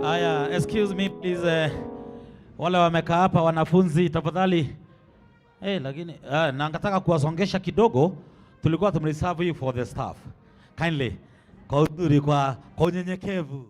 Aya, excuse me please, wale wamekaa hapa wanafunzi tafadhali. Lakini na nataka kuwasongesha kidogo, tulikuwa tumereserve you for the staff. Kindly, kwa udhuri, kwa unyenyekevu.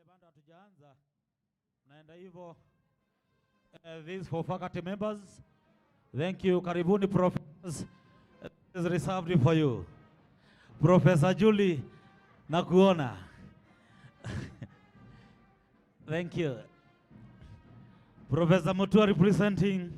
Bado hatujaanza. Naenda hivyo. This for faculty members. Thank you. Karibuni professors. Is reserved for you. Professor Julie nakuona. Thank you. Professor Mutua representing.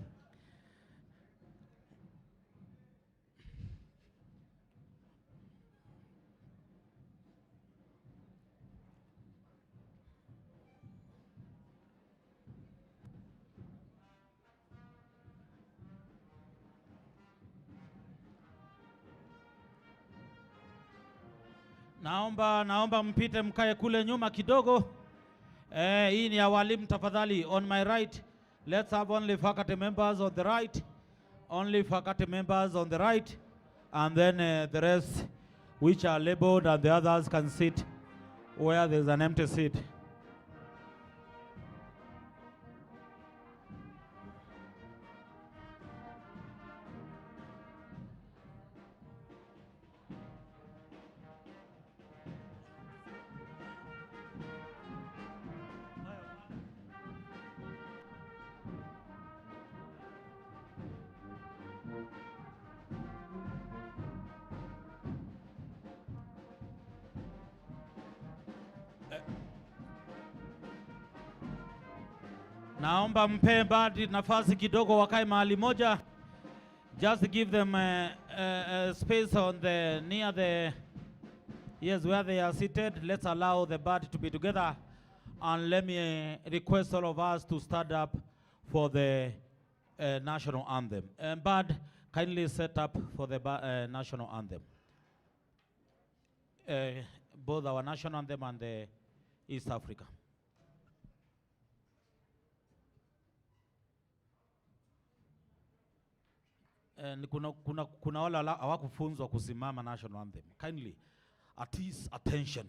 Naomba mpite mkae kule nyuma kidogo. Hii ni ya walimu tafadhali. On my right, let's have only faculty members on the right. Only faculty members on the right. And then the rest which are labeled, and the others can sit where there's an empty seat. Naomba mpe badi nafasi kidogo wakae mahali moja. Just give them space on the near the where they are seated. Let's allow the band to be together, and let me request all of us to stand up for the national anthem. Band, kindly set up for the national anthem. Both our national anthem and the East Africa. Kuna wale hawakufunzwa kusimama national anthem. Kindly, at least attention.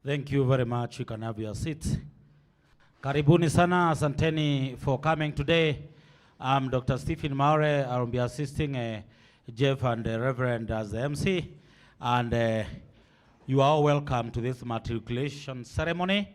Thank you very much. You can have your seats. Karibuni sana, asanteni for coming today. I'm Dr. Stephen Maure. I will be assisting Jeff and Reverend as the MC. And you are all welcome to this matriculation ceremony.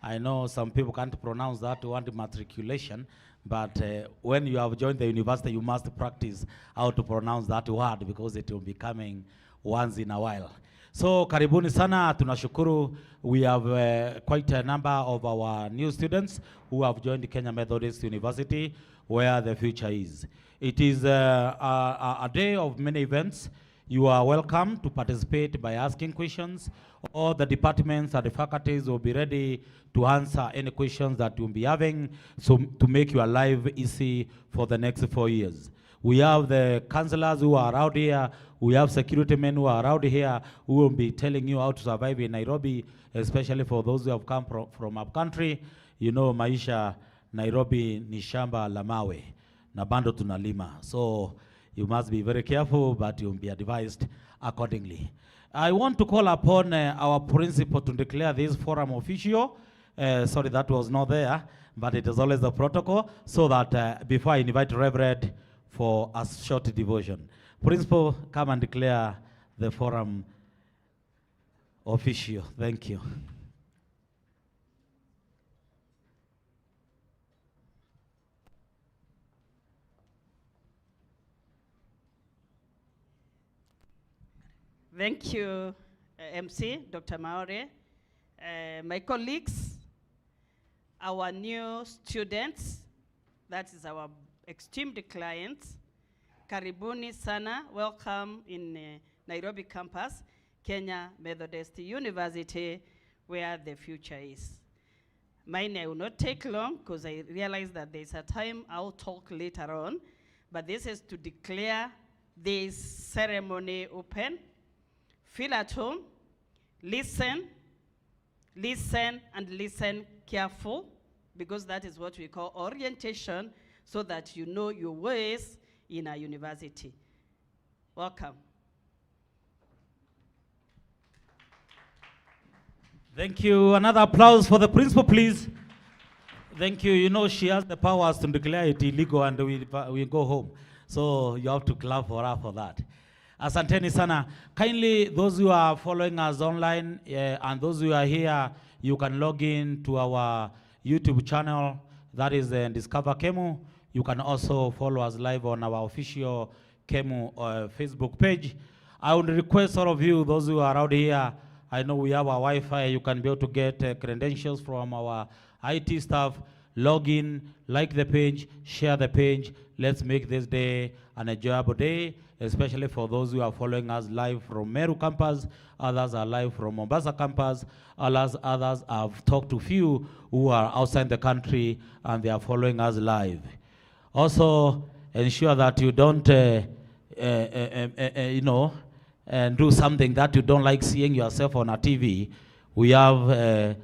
I know some people can't pronounce that word matriculation, but when you have joined the university, you must practice how to pronounce that word because it will be coming once in a while. So karibuni sana, tunashukuru. We have quite a number of our new students who have joined Kenya Methodist University, where the future is. It is a day of many events. You are welcome to participate by asking questions. All the departments and the faculties will be ready to answer any questions that you'll be having, so to make your life easy for the next 4 years. We have the counselors who are around here. We have security men who are around here who will be telling you how to survive in Nairobi, especially for those who have come from up country. You know, maisha Nairobi ni shamba la mawe, na bando tunalima. So you must be very careful, but you'll be advised accordingly. I want to call upon our principal to declare this forum official. Sorry, that was not there, but it is always the protocol, so that before I invite Reverend for a short devotion. Principal, come and declare the forum official. Thank you. Thank you, MC, Dr. Maore, my colleagues, our new students, that is our esteemed clients. Karibuni sana, welcome in Nairobi campus, Kenya Methodist University, where the future is. Mine will not take long because I realize that there's a time I'll talk later on, but this is to declare this ceremony open. Feel at home, listen, and listen careful, because that is what we call orientation, so that you know your ways in a university. Welcome. Thank you. Another applause for the principal, please. Thank you. You know, she has the powers to declare it illegal and we go home. So you have to clap for her for that. Asanteni sana. Kindly, those who are following us online and those who are here, you can log in to our YouTube channel, that is Discover Kemu. You can also follow us live on our official Kemu Facebook page. I would request all of you, those who are out here, I know we have our Wi-Fi, you can be able to get credentials from our IT staff. Log in, like the page, share the page. Let's make this day an enjoyable day, especially for those who are following us live from Meru campus. Others are live from Mombasa campus. Others I've talked to few who are outside the country and they are following us live. Also, ensure that you don't, you know, and do something that you don't like seeing yourself on a TV. We have a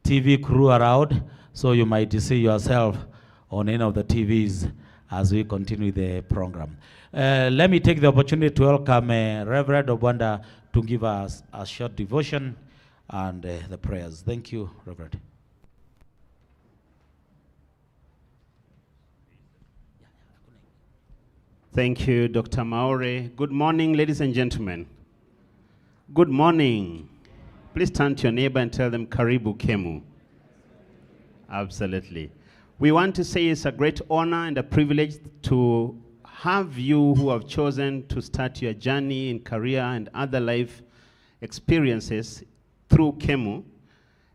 TV crew around, so you might see yourself on any of the TVs as we continue the program. Let me take the opportunity to welcome Reverend Obwanda to give us a short devotion and the prayers. Thank you, Reverend. Thank you, Dr. Maore. Good morning, ladies and gentlemen. Good morning. Please turn to your neighbor and tell them, Karibu Kemu. Absolutely. We want to say it's a great honor and a privilege to have you who have chosen to start your journey in career and other life experiences through Kemu.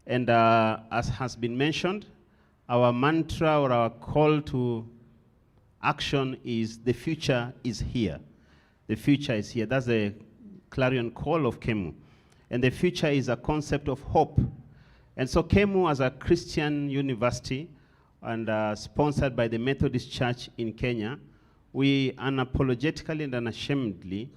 And as has been mentioned, our mantra or our call to action is the future is here. The future is here. That's the clarion call of Kemu. And the future is a concept of hope. And so Kemu, as a Christian university and sponsored by the Methodist Church in Kenya, we unapologetically and unashamedly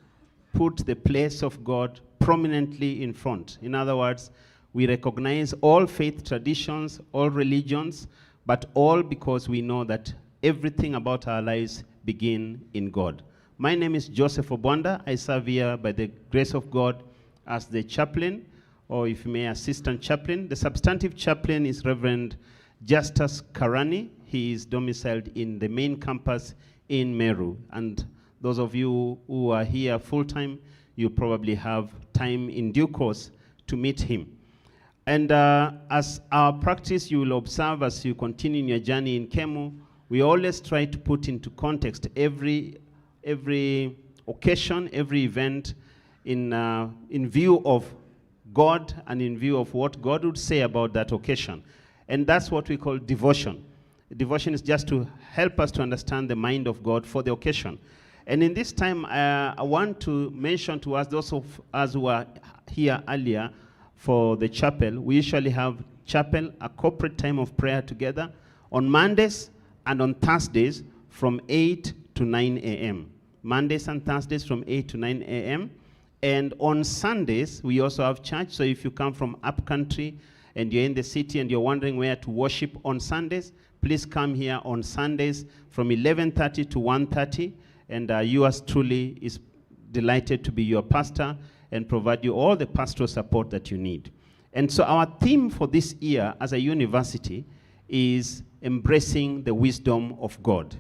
put the place of God prominently in front. In other words, we recognize all faith traditions, all religions, but all because we know that everything about our lives begin in God. My name is Joseph Obwanda. I serve here by the grace of God as the chaplain, or if you may, assistant chaplain. The substantive chaplain is Reverend Justus Karani. He is domiciled in the main campus in Meru. And those of you who are here full-time, you probably have time in due course to meet him. And as our practice, you will observe as you continue in your journey in Kemu, we always try to put into context every occasion, every event in view of God and in view of what God would say about that occasion. And that's what we call devotion. Devotion is just to help us to understand the mind of God for the occasion. And in this time, I want to mention to us, those of us who were here earlier for the chapel, we usually have chapel, a corporate time of prayer together on Mondays and on Thursdays from 8 to 9 a.m. Mondays and Thursdays from 8 to 9 a.m. And on Sundays, we also have church. So if you come from upcountry and you're in the city and you're wondering where to worship on Sundays, please come here on Sundays from 11:30 to 1:30. And yours truly is delighted to be your pastor and provide you all the pastoral support that you need. And so our theme for this year as a university is embracing the wisdom of God.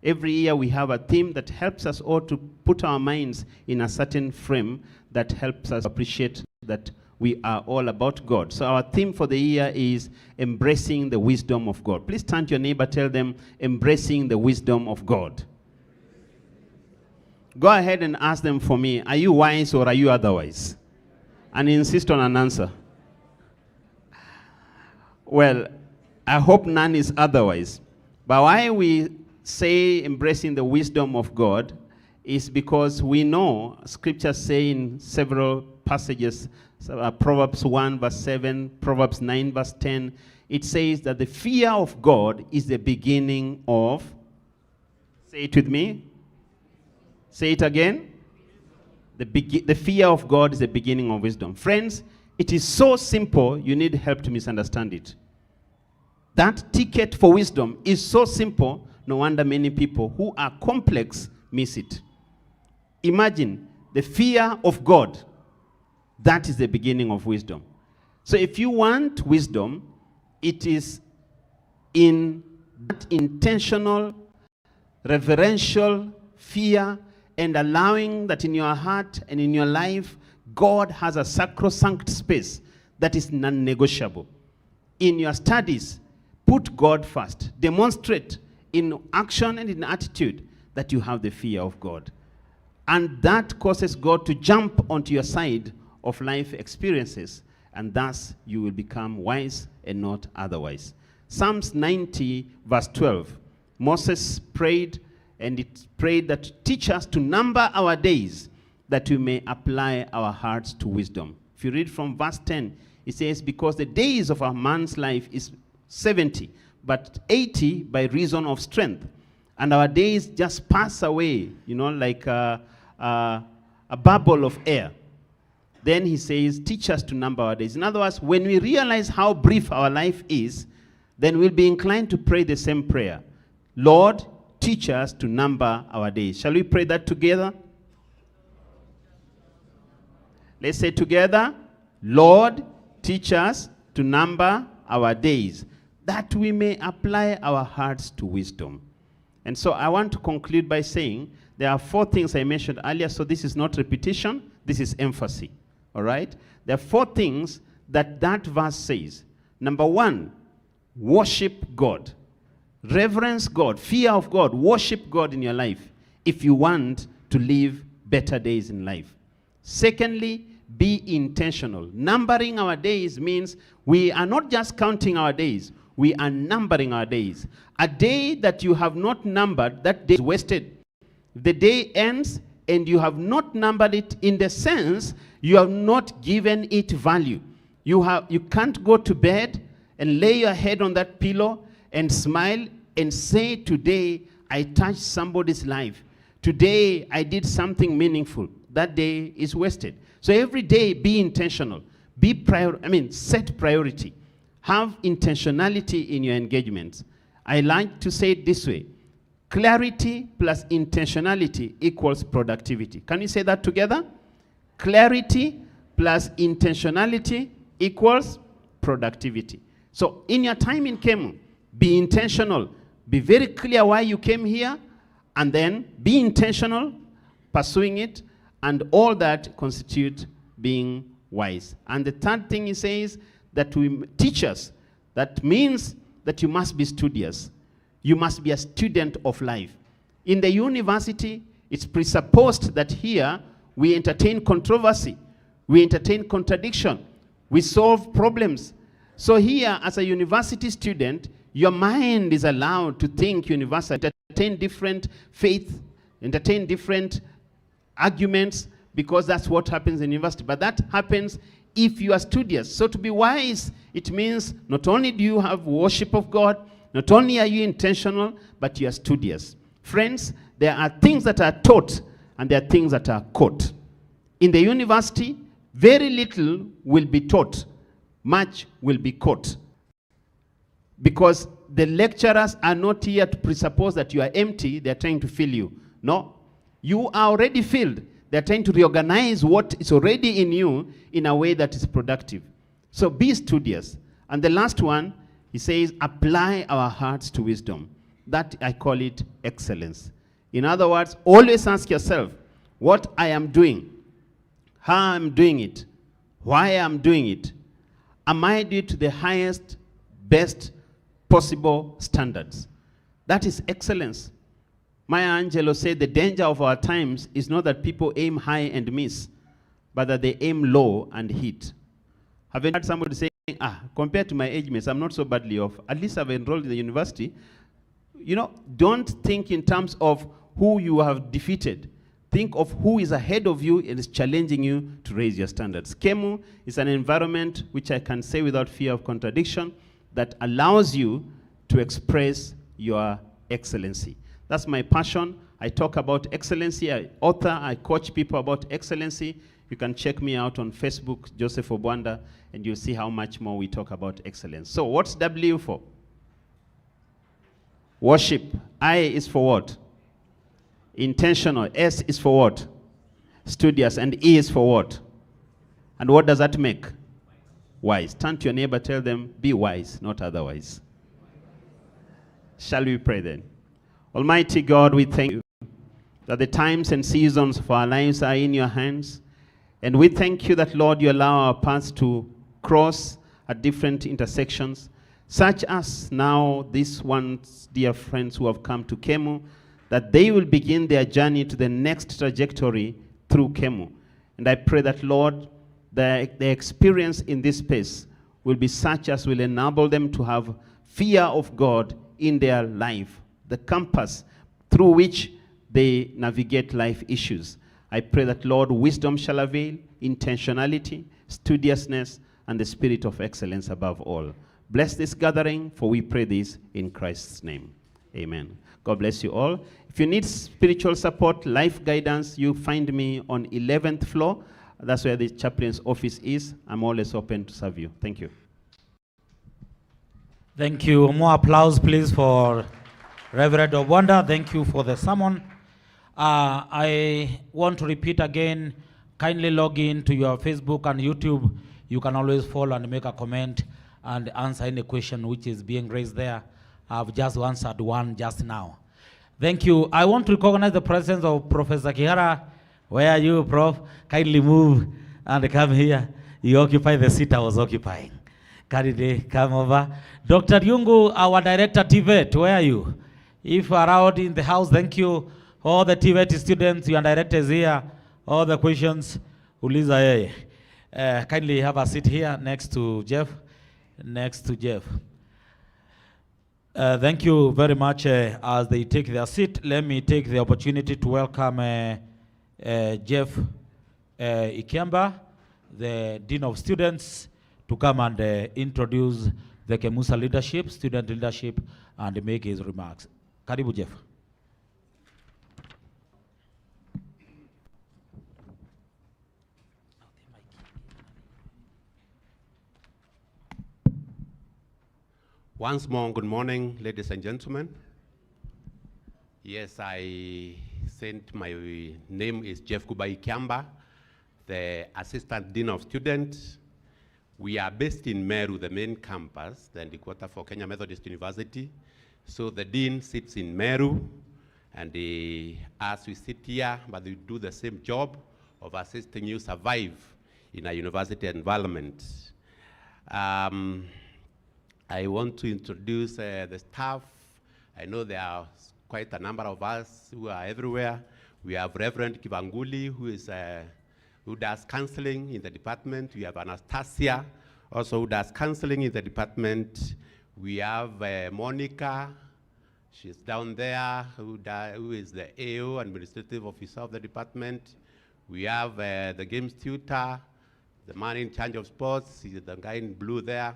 Every year we have a theme that helps us all to put our minds in a certain frame that helps us appreciate that we are all about God. So our theme for the year is embracing the wisdom of God. Please turn to your neighbor, tell them, embracing the wisdom of God. Go ahead and ask them for me, are you wise or are you otherwise? And insist on an answer. Well, I hope none is otherwise. But why we say embracing the wisdom of God is because we know scriptures say in several passages, Proverbs 1 verse 7, Proverbs 9 verse 10, it says that the fear of God is the beginning of, say it with me, say it again, the fear of God is the beginning of wisdom. Friends, it is so simple, you need help to misunderstand it. That ticket for wisdom is so simple, no wonder many people who are complex miss it. Imagine the fear of God. That is the beginning of wisdom. So if you want wisdom, it is in that intentional, reverential fear and allowing that in your heart and in your life, God has a sacrosanct space that is non-negotiable. In your studies, put God first. Demonstrate in action and in attitude that you have the fear of God. And that causes God to jump onto your side of life experiences, and thus you will become wise and not otherwise. Psalms 90 verse 12, Moses prayed, and it prayed that teach us to number our days that we may apply our hearts to wisdom. If you read from verse 10, it says, because the days of a man's life is 70, but 80 by reason of strength. And our days just pass away, like a bubble of air. Then he says, teach us to number our days. In other words, when we realize how brief our life is, then we'll be inclined to pray the same prayer. Lord, teach us to number our days. Shall we pray that together? Let's say together, Lord, teach us to number our days, that we may apply our hearts to wisdom. And so I want to conclude by saying there are 4 things I mentioned earlier, so this is not repetition, this is emphasis. All right? There are 4 things that verse says. Number 1, worship God. Reverence God, fear of God, worship God in your life if you want to live better days in life. Secondly, be intentional. Numbering our days means we are not just counting our days, we are numbering our days. A day that you have not numbered, that day is wasted. The day ends and you have not numbered it, in the sense you have not given it value. You can't go to bed and lay your head on that pillow and smile and say, today I touched somebody's life. Today I did something meaningful. That day is wasted. So every day be intentional. Set priority. Have intentionality in your engagements. I like to say it this way. Clarity plus intentionality equals productivity. Can you say that together? Clarity plus intentionality equals productivity. So in your time in Kemu, be intentional. Be very clear why you came here, and then be intentional, pursuing it, and all that constitute being wise. And the third thing he says, that we teach us. That means that you must be studious. You must be a student of life. In the university, it's presupposed that here we entertain controversy, we entertain contradiction, we solve problems. So here, as a university student, your mind is allowed to think universally, entertain different faith, entertain different arguments, because that's what happens in university. But that happens if you are studious. So to be wise, it means not only do you have worship of God, not only are you intentional, but you are studious. Friends, there are things that are taught and there are things that are caught. In the university, very little will be taught, much will be caught. Because the lecturers are not here to presuppose that you are empty, they are trying to fill you. No, you are already filled. They are trying to reorganize what is already in you in a way that is productive. So be studious. And the last one, he says, apply our hearts to wisdom. That, I call it excellence. In other words, always ask yourself, what I am doing, how I'm doing it, why I'm doing it. Am I doing it to the highest, best possible standards? That is excellence. Maya Angelou said the danger of our times is not that people aim high and miss, but that they aim low and hit. Have you heard somebody saying, compared to my age mates, I'm not so badly off. At least I've enrolled in the university. You know, don't think in terms of who you have defeated. Think of who is ahead of you and is challenging you to raise your standards. KEMU is an environment which I can say without fear of contradiction that allows you to express your excellency. That's my passion. I talk about excellency. I author, I coach people about excellency. You can check me out on Facebook, Joseph Obwanda, and you'll see how much more we talk about excellence. So what's W for? Worship. I is for what? Intentional. S is for what? Studious. And E is for what? And what does that make? Wise. Turn to your neighbor, tell them, be wise, not otherwise. Shall we pray then? Almighty God, we thank you that the times and seasons of our lives are in your hands. And we thank you that, Lord, you allow our paths to cross at different intersections, such as now these ones, dear friends who have come to KEMU, that they will begin their journey to the next trajectory through KEMU. And I pray that, Lord, the experience in this space will be such as will enable them to have fear of God in their life, the compass through which they navigate life issues. I pray that, Lord, wisdom shall avail, intentionality, studiousness, and the spirit of excellence above all. Bless this gathering, for we pray this in Christ's name. Amen. God bless you all. If you need spiritual support, life guidance, you find me on 11th floor. That's where the chaplain's office is. I'm always open to serve you. Thank you. Thank you. More applause, please, for Reverend Obwanda. Thank you for the sermon. I want to repeat again, kindly log in to your Facebook and YouTube. You can always follow and make a comment and answer any question which is being raised there. I've just answered one just now. Thank you. I want to recognize the presence of Professor Kihara. Where are you, Prof? Kindly move and come here. You occupy the seat I was occupying. Kindly come over. Dr. Yungu, our director, TIVET, where are you? If around in the house, thank you. All the TIVET students, your director is here. All the questions, uliza yeye. Kindly have a seat here next to Jeff. Next to Jeff. Thank you very much. As they take their seat, let me take the opportunity to welcome Jeff Ikemba, the Dean of Students, to come and introduce the Kemusa leadership, student leadership, and make his remarks. Karibu, Jeff. Once more, good morning, ladies and gentlemen. Yes, I sent my name is Jeff Kubai Kiamba, the Assistant Dean of Students. We are based in Meru, the main campus, the headquarters for Kenya Methodist University. So the Dean sits in Meru, and as we sit here, but we do the same job of assisting you survive in a university environment. I want to introduce the staff. I know there are quite a number of us who are everywhere. We have Reverend Kivanguli, who does counseling in the department. We have Anastasia, also who does counseling in the department. We have Monica, she's down there, who is the AO, Administrative Officer of the department. We have the games tutor, the man in charge of sports, he's the guy in blue there,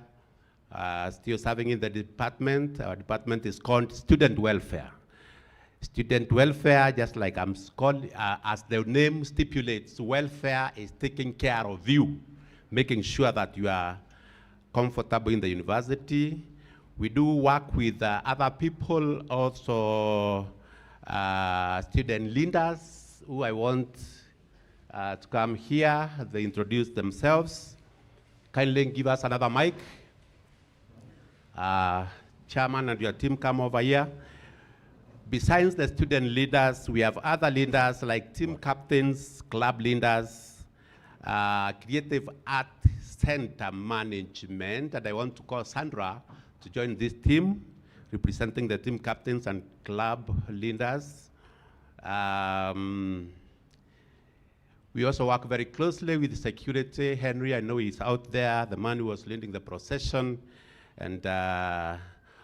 still serving in the department. Our department is called Student Welfare. Student welfare, just like I'm called, as the name stipulates, welfare is taking care of you, making sure that you are comfortable in the university. We do work with other people, also student leaders, who I want to come here. They introduce themselves. Kindly give us another mic. Chairman and your team, come over here. Besides the student leaders, we have other leaders like team captains, club leaders, creative art center management, and I want to call Sandra to join this team, representing the team captains and club leaders. We also work very closely with security. Henry, I know he's out there, the man who was leading the procession. And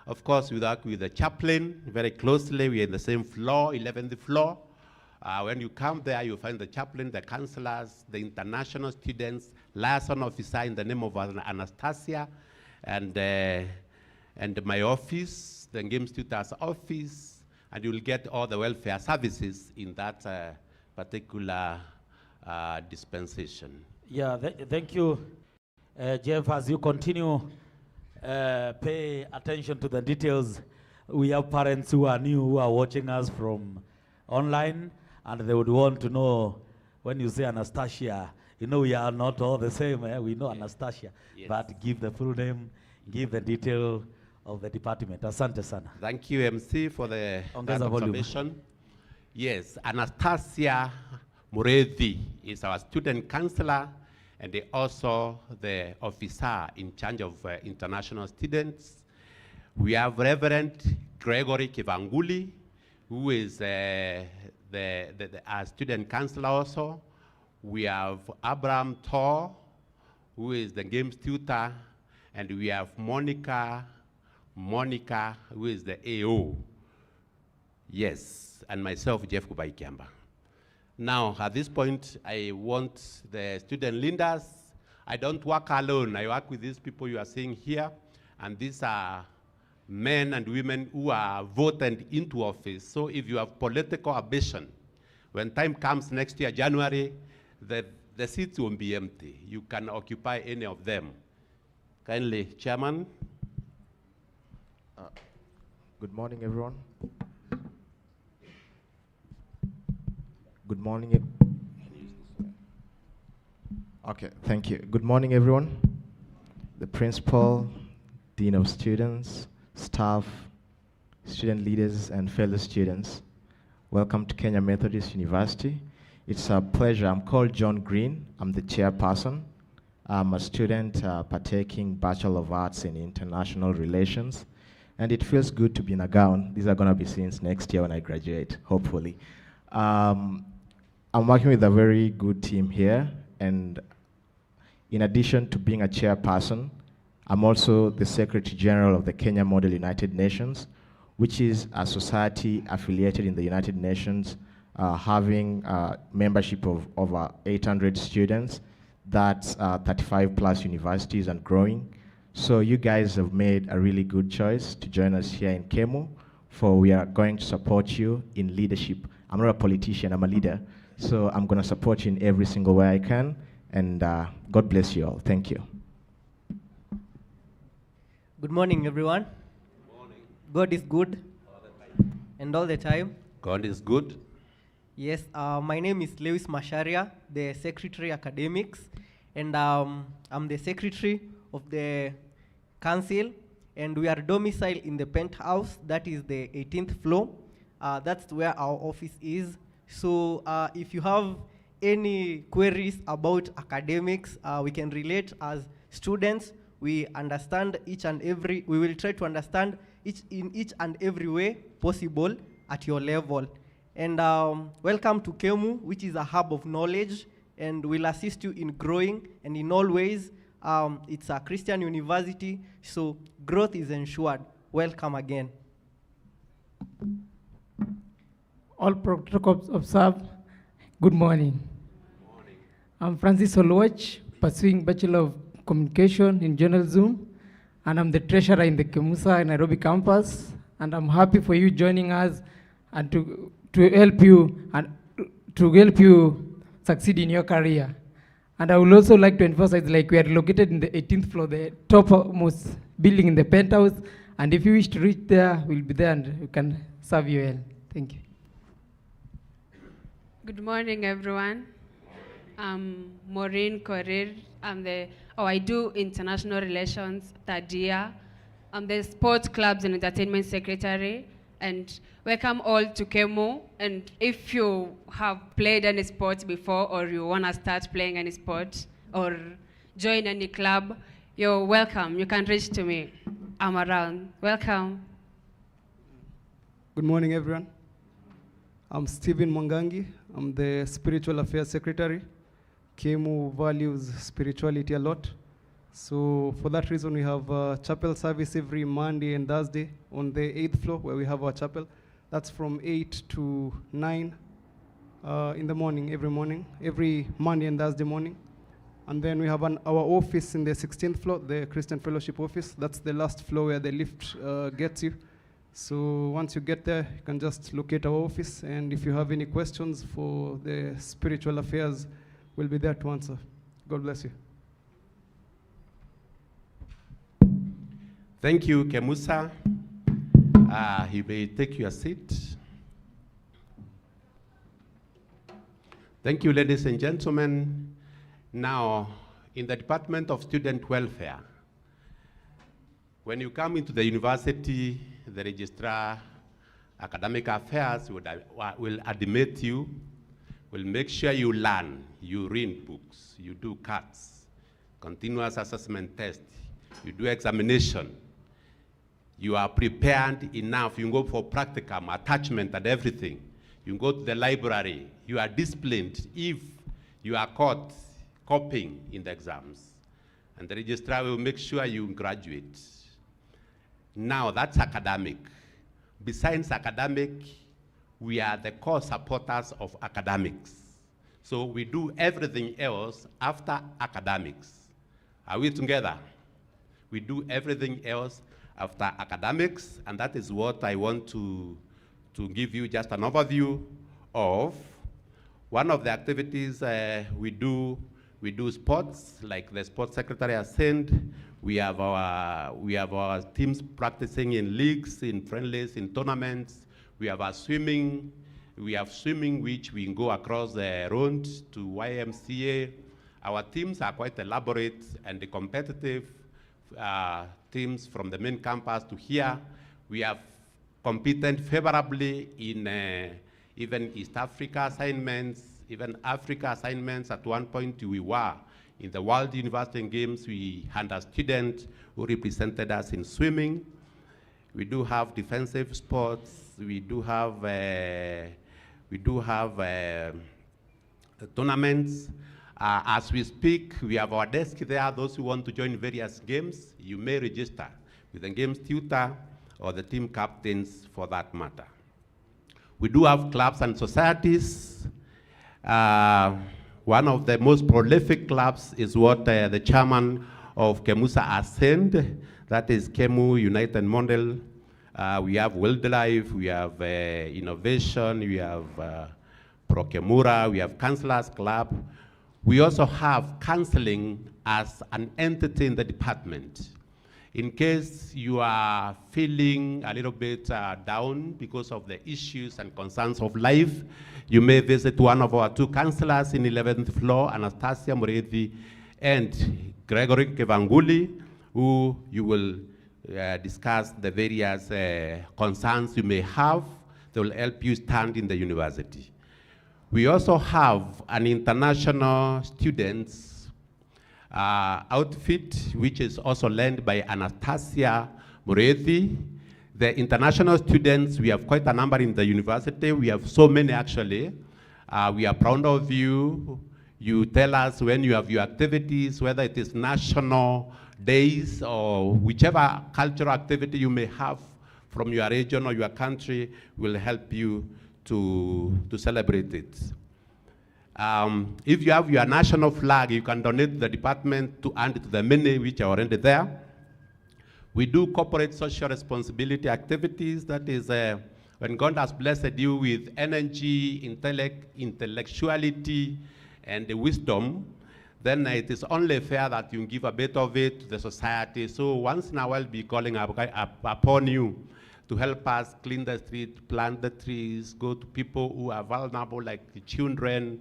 of course, we work with the chaplain very closely. We're in the same floor, 11th floor. When you come there, you find the chaplain, the counselors, the international students, liaison officer in the name of Anastasia, and my office, the games tutor's office, and you will get all the welfare services in that particular dispensation. Yeah, thank you, Jeff. As you continue, pay attention to the details. We have parents who are new, who are watching us from online, and they would want to know, when you say Anastasia, you know we are not all the same. We know Anastasia, yes. But give the full name, give the detail of the department. Asante sana. Thank you, MC, for the Ongeza observation. Yes, Anastasia Muredhi is our student counselor, and also the officer in charge of international students. We have Reverend Gregory Kivanguli, who is our student counselor also. We have Abraham Tor, who is the games tutor, and we have Monica, who is the AO. Yes, and myself, Jeff Kubaikiamba. Now, at this point, I want the student leaders. I don't work alone. I work with these people you are seeing here, and these are men and women who are voted into office. So if you have political ambition, when time comes next year, January, the seats won't be empty. You can occupy any of them. Kindly, Chairman. Good morning, everyone. Good morning. Okay, thank you. Good morning, everyone. The principal, dean of students, staff, student leaders, and fellow students. Welcome to Kenya Methodist University. It's a pleasure. I'm called John Green. I'm the chairperson. I'm a student partaking Bachelor of Arts in International Relations. And it feels good to be in a gown. These are going to be scenes next year when I graduate, hopefully. I'm working with a very good team here, and in addition to being a chairperson, I'm also the Secretary General of the Kenya Model United Nations, which is a society affiliated in the United Nations, having membership of over 800 students. That's 35 plus universities and growing. So you guys have made a really good choice to join us here in KEMU, for we are going to support you in leadership. I'm not a politician, I'm a leader. So I'm going to support you in every single way I can, and God bless you all. Thank you. Good morning, everyone. Good morning. God is good. All the time. And all the time. God is good. Yes, my name is Lewis Masharia, the Secretary Academics, and I'm the Secretary of the Council, and we are domiciled in the penthouse, that is the 18th floor. That's where our office is. So if you have any queries about academics, we can relate as students we understand we will try to understand in each and every way possible at your level. And welcome to KEMU, which is a hub of knowledge and will assist you in growing, and in all ways, it's a Christian university, so growth is ensured. Welcome again. All protocols observed. Good morning. I'm Francis Oluwach, pursuing Bachelor of Communication in Journalism, and I'm the treasurer in the KEMUSA Nairobi campus, and I'm happy for you joining us and to help you succeed in your career. And I would also like to emphasize, like, we are located in the 18th floor, the topmost building in the penthouse, and if you wish to reach there, we'll be there and we can serve you well. Thank you. Good morning, everyone. I'm Maureen Korir. I do international relations, third year. I'm the sports clubs and entertainment secretary. And welcome all to KEMU. And if you have played any sport before, or you want to start playing any sport or join any club, you're welcome. You can reach to me. I'm around. Welcome. Good morning, everyone. I'm Stephen Mwangangi. I'm the Spiritual Affairs Secretary. KEMU values spirituality a lot. So for that reason, we have a chapel service every Monday and Thursday on the 8th floor where we have our chapel. That's from 8 to 9 in the morning, every Monday and Thursday morning. And then we have our office in the 16th floor, the Christian Fellowship office. That's the last floor where the lift gets you. So once you get there, you can just locate our office. And if you have any questions for the spiritual affairs, we'll be there to answer. God bless you. Thank you, Kemusa. You may take your seat. Thank you, ladies and gentlemen. Now, in the Department of Student Welfare, when you come into the university, the registrar, academic affairs will admit you, will make sure you learn, you read books, you do cuts, continuous assessment test, you do examination. You are prepared enough. You go for practicum, attachment, and everything. You go to the library. You are disciplined if you are caught copying in the exams. And the registrar will make sure you graduate. Now, that's academic. Besides academic, we are the core supporters of academics. So we do everything else after academics. Are we together? We do everything else after academics, and that is what I want to give you just an overview of. One of the activities we do sports, like the sports secretary has said. We have our teams practicing in leagues, in friendlies, in tournaments. We have our swimming. We have swimming, which we go across the road to YMCA. Our teams are quite elaborate and competitive. Teams from the main campus to here. We have competed favorably in even East Africa assignments, even Africa assignments. At one point we were in the World University Games. We had a student who represented us in swimming. We do have defensive sports. We do have tournaments. As we speak, we have our desk there. Those who want to join various games, you may register with the games tutor or the team captains for that matter. We do have clubs and societies. One of the most prolific clubs is what the chairman of KEMUSA has said. That is KEMU United Model. We have wildlife, we have innovation, we have Prokemura, we have Councillors Club. We also have counseling as an entity in the department. In case you are feeling a little bit down because of the issues and concerns of life, you may visit one of our two counselors in 11th floor, Anastasia Murethi and Gregory Kevanguli, who you will discuss the various concerns you may have. They will help you stand in the university. We also have an international students outfit, which is also led by Anastasia Murethi. The international students, we have quite a number in the university. We have so many actually. We are proud of you. You tell us when you have your activities, whether it is national days or whichever cultural activity you may have from your region or your country will help you to celebrate it. If you have your national flag, you can donate to the department to add to the many which are already there. We do corporate social responsibility activities. That is when God has blessed you with energy, intellectuality, and wisdom, then it is only fair that you give a bit of it to the society. So once in a while, be calling upon you to help us clean the street, plant the trees, go to people who are vulnerable, like the children,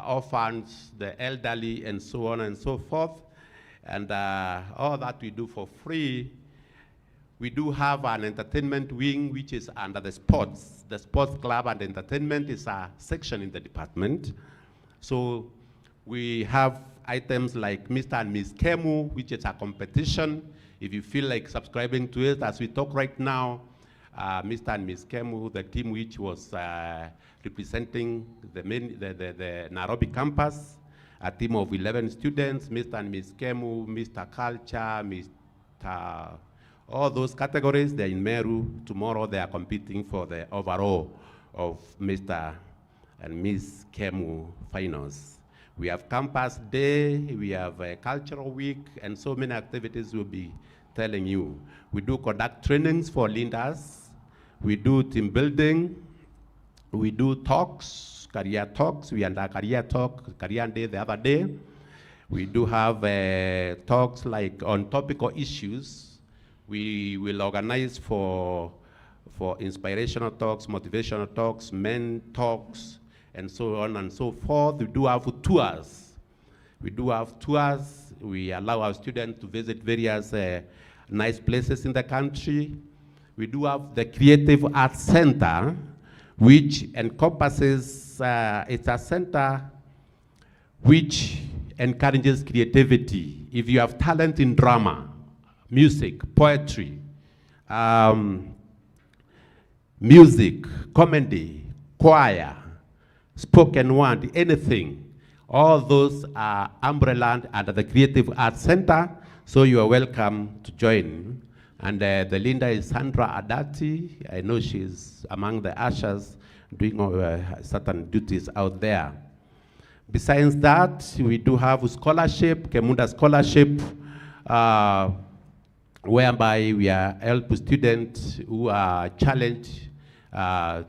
orphans, the elderly, and so on and so forth. And all that we do for free. We do have an entertainment wing, which is under the sports. The sports club and entertainment is a section in the department. So we have items like Mr. and Miss Kemu, which is a competition. If you feel like subscribing to it, as we talk right now, Mr. and Miss Kemu, the team which was representing the Nairobi campus, a team of 11 students, Mr. and Miss Kemu, Mr. Culture, Mr. All those categories, they're in Meru. Tomorrow they are competing for the overall of Mr. and Miss Kemu finals. We have campus day, we have a cultural week, and so many activities we'll be telling you. We do conduct trainings for leaders. We do team building. We do talks, career talks. We had a career talk, career day the other day. We do have talks like on topical issues. We will organize for inspirational talks, motivational talks, men talks, and so on and so forth. We do have tours. We do have tours. We allow our students to visit various nice places in the country. We do have the Creative Arts Center, which encompasses, it's a center which encourages creativity. If you have talent in drama, music, poetry, music, comedy, choir, spoken word, anything, all those are umbrella under the Creative Arts Center, so you are welcome to join. And the Linda is Sandra Adati. I know she's among the ushers doing certain duties out there. Besides that, we do have scholarship, Kemunda Scholarship, whereby we are help students who are challenged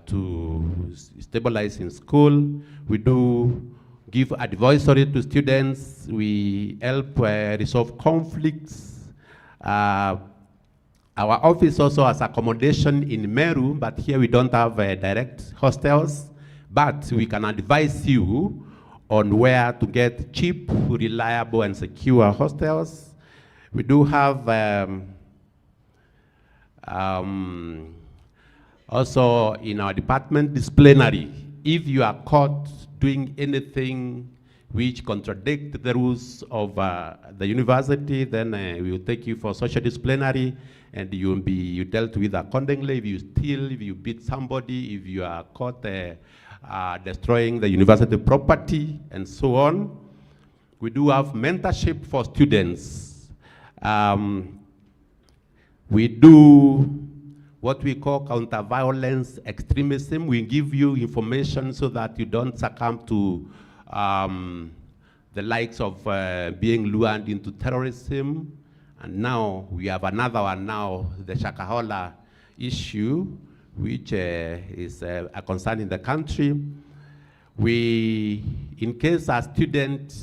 to stabilize in school. We do give advisory to students. We help resolve conflicts. Our office also has accommodation in Meru, but here we don't have direct hostels, but we can advise you on where to get cheap, reliable, and secure hostels. We do have also in our department disciplinary. If you are caught doing anything which contradict the rules of the university, then we will take you for social disciplinary, and you will be dealt with accordingly. If you steal, if you beat somebody, if you are caught destroying the university property, and so on. We do have mentorship for students. We do what we call counter-violence extremism. We give you information so that you don't succumb to the likes of being lured into terrorism. And now we have another one now, the Shakahola issue, which is a concern in the country. We, in case a student,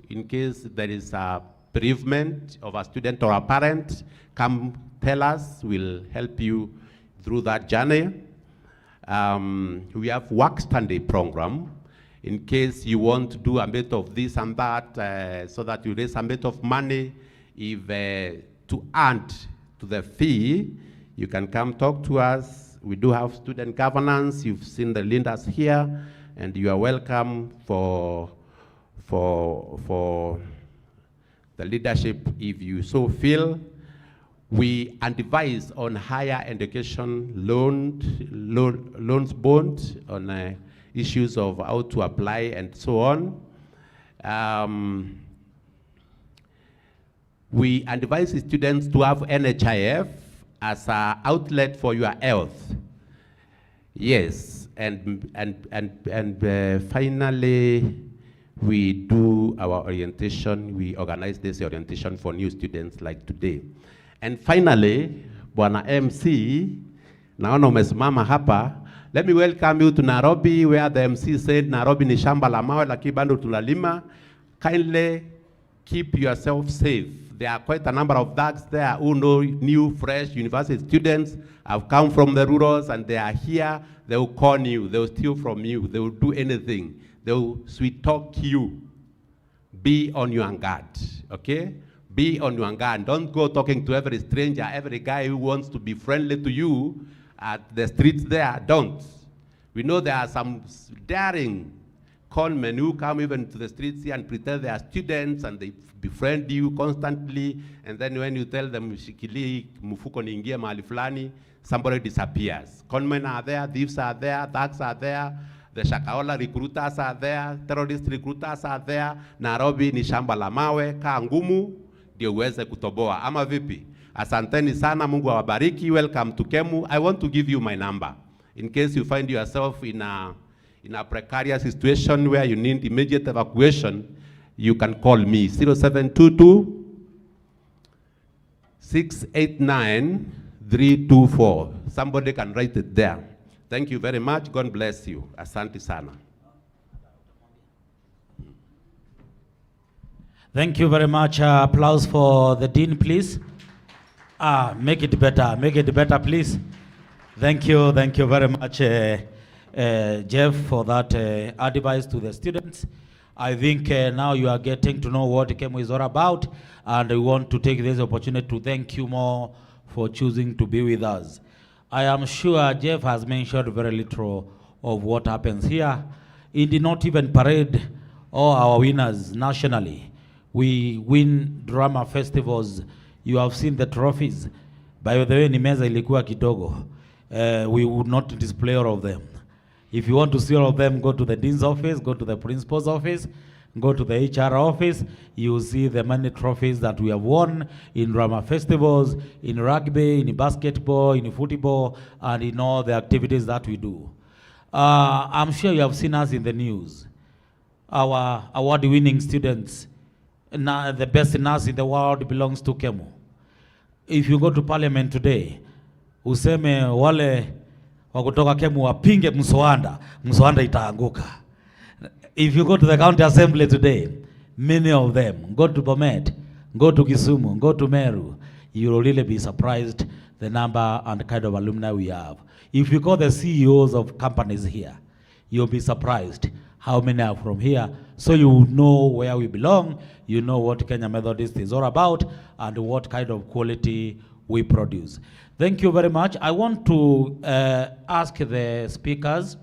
in case there is a bereavement of a student or a parent, come tell us, we'll help you through that journey. We have work study program in case you want to do a bit of this and that, so that you raise a bit of money. If to add to the fee, you can come talk to us. We do have student governance. You've seen the Lindas here, and you are welcome for the leadership, if you so feel. We advise on higher education loans bond, on issues of how to apply and so on. We advise students to have NHIF as an outlet for your health. Yes, and finally, we do our orientation. We organize this orientation for new students like today. And finally, Bwana MC, naona umesimama hapa. Let me welcome you to Nairobi, where the MC said Nairobi ni shamba la mawe lakini bado tunalima. Kindly keep yourself safe. There are quite a number of thugs there who know new, fresh university students have come from the rurals and they are here. They will con you, they will steal from you, they will do anything. They will sweet talk you. Be on your guard, okay? Be on your guard. Don't go talking to every stranger, every guy who wants to be friendly to you at the streets there. Don't. We know there are some daring conmen who come even to the streets here and pretend they are students and they befriend you constantly. And then when you tell them, shikili mufuko niingie mahali fulani, somebody disappears. Conmen are there, thieves are there, thugs are there. The Shakahola recruiters are there, terrorist recruiters are there. Nairobi ni shamba la mawe, kaa ngumu, ndio uweze kutoboa. Ama vipi? Asanteni sana, Mungu awabariki. Welcome to Kemu. I want to give you my number. In case you find yourself in a precarious situation where you need immediate evacuation, you can call me, 0722 689 324. Somebody can write it there. Thank you very much. God bless you. Asante sana. Thank you very much. Applause for the dean, please. Make it better, please. Thank you very much, Jeff, for that advice to the students. I think now you are getting to know what KEMU is all about, and we want to take this opportunity to thank you more for choosing to be with us. I am sure Jeff has mentioned very little of what happens here. He did not even parade all our winners nationally. We win drama festivals. You have seen the trophies. By the way, ni meza ilikuwa kidogo. We would not display all of them. If you want to see all of them, go to the dean's office, go to the principal's office, go to the HR office. You will see the many trophies that we have won in drama festivals, in rugby, in basketball, in football, and in all the activities that we do. I'm sure you have seen us in the news. Our award-winning students, the best nurse in the world belongs to KEMU. If you go to parliament today, useme wale wa kutoka KEMU wapinge Mswanda itaanguka. If you go to the county assembly today, many of them, go to Bomet, go to Kisumu, go to Meru, you will really be surprised the number and the kind of alumni we have. If you call the CEOs of companies here, you'll be surprised how many are from here. So you know where we belong, you know what Kenya Methodist is all about, and what kind of quality we produce. Thank you very much. I want to ask the speakers,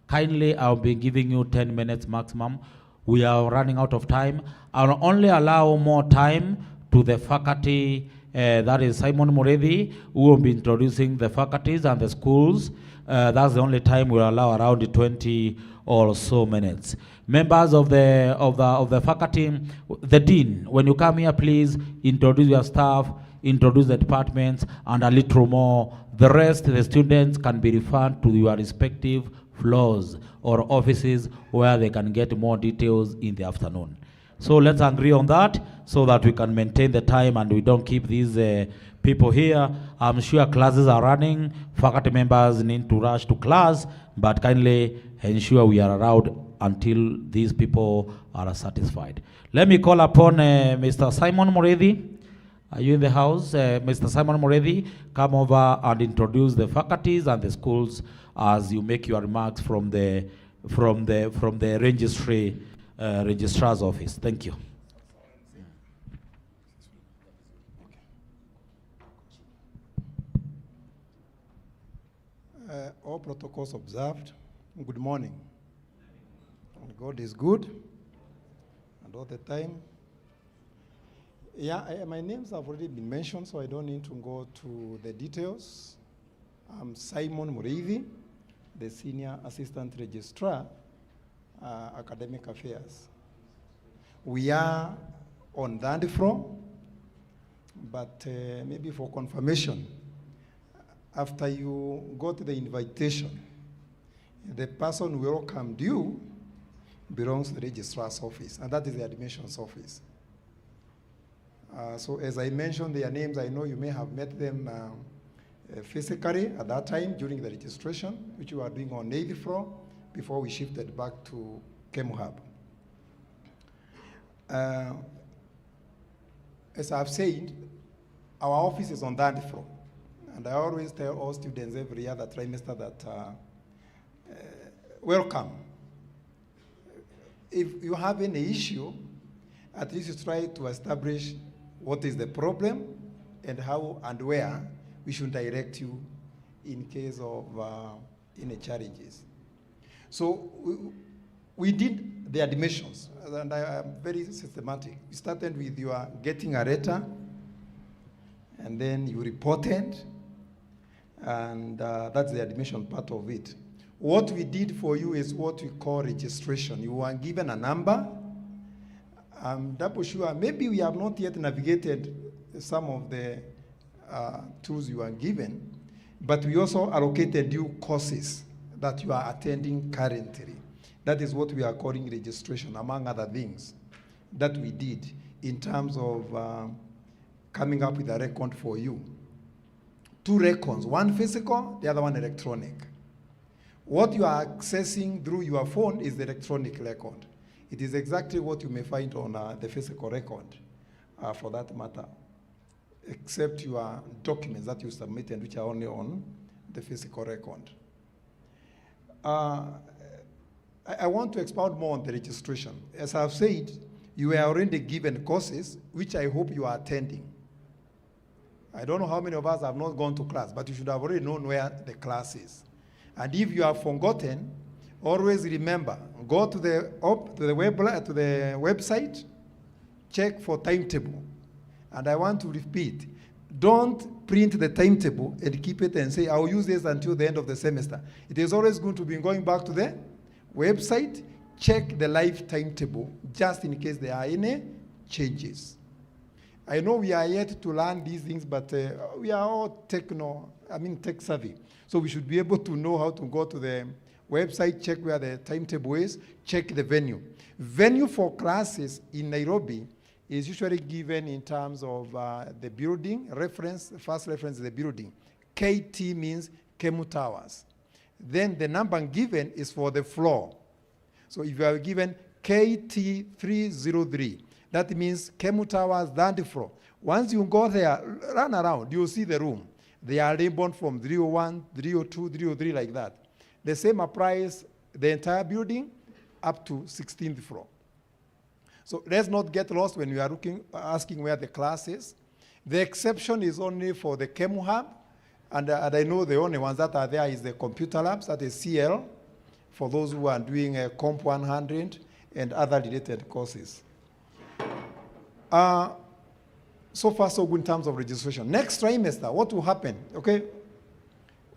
kindly, I'll be giving you 10 minutes maximum. We are running out of time. I'll only allow more time to the faculty, that is Simon Muredi, who will be introducing the faculties and the schools. That's the only time we'll allow, around 20 or so minutes. Members of the faculty, the dean, when you come here, please introduce your staff, introduce the departments, and a little more. The rest, the students can be referred to your respective floors or offices where they can get more details in the afternoon. So let's agree on that so that we can maintain the time and we don't keep these people here. I'm sure classes are running. Faculty members need to rush to class, but kindly ensure we are around until these people are satisfied. Let me call upon Mr. Simon Muredi. Are you in the house? Mr. Simon Muredi, come over and introduce the faculties and the schools as you make your remarks from the registrar's office. Thank you. All protocols observed. Good morning. God is good, and all the time. Yeah, my names have already been mentioned, so I don't need to go to the details. I'm Simon Muriithi, the Senior Assistant Registrar, Academic Affairs. We are on that floor, but maybe for confirmation, after you got the invitation, the person who welcomed you belongs to the registrar's office, and that is the admissions office. So as I mentioned their names, I know you may have met them physically at that time during the registration, which you were doing on 8th floor before we shifted back to KEMUHAB. As I've said, our office is on that floor. And I always tell all students every other trimester that welcome. If you have any issue, at least you try to establish what is the problem and how and where we should direct you in case of any challenges. So we did the admissions, and I am very systematic. We started with your getting a letter, and then you reported, and that's the admission part of it. What we did for you is what we call registration. You were given a number. I'm double sure, maybe we have not yet navigated some of the tools you are given, but we also allocated you courses that you are attending currently. That is what we are calling registration, among other things that we did in terms of coming up with a record for you. 2 records, one physical, the other one electronic. What you are accessing through your phone is the electronic record. It is exactly what you may find on the physical record, for that matter, except your documents that you submitted, which are only on the physical record. I want to expound more on the registration. As I've said, you were already given courses, which I hope you are attending. I don't know how many of us have not gone to class, but you should have already known where the class is. And if you have forgotten, always remember, go to the website, check for timetable. And I want to repeat, don't print the timetable and keep it and say, I'll use this until the end of the semester. It is always going to be going back to the website, check the live timetable, just in case there are any changes. I know we are yet to learn these things, but we are all tech savvy. So we should be able to know how to go to the website, check where the timetable is, check the venue. Venue for classes in Nairobi is usually given in terms of the building, first reference is the building. KT means Kemu Towers. Then the number given is for the floor. So if you are given KT303, that means Kemu Towers, 30th floor. Once you go there, run around, you'll see the room. They are labeled from 301, 302, 303, like that. The same applies the entire building up to 16th floor. So let's not get lost when we are asking where the class is. The exception is only for the KEMUHAB, and I know the only ones that are there is the computer labs, that is CL, for those who are doing Comp 100 and other related courses. So far, so good in terms of registration. Next trimester, what will happen? Okay,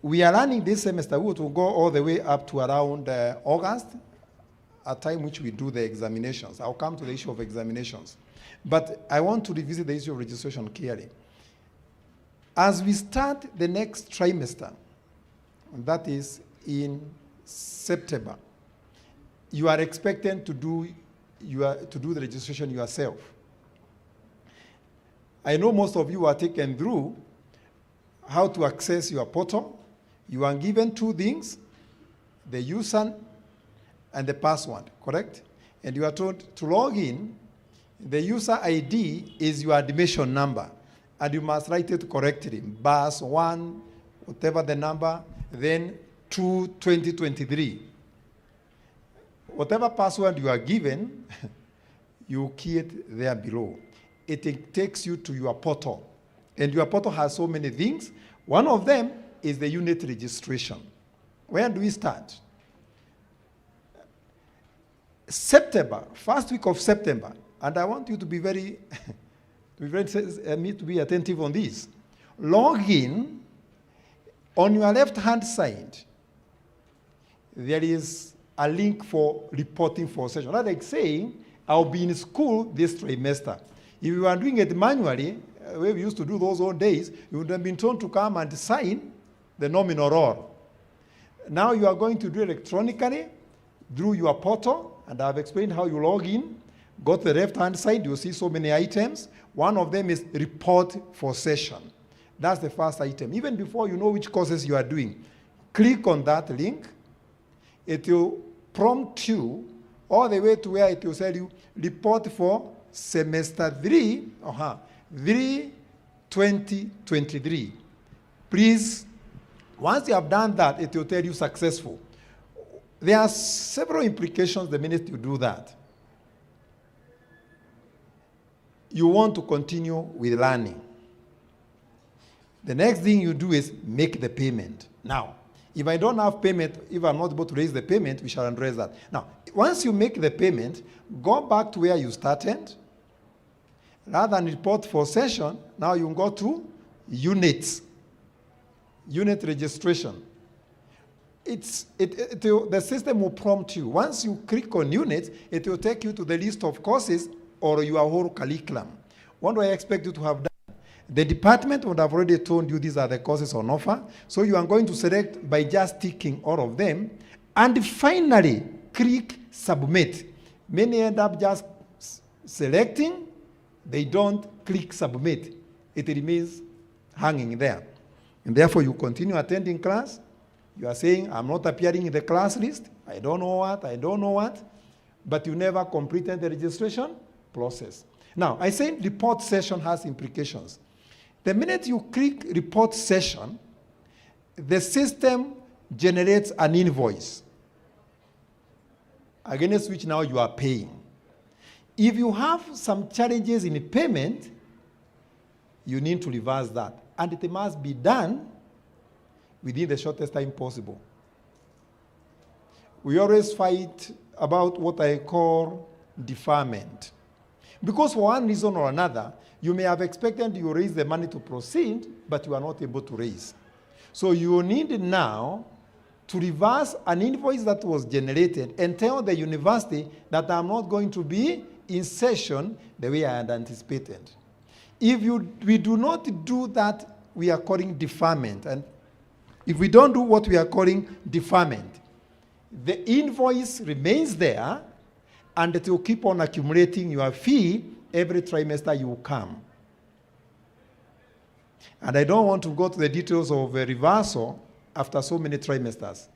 we are running this semester, we will go all the way up to around August, a time which we do the examinations. I'll come to the issue of examinations. But I want to revisit the issue of registration clearly. As we start the next trimester, that is in September, you are expected to do the registration yourself. I know most of you are taken through how to access your portal. You are given 2 things, the user and the password, correct? And you are told to log in. The user ID is your admission number, and you must write it correctly. Bus 1, whatever the number, then 2, 2023. Whatever password you are given, you key it there below. It takes you to your portal. And your portal has so many things. One of them is the unit registration. Where do we start? September, first week of September. And I want you to be very to be attentive on this. Log in. On your left-hand side, there is a link for reporting for session. That's like saying, I'll be in school this trimester. If you are doing it manually, where we used to do those old days, you would have been told to come and sign the nominal roll. Now you are going to do it electronically through your portal, and I've explained how you log in. Go to the left-hand side, you'll see so many items. One of them is report for session. That's the first item. Even before you know which courses you are doing, click on that link. It will prompt you all the way to where it will tell you, report for semester 3, 2023. Please, once you have done that, it will tell you successful. There are several implications the minute you do that. You want to continue with learning. The next thing you do is make the payment. Now, if I don't have payment, if I'm not able to raise the payment, we shall address that. Now, once you make the payment, go back to where you started. Rather than report for session, now you go to units, unit registration. The system will prompt you. Once you click on units, it will take you to the list of courses or your whole curriculum. What do I expect you to have done? The department would have already told you these are the courses on offer. So you are going to select by just ticking all of them. And finally, click submit. Many end up just selecting. They don't click submit. It remains hanging there. And therefore, you continue attending class. You are saying, I'm not appearing in the class list. I don't know what. But you never completed the registration process. Now, I say report session has implications. The minute you click report session, the system generates an invoice against which now you are paying. If you have some challenges in payment, you need to reverse that. And it must be done within the shortest time possible. We always fight about what I call deferment. Because for one reason or another, you may have expected you raise the money to proceed, but you are not able to raise. So you need now to reverse an invoice that was generated and tell the university that I'm not going to be in session the way I had anticipated. If we do not do that, we are calling deferment. And if we don't do what we are calling deferment, the invoice remains there, and it will keep on accumulating your fee every trimester you come. And I don't want to go to the details of a reversal after so many trimesters.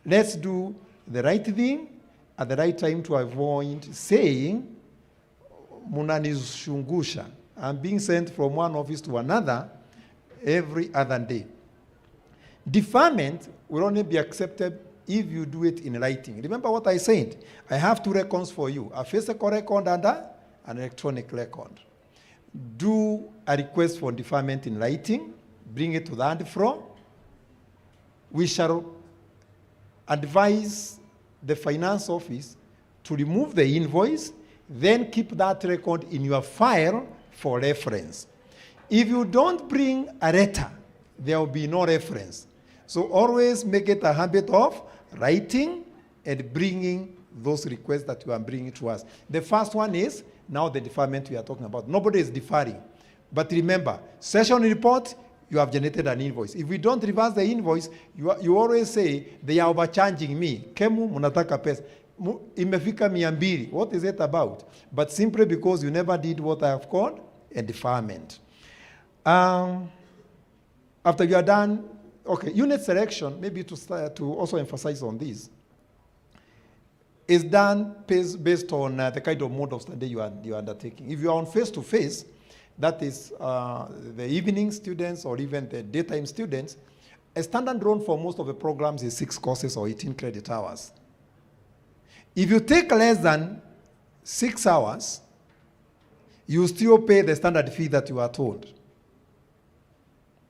Let's do the right thing at the right time to avoid saying, munanishungusha. I'm being sent from one office to another every other day. Deferment will only be accepted if you do it in writing. Remember what I said? I have two records for you, a physical record and an electronic record. Do a request for deferment in writing, bring it to the hand floor. We shall advise the finance office to remove the invoice, then keep that record in your file for reference. If you don't bring a letter, there will be no reference. So always make it a habit of writing and bringing those requests that you are bringing to us. The first one is now the deferment we are talking about. Nobody is deferring. But remember, session report, you have generated an invoice. If we don't reverse the invoice, you always say, they are overcharging me. Kemu munataka pesa. Imefika 200. What is it about? But simply because you never did what I have called a deferment. After you are done, okay, unit selection, maybe to also emphasize on this, is done based on the kind of mode of study you are undertaking. If you are on face-to-face, that is the evening students or even the daytime students, a standard run for most of the programs is 6 courses or 18 credit hours. If you take less than 6 hours, you still pay the standard fee that you are told.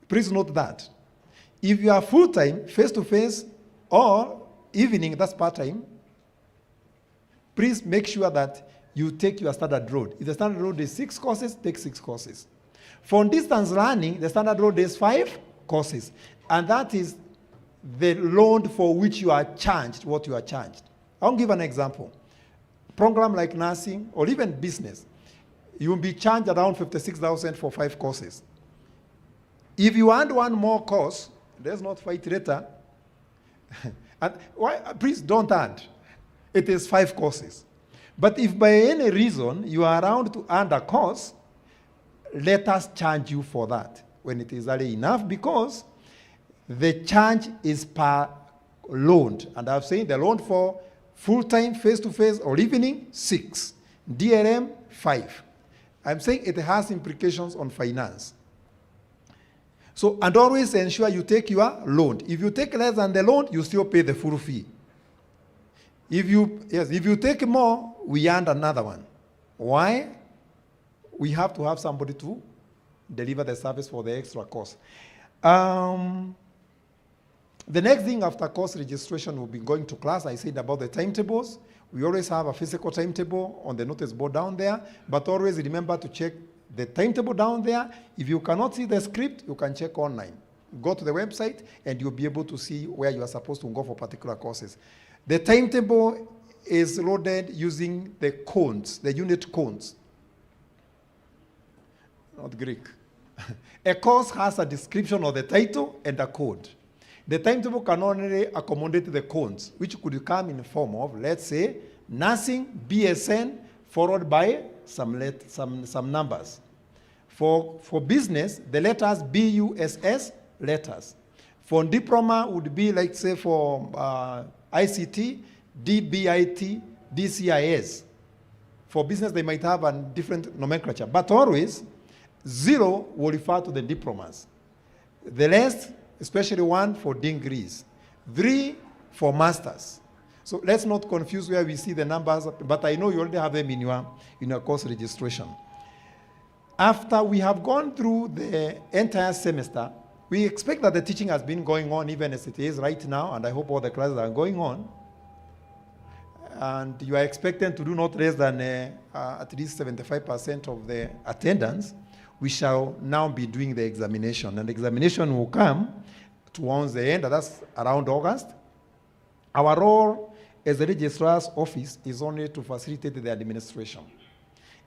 Please note that. If you are full-time, face-to-face, or evening, that's part-time, please make sure that you take your standard road. If the standard road is 6 courses, take 6 courses. For distance learning, the standard road is 5 courses. And that is the loan for which you are charged, what you are charged. I'll give an example. Program like nursing or even business, you will be charged around 56,000 for 5 courses. If you want one more course, let's not fight later. And why? Please don't add. It is 5 courses. But if by any reason you are around to add a course, let us charge you for that when it is early enough, because the charge is per loan. And I've said the loan for full-time, face-to-face, or evening, 6. DLM, 5. I'm saying it has implications on finance. So, and always ensure you take your loan. If you take less than the loan, you still pay the full fee. If you take more, we earn another one. Why? We have to have somebody to deliver the service for the extra cost. The next thing after course registration, will be going to class. I said about the timetables. We always have a physical timetable on the notice board down there, but always remember to check the timetable down there. If you cannot see the script, you can check online. Go to the website and you'll be able to see where you are supposed to go for particular courses. The timetable is loaded using the codes, the unit codes. Not Greek. A course has a description of the title and a code. The timetable can only accommodate the codes, which could come in the form of, let's say, nursing, BSN, followed by some numbers. For business, the letters BUSS letters. For diploma would be, like, say, for ICT, DBIT, DCIS. For business, they might have a different nomenclature, but always 0 will refer to the diplomas. The rest, especially 1 for degrees, 3 for masters. So let's not confuse where we see the numbers, but I know you already have them in your course registration. After we have gone through the entire semester, we expect that the teaching has been going on even as it is right now, and I hope all the classes are going on. And you are expected to do not less than at least 75% of the attendance. We shall now be doing the examination, and the examination will come towards the end, and that's around August. Our role as the registrar's office is only to facilitate the administration.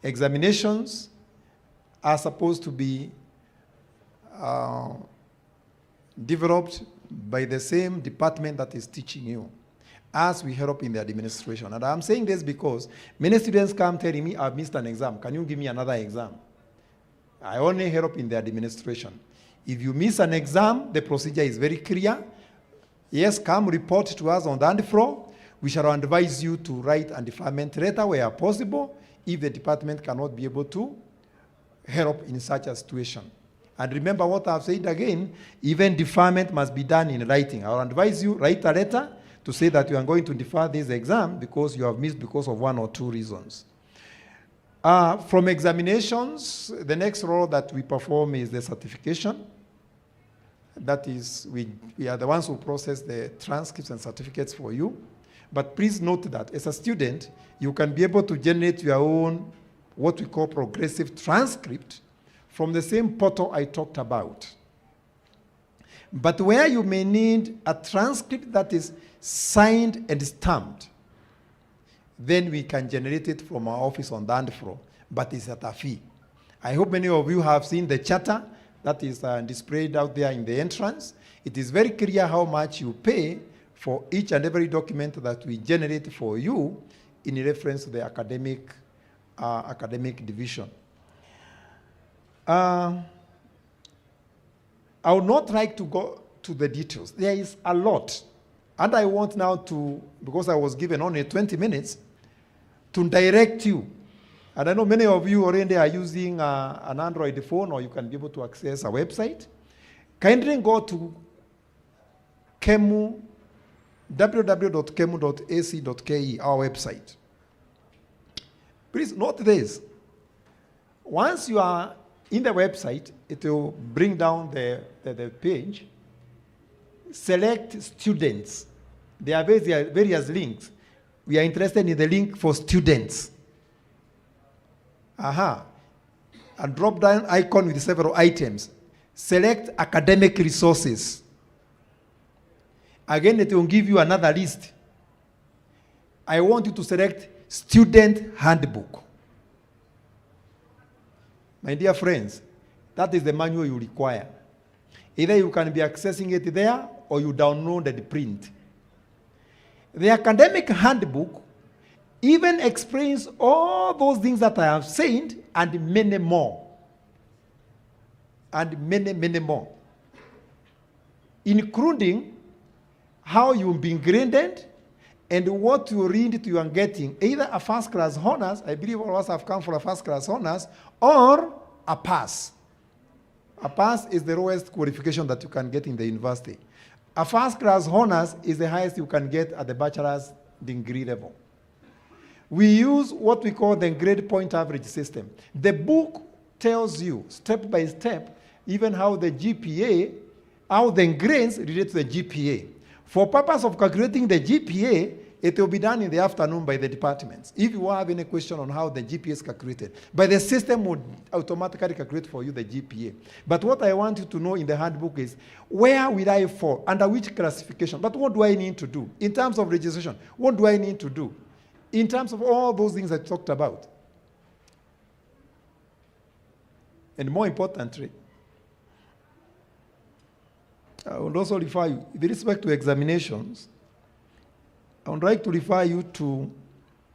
Examinations are supposed to be developed by the same department that is teaching you, as we help in the administration. And I'm saying this because many students come telling me, I've missed an exam. Can you give me another exam? I only help in the administration. If you miss an exam, the procedure is very clear. Yes, come report to us on the hand floor. We shall advise you to write a deferment letter where possible if the department cannot be able to help in such a situation. And remember what I've said again, even deferment must be done in writing. I'll advise you, write a letter to say that you are going to defer this exam because you have missed because of 1 or 2 reasons. From examinations, the next role that we perform is the certification. That is, we are the ones who process the transcripts and certificates for you. But please note that as a student, you can be able to generate your own, what we call progressive transcript, from the same portal I talked about. But where you may need a transcript that is signed and stamped, then we can generate it from our office on the hand floor, but it's at a fee. I hope many of you have seen the charter that is displayed out there in the entrance. It is very clear how much you pay for each and every document that we generate for you in reference to the academic division. I would not like to go to the details. There is a lot. And I want now to, because I was given only 20 minutes, to direct you. And I know many of you already are using an Android phone, or you can be able to access a website. Kindly go to www.kemu.ac.ke, our website. Please note this. Once you are in the website, it will bring down the page. Select students. There are various links. We are interested in the link for students. A drop-down icon with several items. Select academic resources. Again, it will give you another list. I want you to select student handbook. My dear friends, that is the manual you require. Either you can be accessing it there or you download the print. The academic handbook even explains all those things that I have said and many more. And many, many more. Including how you've been graded and what you read you are getting. Either a first class honors, I believe all of us have come for a first class honors, or a pass. A pass is the lowest qualification that you can get in the university. A first class honors is the highest you can get at the bachelor's degree level. We use what we call the grade point average system. The book tells you step by step even how the GPA, how the grades relate to the GPA. For purpose of calculating the GPA, it will be done in the afternoon by the departments. If you have any question on how the GPA is calculated, but the system would automatically calculate for you the GPA. But what I want you to know in the handbook is, where will I fall? Under which classification? But what do I need to do? In terms of registration, what do I need to do? In terms of all those things I talked about. And more importantly, I would also refer you, with respect to examinations, I would like to refer you to,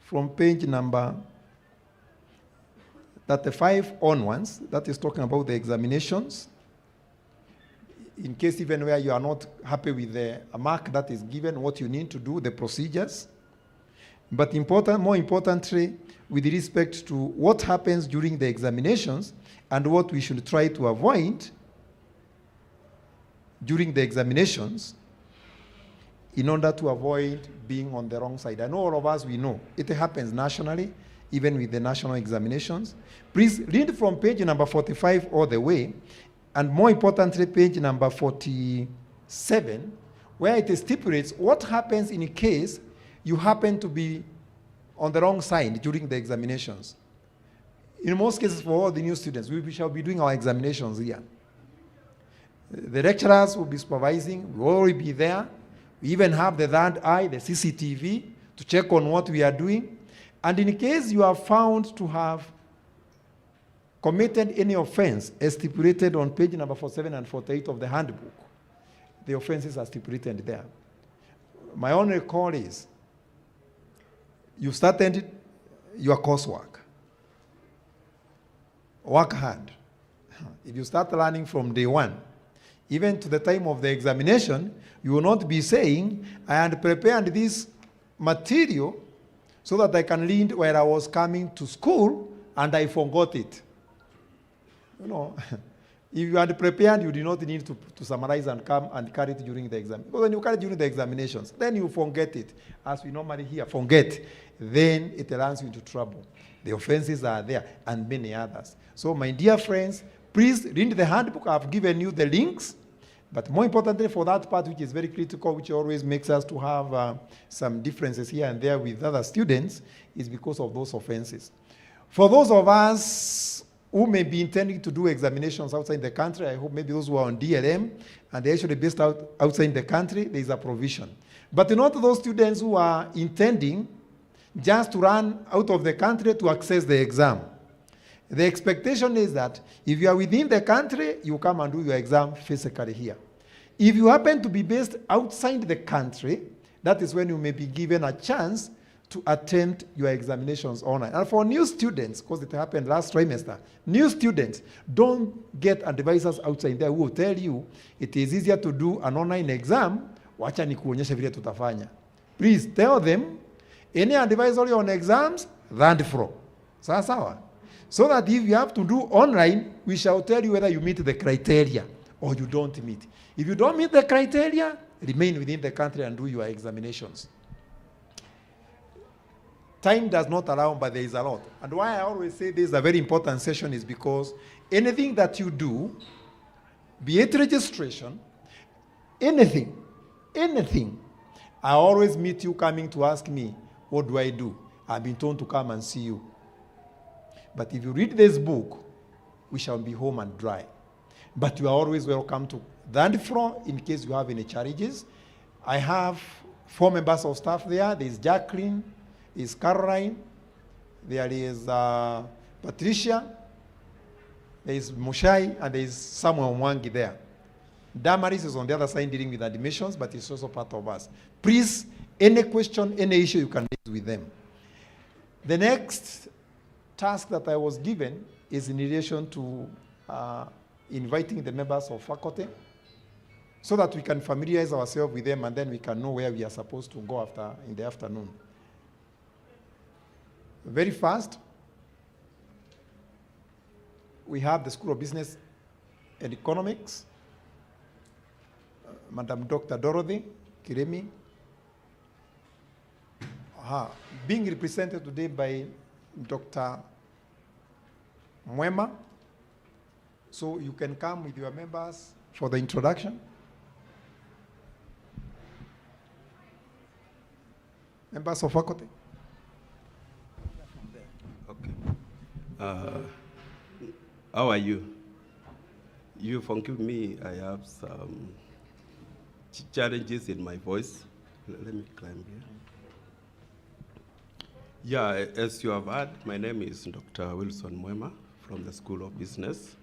from page number 35 onwards, that is talking about the examinations. In case even where you are not happy with the mark that is given, what you need to do, the procedures. But more importantly, with respect to what happens during the examinations and what we should try to avoid during the examinations in order to avoid being on the wrong side. I know all of us, we know. It happens nationally, even with the national examinations. Please read from page number 45 all the way, and more importantly, page number 47, where it stipulates what happens in case you happen to be on the wrong side during the examinations. In most cases, for all the new students, we shall be doing our examinations here. The lecturers will be supervising, we will already be there. We even have the third eye, the CCTV, to check on what we are doing. And in case you are found to have committed any offense as stipulated on page number 47 and 48 of the handbook, the offenses are stipulated there. My only call is, you started your coursework. Work hard. If you start learning from day one, even to the time of the examination, you will not be saying, I had prepared this material so that I can read while I was coming to school and I forgot it. You know, if you had prepared, you did not need to summarize and come and carry it during the exam. Because when you carry it during the examinations, then you forget it. As we normally hear, forget. Then it runs you into trouble. The offenses are there and many others. So my dear friends, please read the handbook. I've given you the links. But more importantly, for that part, which is very critical, which always makes us to have some differences here and there with other students, is because of those offenses. For those of us who may be intending to do examinations outside the country, I hope maybe those who are on DLM, and they're actually based outside the country, there is a provision. But not those students who are intending just to run out of the country to access the exam. The expectation is that if you are within the country, you come and do your exam physically here. If you happen to be based outside the country, that is when you may be given a chance to attempt your examinations online. And for new students, because it happened last trimester, new students, don't get advisors outside there who will tell you it is easier to do an online exam, wacha nikuonyeshe vile tutafanya. Please tell them, any advisory on exams, learned from. Sawa. So that if you have to do online, we shall tell you whether you meet the criteria or you don't meet. If you don't meet the criteria, remain within the country and do your examinations. Time does not allow, but there is a lot. And why I always say this is a very important session is because anything that you do, be it registration, anything, I always meet you coming to ask me, what do I do? I've been told to come and see you. But if you read this book, we shall be home and dry. But you are always welcome to that floor in case you have any challenges. I have 4 members of staff there. There is Jacqueline, there is Caroline, there is Patricia, there is Mushai, and there is Samuel Mwangi there. Damaris is on the other side dealing with admissions, but it's also part of us. Please, any question, any issue, you can raise with them. The next task that I was given is in relation to inviting the members of faculty so that we can familiarize ourselves with them and then we can know where we are supposed to go after in the afternoon. Very fast, we have the School of Business and Economics, Madam Dr. Dorothy Kiremi, being represented today by Dr. Mwema. So you can come with your members for the introduction. Members of faculty. Okay. How are you? You forgive me, I have some challenges in my voice. Let me climb here. Yeah, as you have heard, my name is Dr. Wilson Mwema from the School of Business.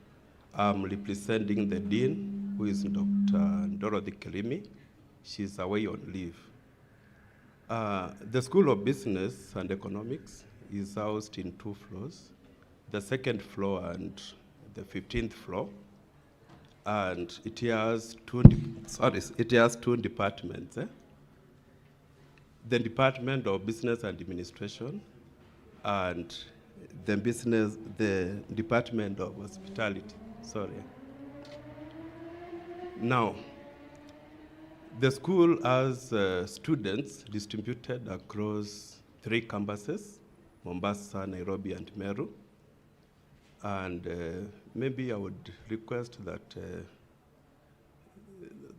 I'm representing the Dean, who is Dr. Dorothy Kiremi. She's away on leave. The School of Business and Economics is housed in 2 floors, the 2nd floor and the 15th floor. And it has two departments. The Department of Business and Administration and the Department of Hospitality. Sorry. Now, the school has students distributed across 3 campuses, Mombasa, Nairobi, and Meru. And maybe I would request that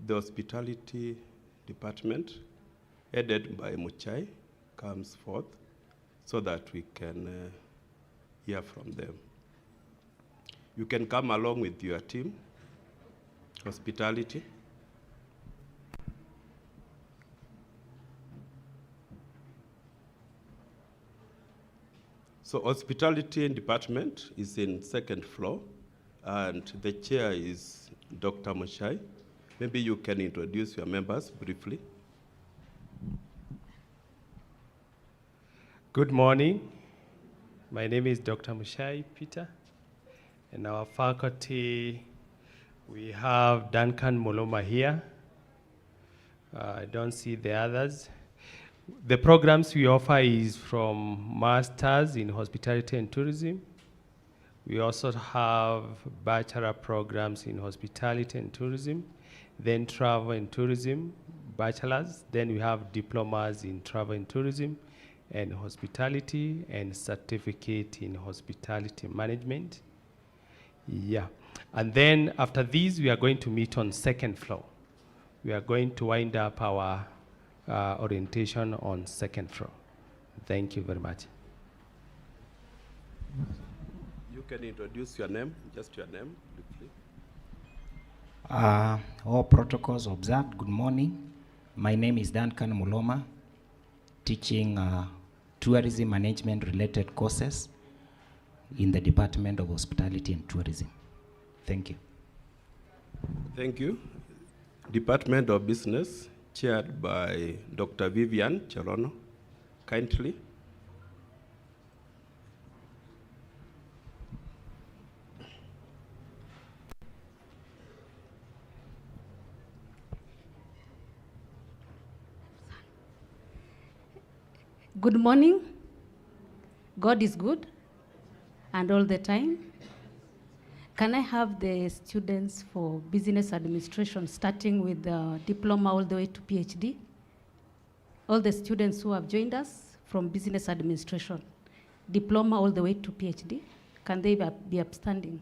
the hospitality department, headed by Muchai, comes forth so that we can hear from them. You can come along with your team, hospitality. So hospitality department is in 2nd floor, and the chair is Dr. Mushai. Maybe you can introduce your members briefly. Good morning. My name is Dr. Mushai Peter. In our faculty, we have Duncan Moloma here. I don't see the others. The programs we offer is from Masters in Hospitality and Tourism. We also have bachelor programs in Hospitality and Tourism, then Travel and Tourism, bachelors. Then we have diplomas in Travel and Tourism and Hospitality and certificate in Hospitality Management. Yeah. And then after these, we are going to meet on 2nd floor. We are going to wind up our orientation on 2nd floor. Thank you very much. You can introduce your name, just your name, briefly. All protocols observed. Good morning. My name is Duncan Muloma, teaching tourism management related courses in the Department of Hospitality and Tourism. Thank you. Thank you. Department of Business, chaired by Dr. Vivian Cherono. Kindly. Good morning. God is good, and all the time. Can I have the students for business administration, starting with the diploma all the way to PhD? All the students who have joined us from business administration, diploma all the way to PhD, can they be upstanding?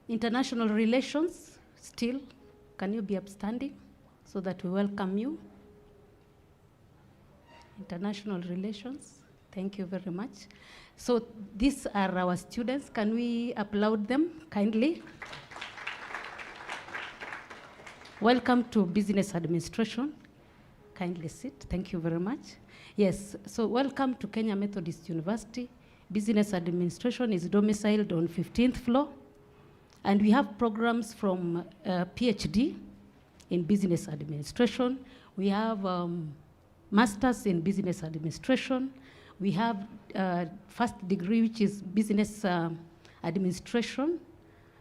International relations, still, can you be upstanding so that we welcome you? International Relations. Thank you very much. So these are our students. Can we applaud them kindly? Welcome to Business Administration. Kindly sit. Thank you very much. Yes, so welcome to Kenya Methodist University. Business Administration is domiciled on 15th floor. And we have programs from PhD in Business Administration. We have Masters in Business Administration. We have first degree, which is Business Administration.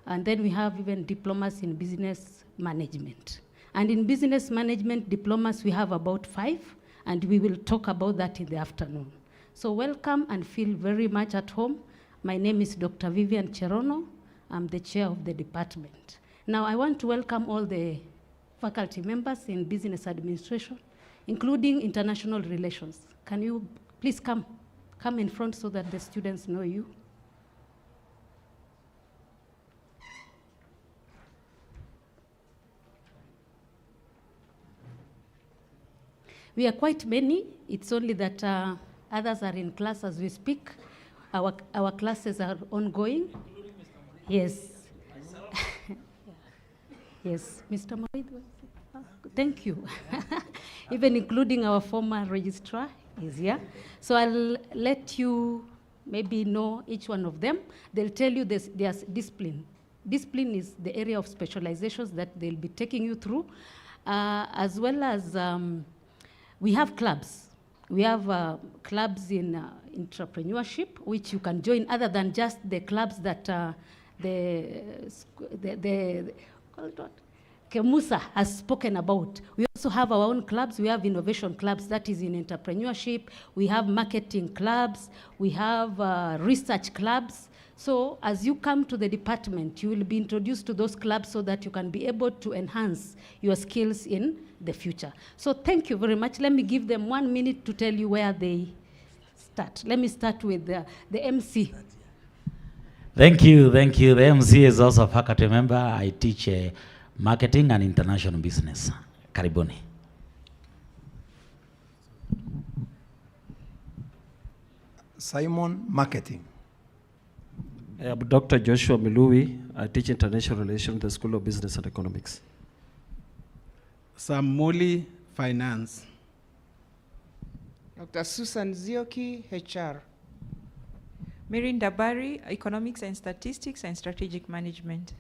And then we have even diplomas in Business Management. And in Business Management diplomas, we have about 5, and we will talk about that in the afternoon. So welcome and feel very much at home. My name is Dr. Vivian Cherono. I'm the chair of the department. Now I want to welcome all the faculty members in Business Administration, including International Relations. Can you please come in front so that the students know you? We are quite many. It's only that others are in class as we speak. Our classes are ongoing. Yes. Yes, Mr. Morid. Thank you. Even including our former registrar is here. So I'll let you maybe know each one of them. They'll tell you there's discipline. Discipline is the area of specializations that they'll be taking you through, as well as we have clubs. We have clubs in entrepreneurship, which you can join other than just the clubs that Kemusa has spoken about. We also have our own clubs. We have innovation clubs, that is in entrepreneurship. We have marketing clubs. We have research clubs. So as you come to the department, you will be introduced to those clubs so that you can be able to enhance your skills in the future. So thank you very much. Let me give them 1 minute to tell you where they start. Let me start with the MC. Thank you. The MC is also a faculty member. I teach marketing and international business. Karibuni. Simon, marketing. I'm Dr. Joshua Milui. I teach international relations at the School of Business and Economics. Sam Moli, finance. Dr. Susan Zioki, HR. Mirin Dabari, Economics and Statistics and Strategic Management.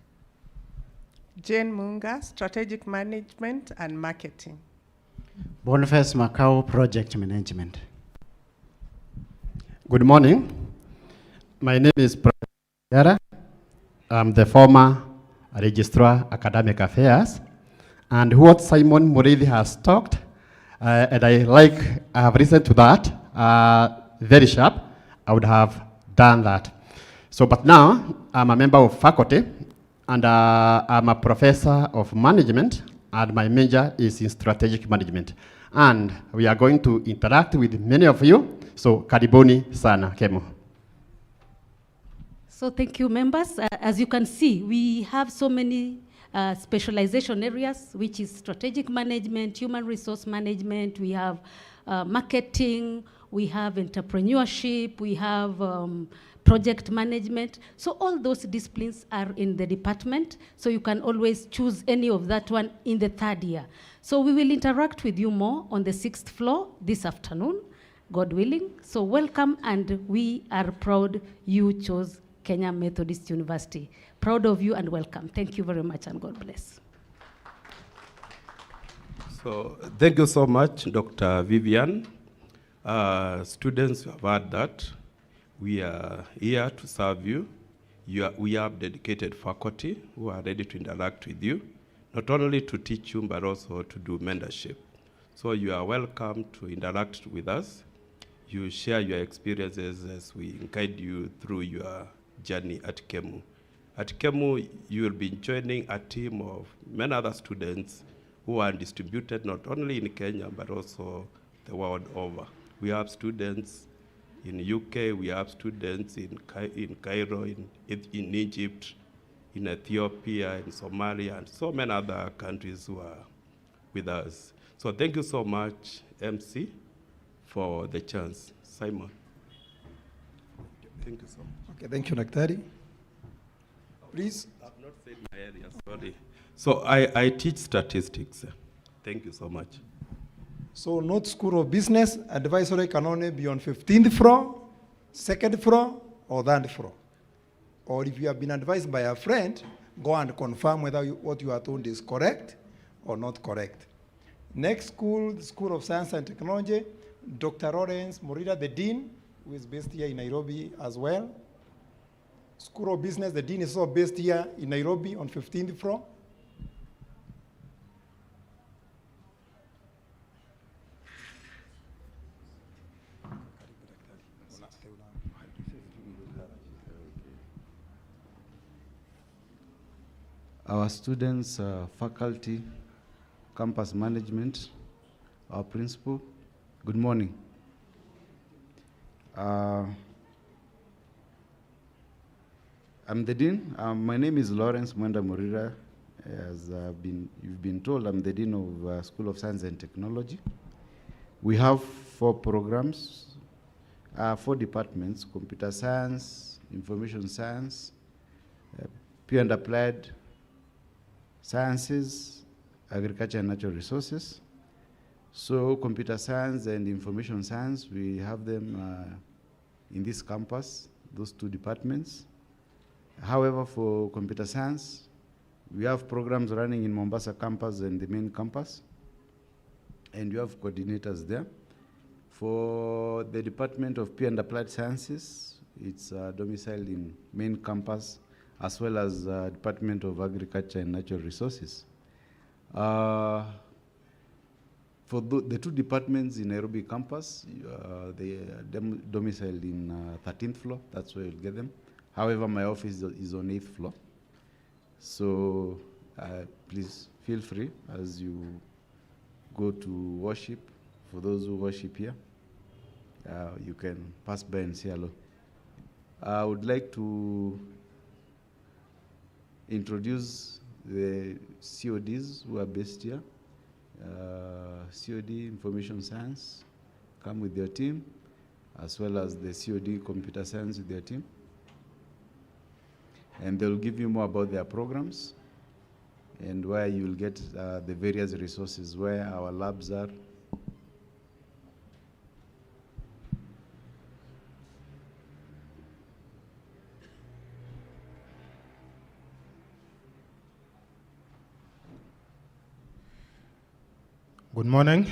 Jane Munga, Strategic Management and Marketing. Boniface Macau, Project Management. Good morning. My name is Yara. I'm the former Registrar Academic Affairs. And what Simon Muridi has talked, and I have listened to that, very sharp, I would have done that. So, but now I'm a member of faculty, and I'm a professor of management, and my major is in strategic management. And we are going to interact with many of you. So, karibuni sana, Kemo. So thank you, members. As you can see, we have so many specialization areas, which is strategic management, human resource management, we have marketing, we have entrepreneurship, we have project management. So all those disciplines are in the department, so you can always choose any of that one in the 3rd year. So we will interact with you more on the 6th floor this afternoon, God willing. So welcome, and we are proud you chose Kenya Methodist University. Proud of you and welcome. Thank you very much and God bless. So thank you so much, Dr. Vivian. Students, you have heard that. We are here to serve you. We have dedicated faculty who are ready to interact with you, not only to teach you, but also to do mentorship. So you are welcome to interact with us. You share your experiences as we guide you through your journey at KEMU. At KEMU, you will be joining a team of many other students who are distributed not only in Kenya, but also the world over. We have students in UK, we have students in Cairo, in Egypt, in Ethiopia, in Somalia, and so many other countries who are with us. So thank you so much, MC, for the chance. Simon. Thank you so much. Okay, thank you, Daktari. Please. I've not said my area, sorry. So I teach statistics. Thank you so much. So North School of Business advisory can only be on 15th floor, 2nd floor, or 3rd floor. Or if you have been advised by a friend, go and confirm whether what you are told is correct or not correct. Next school, the School of Science and Technology, Dr. Lawrence Morira, the Dean, who is based here in Nairobi as well. School of Business, the Dean is also based here in Nairobi on 15th floor. Our students, faculty, campus management, our principal, good morning. I'm the Dean. My name is Lawrence Mwenda Morira. As you've been told, I'm the Dean of School of Science and Technology. We have 4 programs, 4 departments: computer science, information science, pure and applied sciences, agriculture and natural resources. So computer science and information science, we have them in this campus, those 2 departments. However, for computer science, we have programs running in Mombasa campus and the main campus, and we have coordinators there. For the Department of Pure and Applied Sciences, it's domiciled in main campus, as well as Department of Agriculture and Natural Resources. For the 2 departments in Nairobi campus, they are domiciled in 13th floor. That's where you'll get them. However, my office is on 8th floor. So please feel free as you go to worship. For those who worship here, you can pass by and say hello. I would like to introduce the CODs who are based here. COD Information Science, come with their team, as well as the COD Computer Science with their team. And they'll give you more about their programs and where you'll get the various resources, where our labs are. Good morning.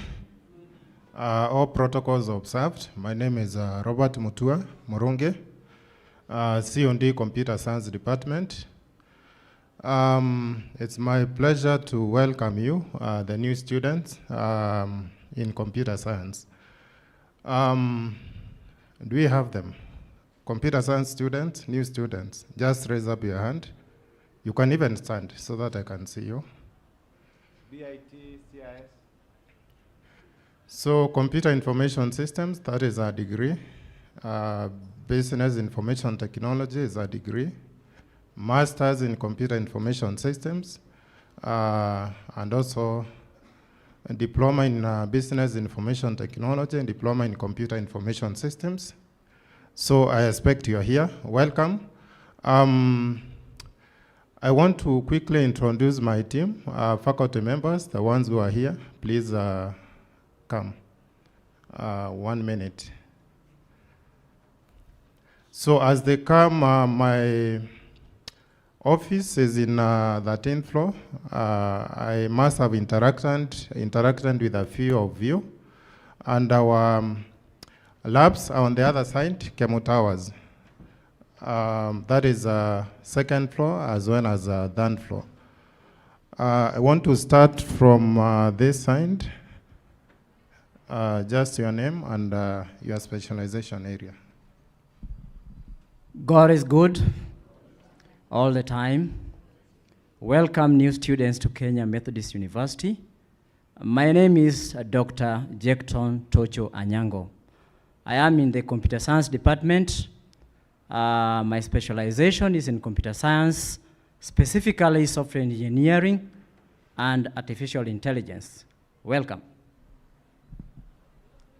All protocols observed. My name is Robert Mutua Murunge, C&D Computer Science Department. It's my pleasure to welcome you, the new students in computer science. Do we have them? Computer science students, new students, just raise up your hand. You can even stand so that I can see you. BIT, CIS. So computer information systems, that is a degree. Business information technology is a degree. Masters in computer information systems, and also a diploma in business information technology and diploma in computer information systems. So I expect you're here. Welcome. I want to quickly introduce my team, faculty members, the ones who are here. Please come. 1 minute. So as they come, my office is in 13th floor. I must have interacted with a few of you. And our labs are on the other side, Kemu Towers. That is 2nd floor as well as 3rd floor. I want to start from this side. Just your name and your specialization area. God is good all the time. Welcome new students to Kenya Methodist University. My name is Dr. Jekton Tocho Anyango. I am in the computer science department. My specialization is in computer science, specifically software engineering and artificial intelligence. Welcome.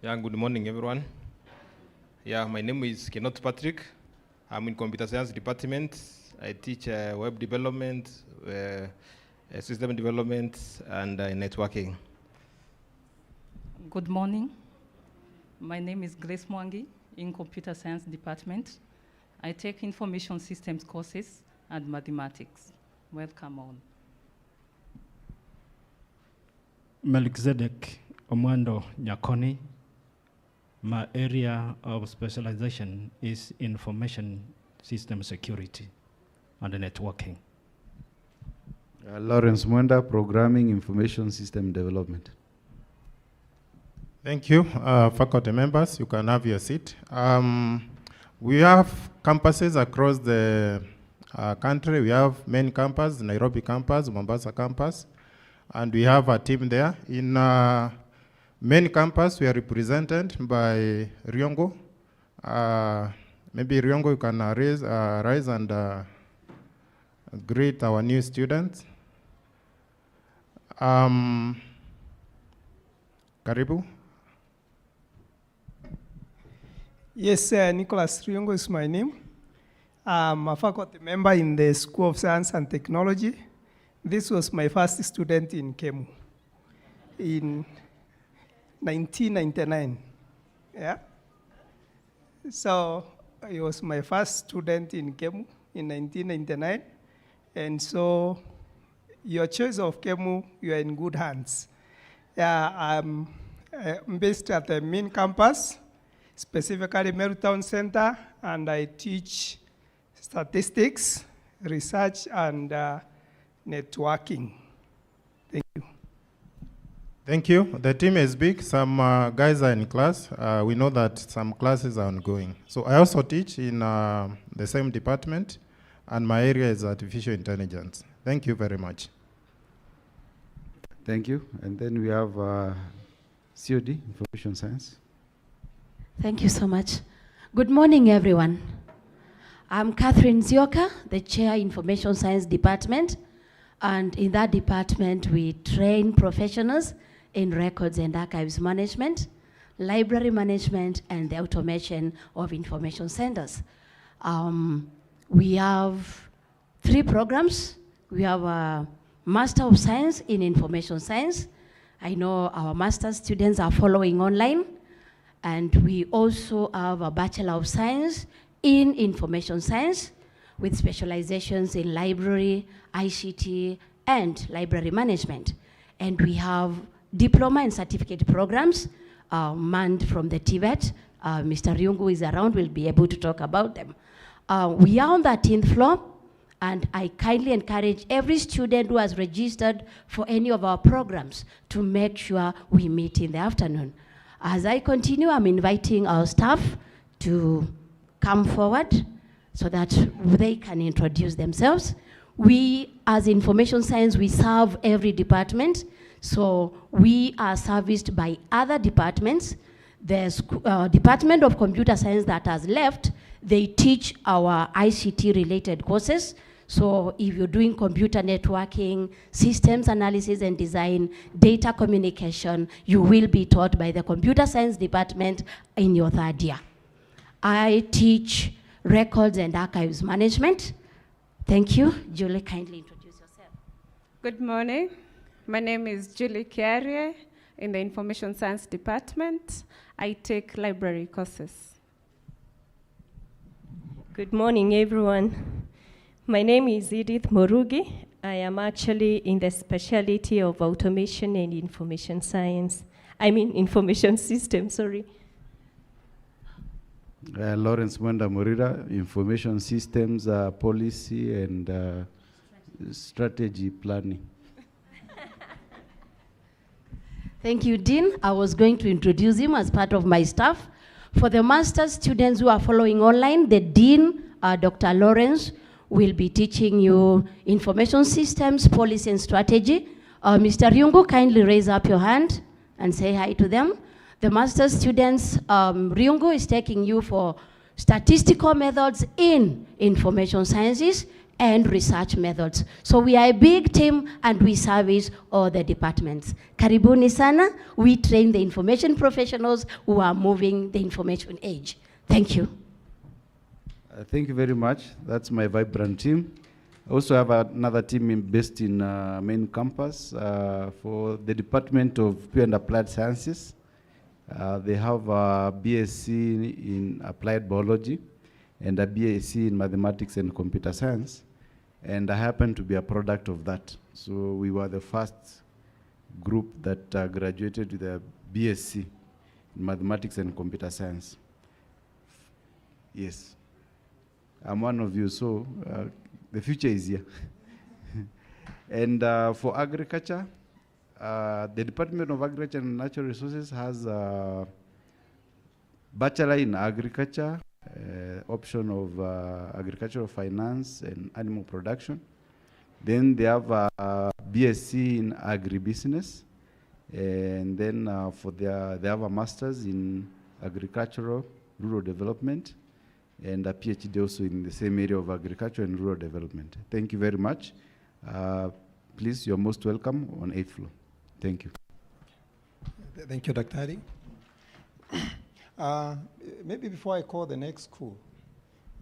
Yeah, good morning, everyone. Yeah, my name is Kenneth Patrick. I'm in computer science department. I teach web development, system development, and networking. Good morning. My name is Grace Mwangi in computer science department. I take information systems courses and mathematics. Welcome all. Melchizedek Omwando Nyakoni. My area of specialization is information system security and networking. Lawrence Mwenda, Programming Information System Development. Thank you. Faculty members, you can have your seat. We have campuses across the country. We have main campus, Nairobi campus, Mombasa campus, and we have a team there. In main campus, we are represented by Riongo. Maybe Riongo, you can rise and greet our new students. Karibu. Yes, Nicholas Riongo is my name. I'm a faculty member in the School of Science and Technology. This was my first student in KEMU in 1999. Yeah. So he was my first student in KEMU in 1999. And so your choice of KEMU, you are in good hands. Yeah, I'm based at the main campus, specifically Marytown Center, and I teach statistics, research, and networking. Thank you. Thank you. The team is big. Some guys are in class. We know that some classes are ongoing. So I also teach in the same department, and my area is artificial intelligence. Thank you very much. Thank you. And then we have COD, Information Science. Thank you so much. Good morning, everyone. I'm Catherine Zioka, the Chair, Information Science Department. And in that department, we train professionals in records and archives management, library management, and the automation of information centers. We have 3 programs. We have a Master of Science in Information Science. I know our master's students are following online. And we also have a Bachelor of Science in Information Science with specializations in library, ICT, and library management. And we have diploma and certificate programs manned from the TIVET. Mr. Ryungu is around, will be able to talk about them. We are on the 13th floor, and I kindly encourage every student who has registered for any of our programs to make sure we meet in the afternoon. As I continue, I'm inviting our staff to come forward so that they can introduce themselves. We, as Information Science, we serve every department, so we are serviced by other departments. The Department of Computer Science that has left, they teach our ICT-related courses. So if you're doing computer networking, systems analysis and design, data communication, you will be taught by the Computer Science Department in your 3rd year. I teach records and archives management. Thank you. Julie, kindly introduce yourself. Good morning. My name is Julie Kiarie in the Information Science Department. I take library courses. Good morning, everyone. My name is Edith Morugi. I am actually in the specialty of automation and information science. I mean, information system, sorry. Lawrence Mwenda Morira, Information Systems, Policy, and Strategy Planning. Thank you, Dean. I was going to introduce him as part of my staff. For the master's students who are following online, the Dean, Dr. Lawrence, will be teaching you information systems, policy, and strategy. Mr. Ryungu, kindly raise up your hand and say hi to them. The master's students, Ryungu is taking you for statistical methods in information sciences and research methods. So we are a big team and we service all the departments. Karibuni sana, we train the information professionals who are moving the information age. Thank you. Thank you very much. That's my vibrant team. I also have another team based in main campus for the Department of Pure and Applied Sciences. They have a BSc in Applied Biology and a BSc in Mathematics and Computer Science. And I happen to be a product of that. So we were the first group that graduated with a BSc in Mathematics and Computer Science. Yes. I'm one of you, so the future is here. And for agriculture, the Department of Agriculture and Natural Resources has a Bachelor in Agriculture, option of Agricultural Finance and Animal Production. Then they have a BSc in Agribusiness. And then they have a Master's in Agricultural Rural Development, and a PhD also in the same area of agriculture and rural development. Thank you very much. Please, you're most welcome on 8th floor. Thank you. Thank you, Dr. Hari. Maybe before I call the next school,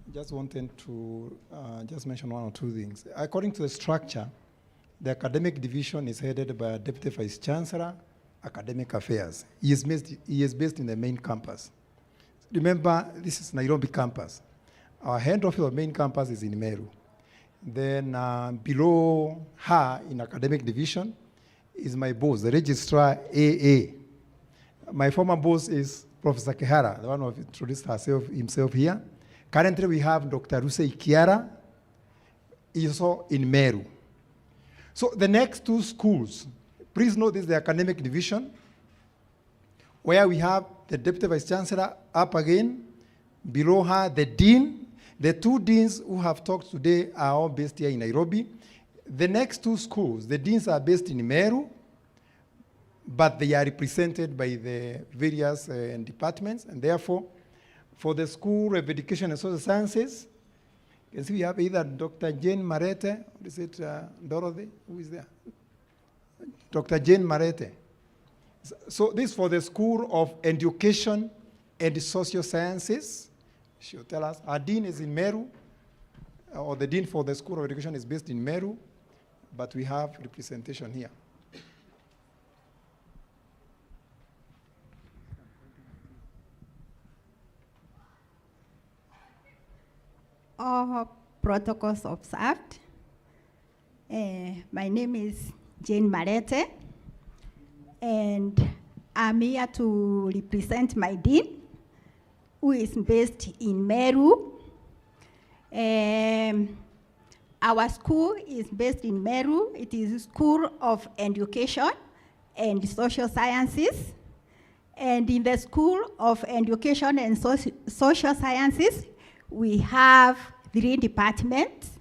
I just wanted to just mention one or two things. According to the structure, the academic division is headed by a Deputy Vice Chancellor, Academic Affairs. He is based in the main campus. Remember, this is Nairobi campus. Our head office of main campus is in Meru. Then below her in academic division is my boss, the registrar AA. My former boss is Professor Kehara, the one who introduced himself here. Currently we have Dr. Rusei Kiara, also in Meru. So the next two schools, please note this is the academic division, where we have the Deputy Vice Chancellor up again, below her the Dean. The two deans who have talked today are all based here in Nairobi. The next two schools, the deans are based in Meru, but they are represented by the various departments, and therefore, for the School of Education and Social Sciences, you can see we have either Dr. Jane Marete, or is it Dorothy? Who is there? Dr. Jane Marete. So this is for the School of Education and Social Sciences. She'll tell us. Our dean is in Meru, or the dean for the School of Education is based in Meru, but we have representation here. All protocols observed. My name is Jane Marete, and I'm here to represent my dean, who is based in Meru. Our school is based in Meru. It is School of Education and Social Sciences. And in the School of Education and Social Sciences, we have 3 departments.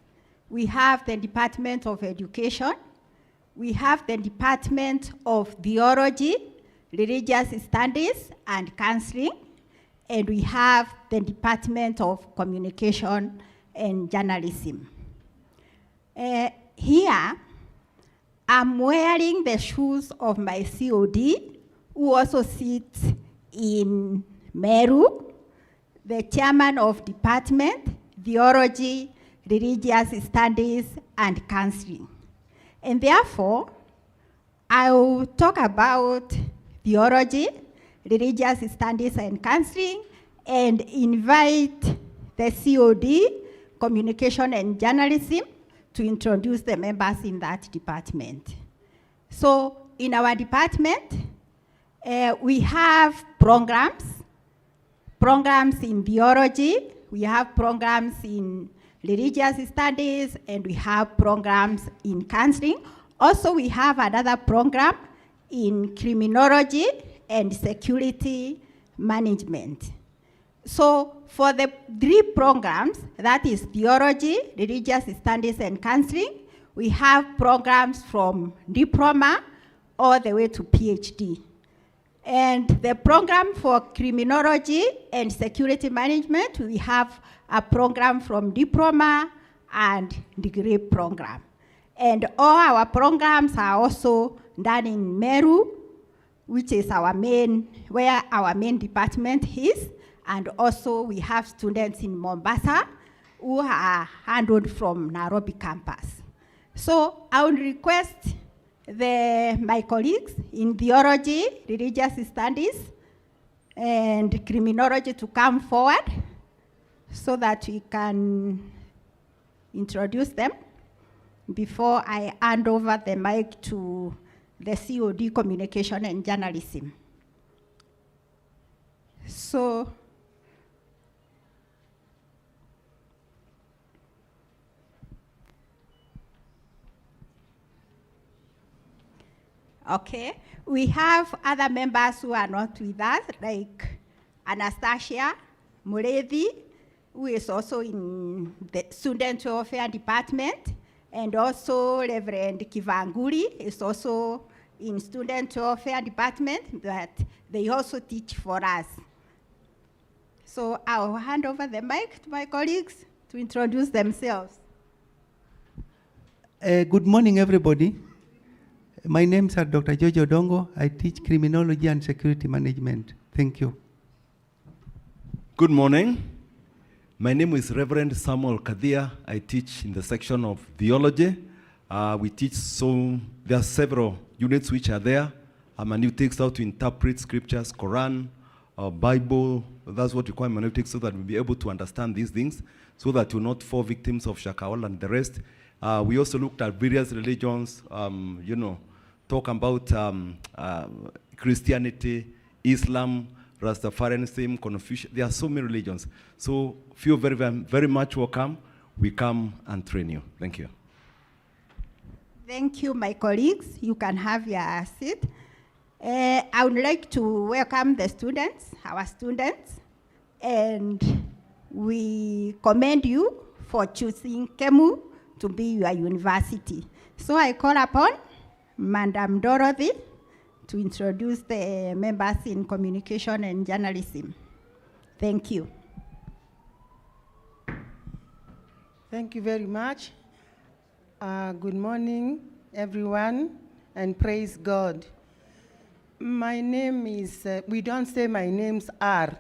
We have the Department of Education. We have the Department of Theology, Religious Studies, and Counseling. And we have the Department of Communication and Journalism. Here, I'm wearing the shoes of my COD, who also sits in Meru, the chairman of Department, Theology, Religious Studies, and Counseling. And therefore, I will talk about theology, religious studies, and counseling, and invite the COD, Communication and Journalism, to introduce the members in that department. So in our department, we have programs in theology, we have programs in religious studies, and we have programs in counseling. Also, we have another program in criminology and security management. So for the 3 programs, that is theology, religious studies, and counseling, we have programs from diploma all the way to PhD. And the program for criminology and security management, we have a program from diploma and degree program. And all our programs are also done in Meru, which is our main, where our main department is. And also we have students in Mombasa who are handled from Nairobi campus. So I would request my colleagues in theology, religious studies, and criminology to come forward so that we can introduce them before I hand over the mic to the COD, Communication and Journalism. So, okay, we have other members who are not with us, like Anastasia Murethi, who is also in the Student Welfare Department, and also Reverend Kivanguri is also in Student Welfare Department, but they also teach for us. So I'll hand over the mic to my colleagues to introduce themselves. Good morning, everybody. My name is Dr. Jojo Dongo. I teach criminology and security management. Thank you. Good morning. My name is Reverend Samuel Kadia. I teach in the section of theology. We teach there are several units which are there. Hermeneutics, how to interpret scriptures, Quran, Bible. That's what we call hermeneutics, so that we'll be able to understand these things, so that we'll not fall victims of Shakawal and the rest. We also looked at various religions, talk about Christianity, Islam, Rastafarianism, Confucius. There are so many religions. So feel very, very much welcome. We come and train you. Thank you. Thank you, my colleagues. You can have your seat. I would like to welcome the students, our students, and we commend you for choosing KEMU to be your university. So I call upon Madam Dorothy to introduce the members in communication and journalism. Thank you. Thank you very much. Good morning, everyone, and praise God. My name is, we don't say my names are,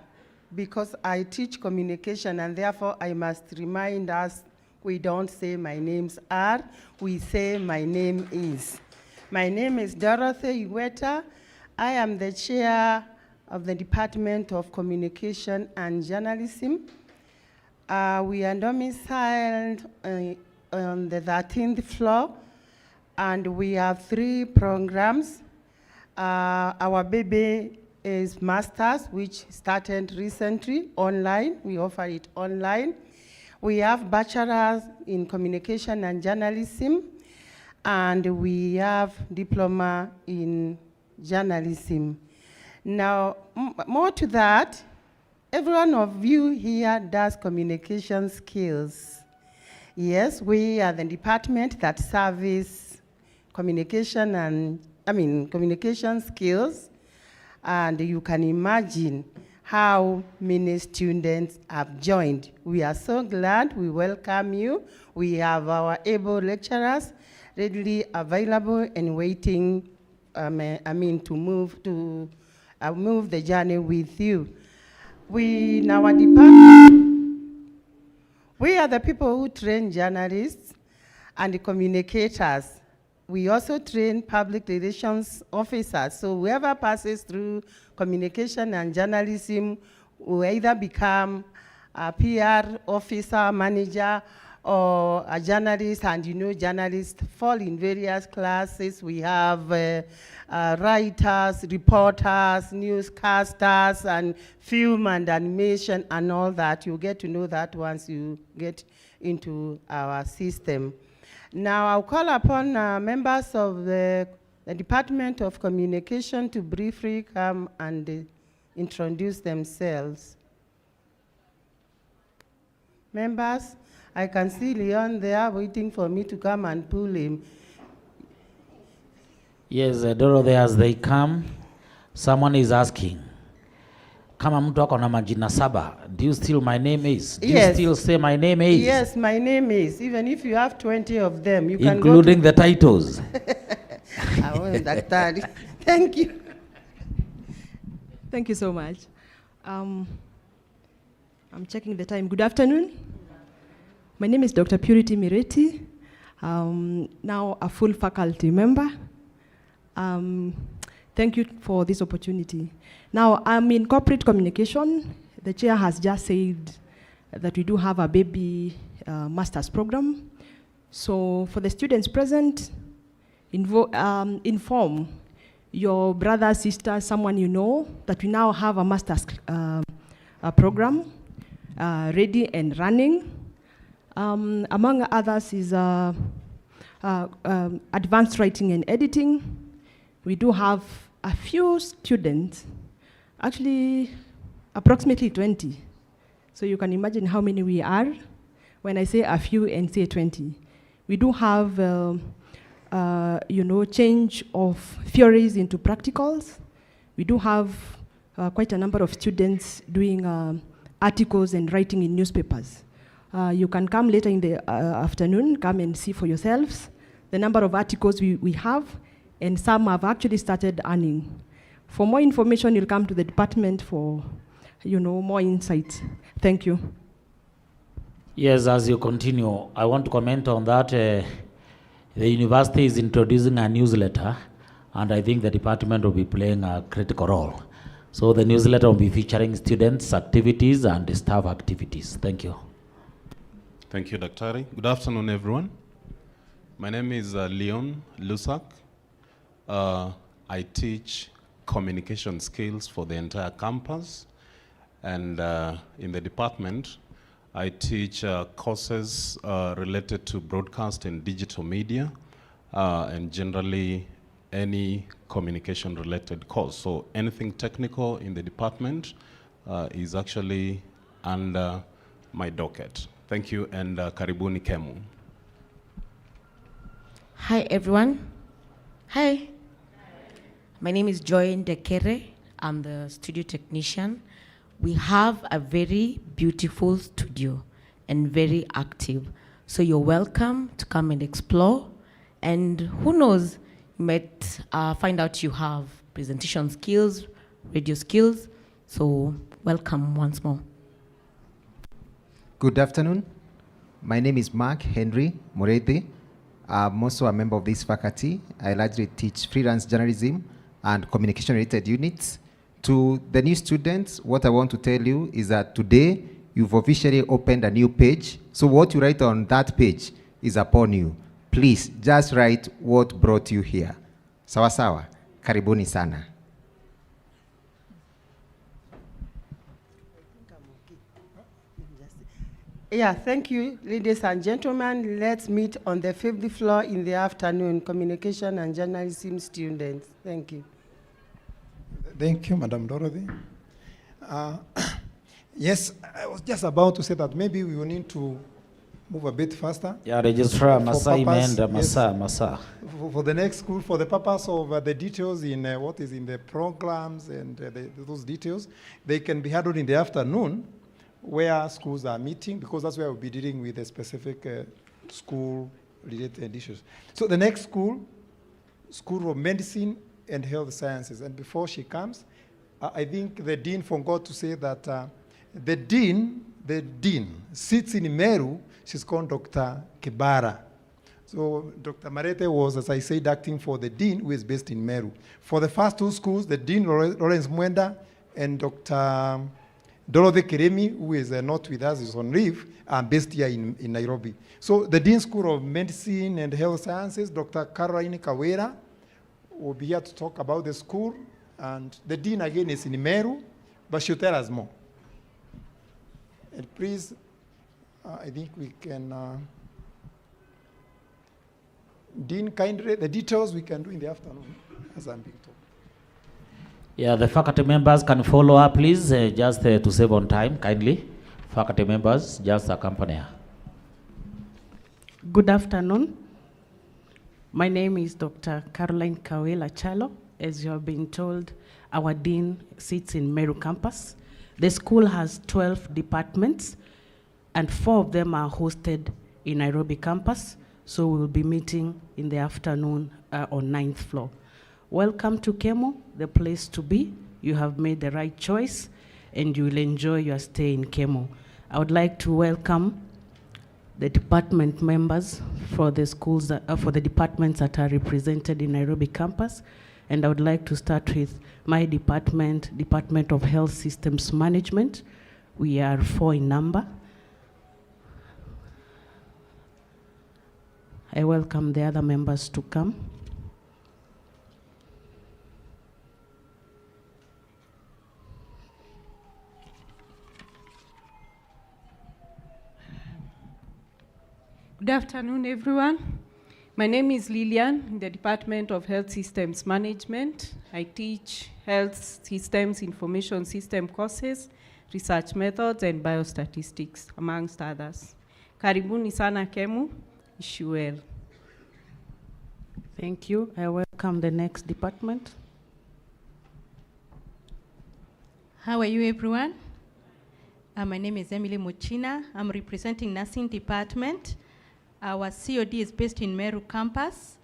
because I teach communication, and therefore I must remind us we don't say my names are, we say my name is. My name is Dorothy Iweta. I am the chair of the Department of Communication and Journalism. We are domiciled on the 13th floor, and we have 3 programs. Our baby is Masters, which started recently online. We offer it online. We have Bachelors in Communication and Journalism, and we have Diploma in Journalism. Now, more to that, every one of you here does communication skills. Yes, we are the department that service communication skills, and you can imagine how many students have joined. We are so glad. We welcome you. We have our able lecturers readily available and waiting to move the journey with you. We, in our department, we are the people who train journalists and communicators. We also train public relations officers. So whoever passes through communication and journalism will either become a PR officer, manager, or a journalist. And you know, journalists fall in various classes. We have writers, reporters, newscasters, and film and animation and all that. You get to know that once you get into our system. Now I'll call upon members of the Department of Communication to briefly come and introduce themselves. Members, I can see Leon there waiting for me to come and pull him. Yes, Dorothy, as they come, someone is asking, kama mtu ako na majina 7, do you still my name is? Do Yes. you still say my name is? Yes, my name is. Even if you have 20 of them, you can Including go the titles. I want daktari. Thank you. Thank you so much. I'm checking the time. Good afternoon. My name is Dr. Purity Mireti. Now a full faculty member. Thank you for this opportunity. Now, I'm in corporate communication. The chair has just said that we do have a baby master's program. So for the students present, inform your brother, sister, someone you know, that we now have a master's program ready and running. Among others is advanced writing and editing. We do have a few students, actually approximately 20. So you can imagine how many we are when I say a few and say 20. We do have change of theories into practicals. We do have quite a number of students doing articles and writing in newspapers. You can come later in the afternoon, come and see for yourselves the number of articles we have, and some have actually started earning. For more information, you'll come to the department for more insights. Thank you. Yes, as you continue, I want to comment on that. The university is introducing a newsletter, and I think the department will be playing a critical role. So the newsletter will be featuring students' activities and staff activities. Thank you. Thank you, Daktari. Good afternoon, everyone. My name is Leon Lusak. I teach communication skills for the entire campus, and in the department, I teach courses related to broadcast and digital media, and generally any communication-related course. So anything technical in the department is actually under my docket. Thank you, and karibuni Kemu. Hi, everyone. Hi. My name is Joy Ndekere. I'm the studio technician. We have a very beautiful studio and very active. So you're welcome to come and explore. And who knows, you might find out you have presentation skills, radio skills. So welcome once more. Good afternoon. My name is Mark Henry Morete. I'm also a member of this faculty. I largely teach freelance journalism and communication-related units. To the new students, what I want to tell you is that today, you've officially opened a new page. So what you write on that page is upon you. Please, just write what brought you here. Sawa sawa. Karibuni sana. Yeah, thank you, ladies and gentlemen. Let's meet on the 5th floor in the afternoon, communication and journalism students. Thank you. Thank you, Madam Dorothy. Yes, I was just about to say that maybe we will need to move a bit faster. Yeah, Registrar Masai Menda, Masa. For the next school, for the purpose of the details in what is in the programs and those details, they can be handled in the afternoon where schools are meeting, because that's where we'll be dealing with the specific school-related issues. So the next school, School of Medicine and Health Sciences. And before she comes, I think the dean forgot to say that the dean sits in Meru. She's called Dr. Kibara. So Dr. Marete was, as I said, acting for the dean, who is based in Meru. For the first two schools, the dean, Lawrence Mwenda, and Dr. Dorothy Kiremi, who is not with us, is on leave, are based here in Nairobi. So the Dean School of Medicine and Health Sciences, Dr. Caroline Kawera, will be here to talk about the school. And the dean, again, is in Meru, but she'll tell us more. And please, I think we can, Dean, kindly, the details we can do in the afternoon, as I'm being told. Yeah, the faculty members can follow up, please, just to save on time, kindly. Faculty members, just accompany her. Good afternoon. My name is Dr. Caroline Kawela Chalo. As you have been told, our dean sits in Meru campus. The school has 12 departments, and 4 of them are hosted in Nairobi campus. So we will be meeting in the afternoon on 9th floor. Welcome to Kemu, the place to be. You have made the right choice, and you will enjoy your stay in Kemu. I would like to welcome the department members for the schools, for the departments that are represented in Nairobi campus. And I would like to start with my department, Department of Health Systems Management. We are 4 in number. I welcome the other members to come. Good afternoon, everyone. My name is Lillian in the Department of Health Systems Management. I teach health systems, information system courses, research methods, and biostatistics, amongst others. Karibuni sana Kemu, Ishuel. Thank you. I welcome the next department. How are you, everyone? My name is Emily Muchina. I'm representing Nursing Department. Our COD is based in Meru campus,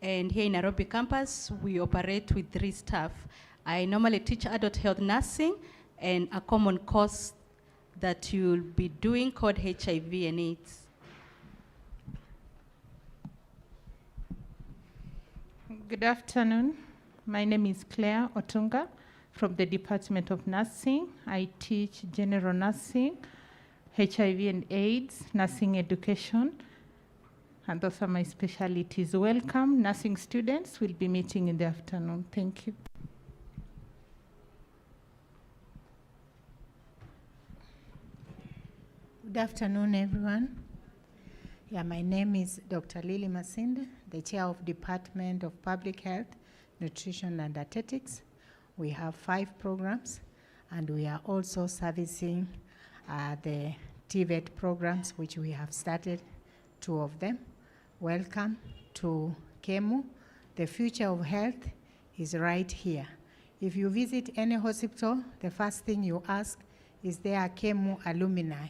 and here in Nairobi campus, we operate with 3 staff. I normally teach adult health nursing and a common course that you'll be doing called HIV and AIDS. Good afternoon. My name is Claire Otunga from the Department of Nursing. I teach general nursing, HIV and AIDS, nursing education, and those are my specialties. Welcome. Nursing students will be meeting in the afternoon. Thank you. Good afternoon, everyone. Yeah, my name is Dr. Lily Masinde, the Chair of Department of Public Health, Nutrition and Dietetics. We have 5 programs, and we are also servicing the TIVET programs, which we have started 2 of them. Welcome to Kemu. The future of health is right here. If you visit any hospital, the first thing you ask, is there a Kemu alumni?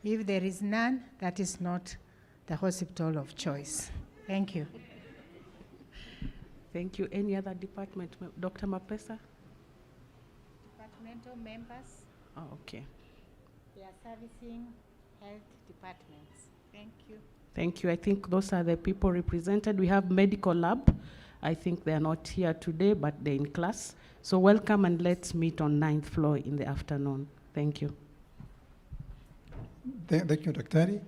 If there is none, that is not the hospital of choice. Thank you. Thank you. Any other department? Dr. Mapesa? Departmental members. Oh, okay. They are servicing health departments. Thank you. Thank you. I think those are the people represented. We have medical lab. I think they are not here today, but they're in class. So welcome, and let's meet on 9th floor in the afternoon. Thank you. Thank you, Dr.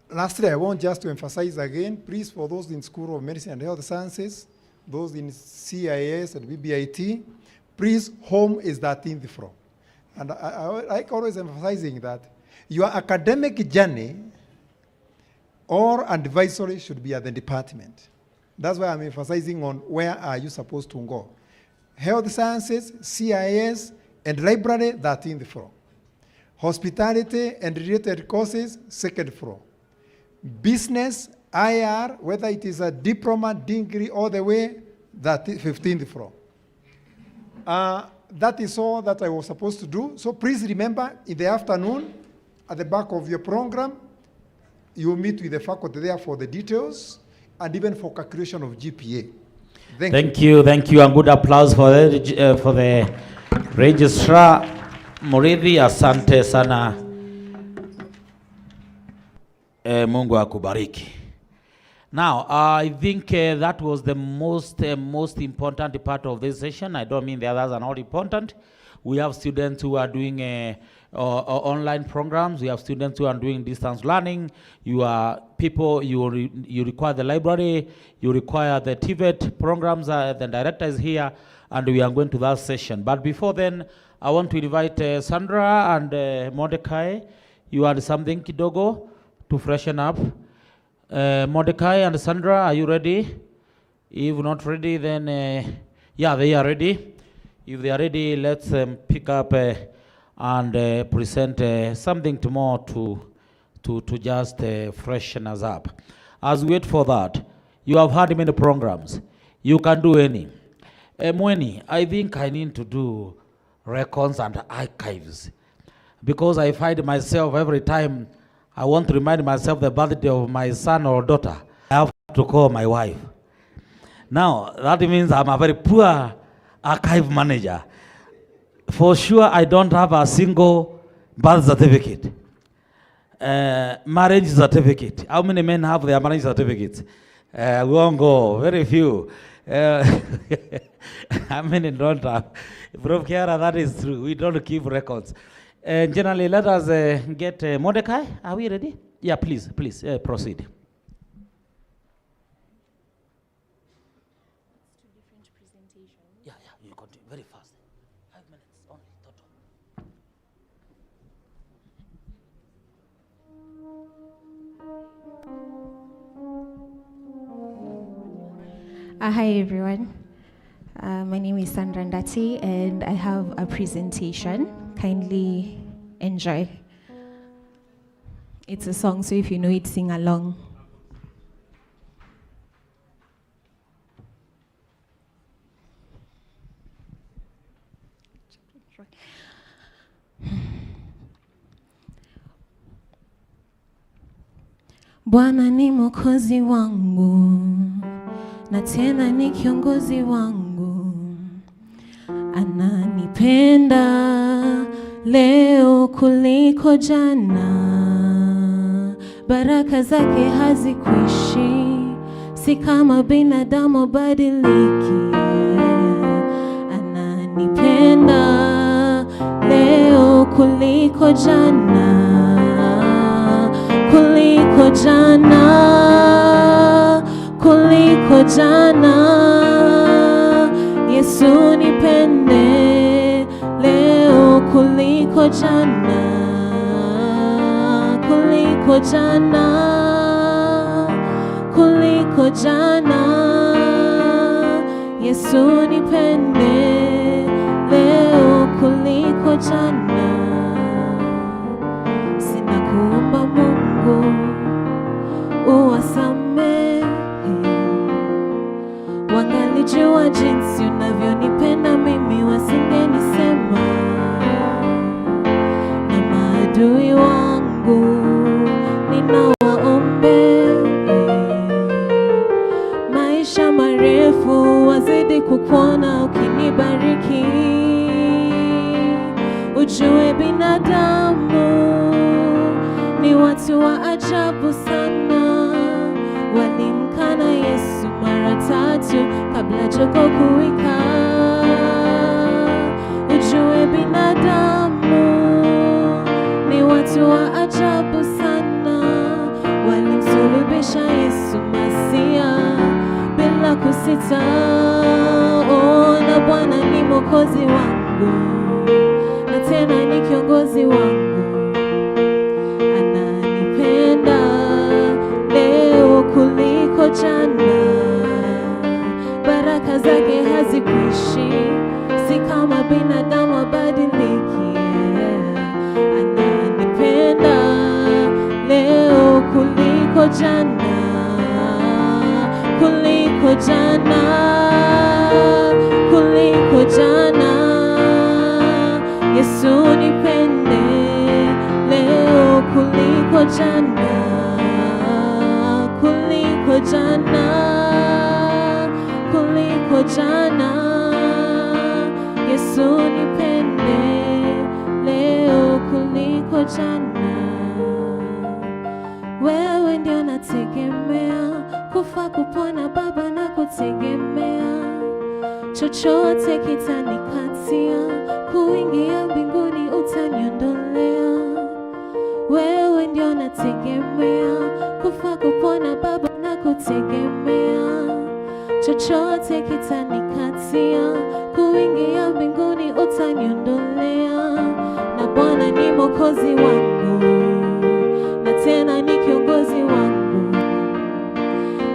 Lastly, I want just to emphasize again, please, for those in School of Medicine and Health Sciences, those in CIS and BBIT, please, home is the 13th floor. And I like always emphasizing that your academic journey or advisory should be at the department. That's why I'm emphasizing on where are you supposed to go. Health Sciences, CIS, and Library, 13th floor. Hospitality and related courses, 2nd floor. Business, IR, whether it is a diploma, degree, all the way, 15th floor. That is all that I was supposed to do. So please remember, in the afternoon, at the back of your program, you will meet with the faculty there for the details and even for calculation of GPA. Thank you, and good applause for the registrar Muridhi. Asante sana. Mungu akubariki. Now, I think that was the most important part of this session. I don't mean the others are not important. We have students who are doing online programs. We have students who are doing distance learning. You are people, you require the library, you require the TIVET programs. The director is here, and we are going to that session. But before then, I want to invite Sandra and Mordecai. You had something kidogo to freshen up. Mordecai and Sandra, are you ready? If not ready, then yeah, they are ready. If they are ready, let's pick up and present something more to just freshen us up. As we wait for that, you have had many programs. You can do any. Mweni, I think I need to do records and archives. Because I find myself every time I want to remind myself the birthday of my son or daughter, I have to call my wife. Now, that means I'm a very poor archive manager. For sure, I don't have a single birth certificate. Marriage certificate. How many men have their marriage certificates? We won't go. Very few. How many don't have? Prof. Kiara, that is true. We don't keep records. Generally, let us get Mordecai. Are we ready? Yeah, please proceed. Yeah, you continue very fast. 5 minutes only, total. Hi everyone. My name is Sandra Ndati and I have a presentation. Kindly enjoy. It's a song, so if you know it, sing along. Bwana ni mwokozi wangu na tena ni kiongozi wangu, ananipenda leo kuliko jana, baraka zake hazikwishi, si kama binadamu badiliki. Ananipenda leo kuliko jana, kuliko jana, kuliko jana. Yesu nipende leo kuliko jana, kuliko jana, kuliko jana. Yesu nipende leo kuliko jana. Sina kuomba Mungu uwasamehe, wangalijua jinsi unavyonipenda mimi wasingenisema. Na maadui wangu ninawaombe, maisha marefu wazidi kukuona ukinibariki. Ujue binadamu ni watu wa ajabu sana, walimkana Yesu mara 3 kabla jogoo kuwika. Ujue binadamu ni watu wa ajabu sana, walimsulubisha Yesu Masia bila kusita. Oh, na Bwana ni mwokozi wangu na tena ni kiongozi wangu, ananipenda leo kuliko jana, baraka zake hazikwishi, si kama binadamu abadiliki. Ananipenda leo kuliko jana, kuliko jana, kuliko jana. Yesu nipende leo kuliko jana, kuliko jana, kuliko jana. Yesu nipende leo kuliko jana. Wewe ndio nategemea, kufa kupona Baba na kutegemea, chochote kitanikatia, kuingia mbinguni utaniondolea. Wewe ndio nategemea, kufa kupona Baba na kutegemea, chochote kitanikatia, kuingia mbinguni utaniondolea. Na Bwana ni mwokozi wangu na tena ni kiongozi wangu,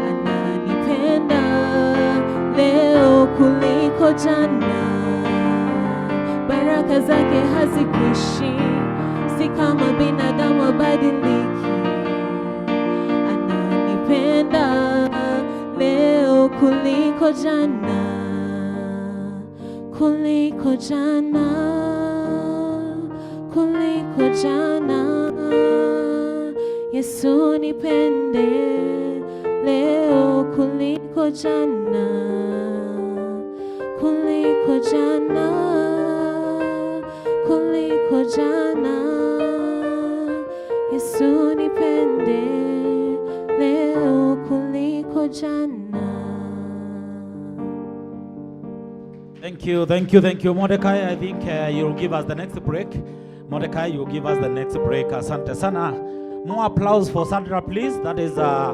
ananipenda leo kuliko jana, baraka zake hazikwishi, si kama binadamu abadiliki. Ananipenda leo kuliko jana, kuliko jana, kuliko jana. Yesu nipende leo kuliko jana, kuliko jana, kuliko jana. Yesu nipende leo kuliko jana. Thank you, Mordecai. I think you'll give us the next break. Mordecai, you'll give us the next break. Asante sana. More applause for Sandra, please. That is a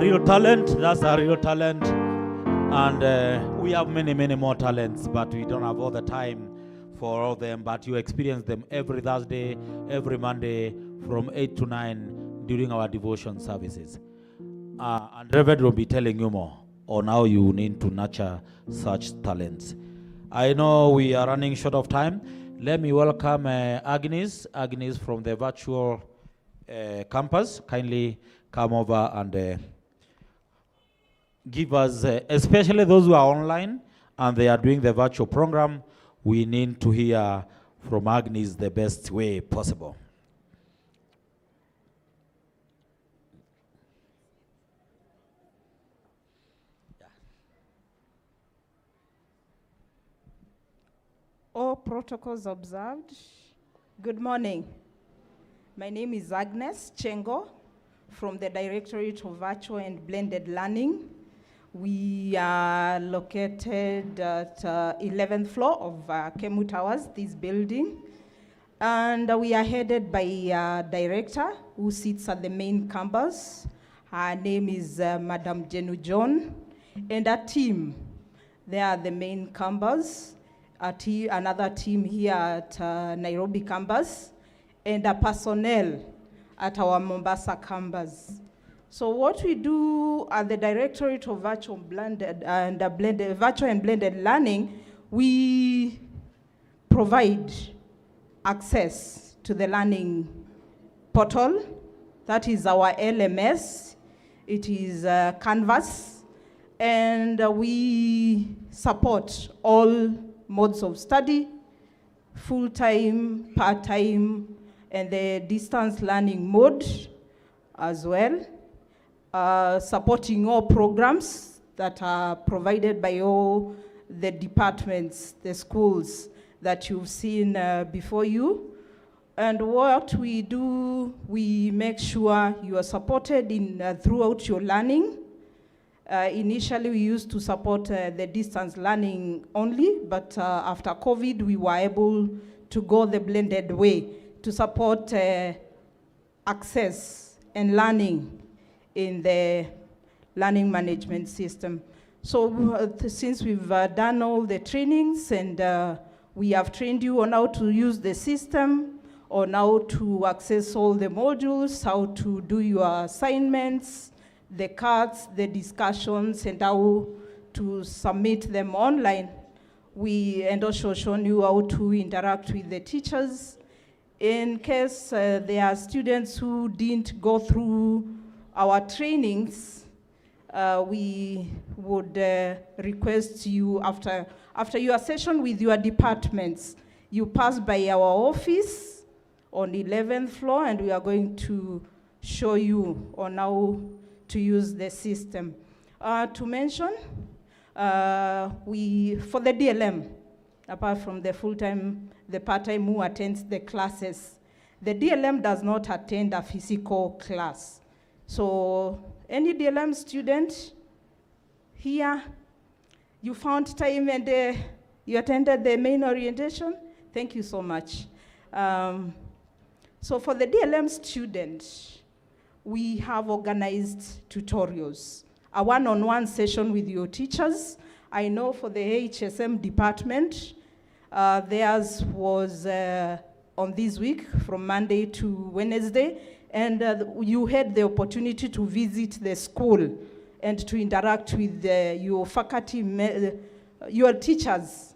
real talent. That's a real talent. And we have many more talents, but we don't have all the time for all of them. But you experience them every Thursday, every Monday, from 8 to 9 during our devotion services. And Reverend will be telling you more on how you need to nurture such talents. I know we are running short of time. Let me welcome Agnes from the virtual campus. Kindly come over and give us, especially those who are online and they are doing the virtual program, we need to hear from Agnes the best way possible. All protocols observed. Good morning. My name is Agnes Chengo from the Directorate of Virtual and Blended Learning. We are located at 11th floor of Kemu Towers, this building. And we are headed by a director who sits at the main campus. Her name is Madam Jenu John. And a team, they are the main campus. Another team here at Nairobi campus, and a personnel at our Mombasa campus. So what we do at the Directorate of Virtual and Blended Learning, we provide access to the learning portal. That is our LMS. It is Canvas, and we support all modes of study, full-time, part-time, and the distance learning mode as well, supporting all programs that are provided by all the departments, the schools that you've seen before you. And what we do, we make sure you are supported throughout your learning. Initially, we used to support the distance learning only, but after COVID, we were able to go the blended way to support access and learning in the learning management system. So since we've done all the trainings and we have trained you on how to use the system, on how to access all the modules, how to do your assignments, the cards, the discussions, and how to submit them online. And also shown you how to interact with the teachers. In case there are students who didn't go through our trainings, we would request you after your session with your departments, you pass by our office on the 11th floor, and we are going to show you on how to use the system. To mention, for the DLM, apart from the full-time, the part-time who attends the classes, the DLM does not attend a physical class. So any DLM student here, you found time and you attended the main orientation, thank you so much. So for the DLM student, we have organized tutorials, a one-on-one session with your teachers. I know for the HSM department, theirs was on this week from Monday to Wednesday, and you had the opportunity to visit the school and to interact with your faculty, your teachers,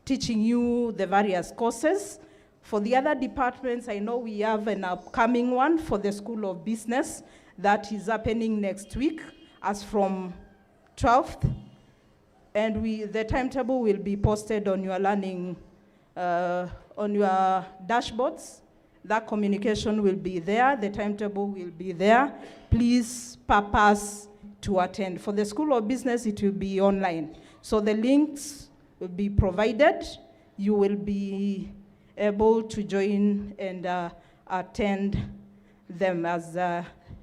teaching you the various courses. For the other departments, I know we have an upcoming one for the School of Business that is happening next week as from 12th. And the timetable will be posted on your learning, on your dashboards. That communication will be there, the timetable will be there. Please purpose to attend. For the School of Business, it will be online. So the links will be provided. You will be able to join and attend them as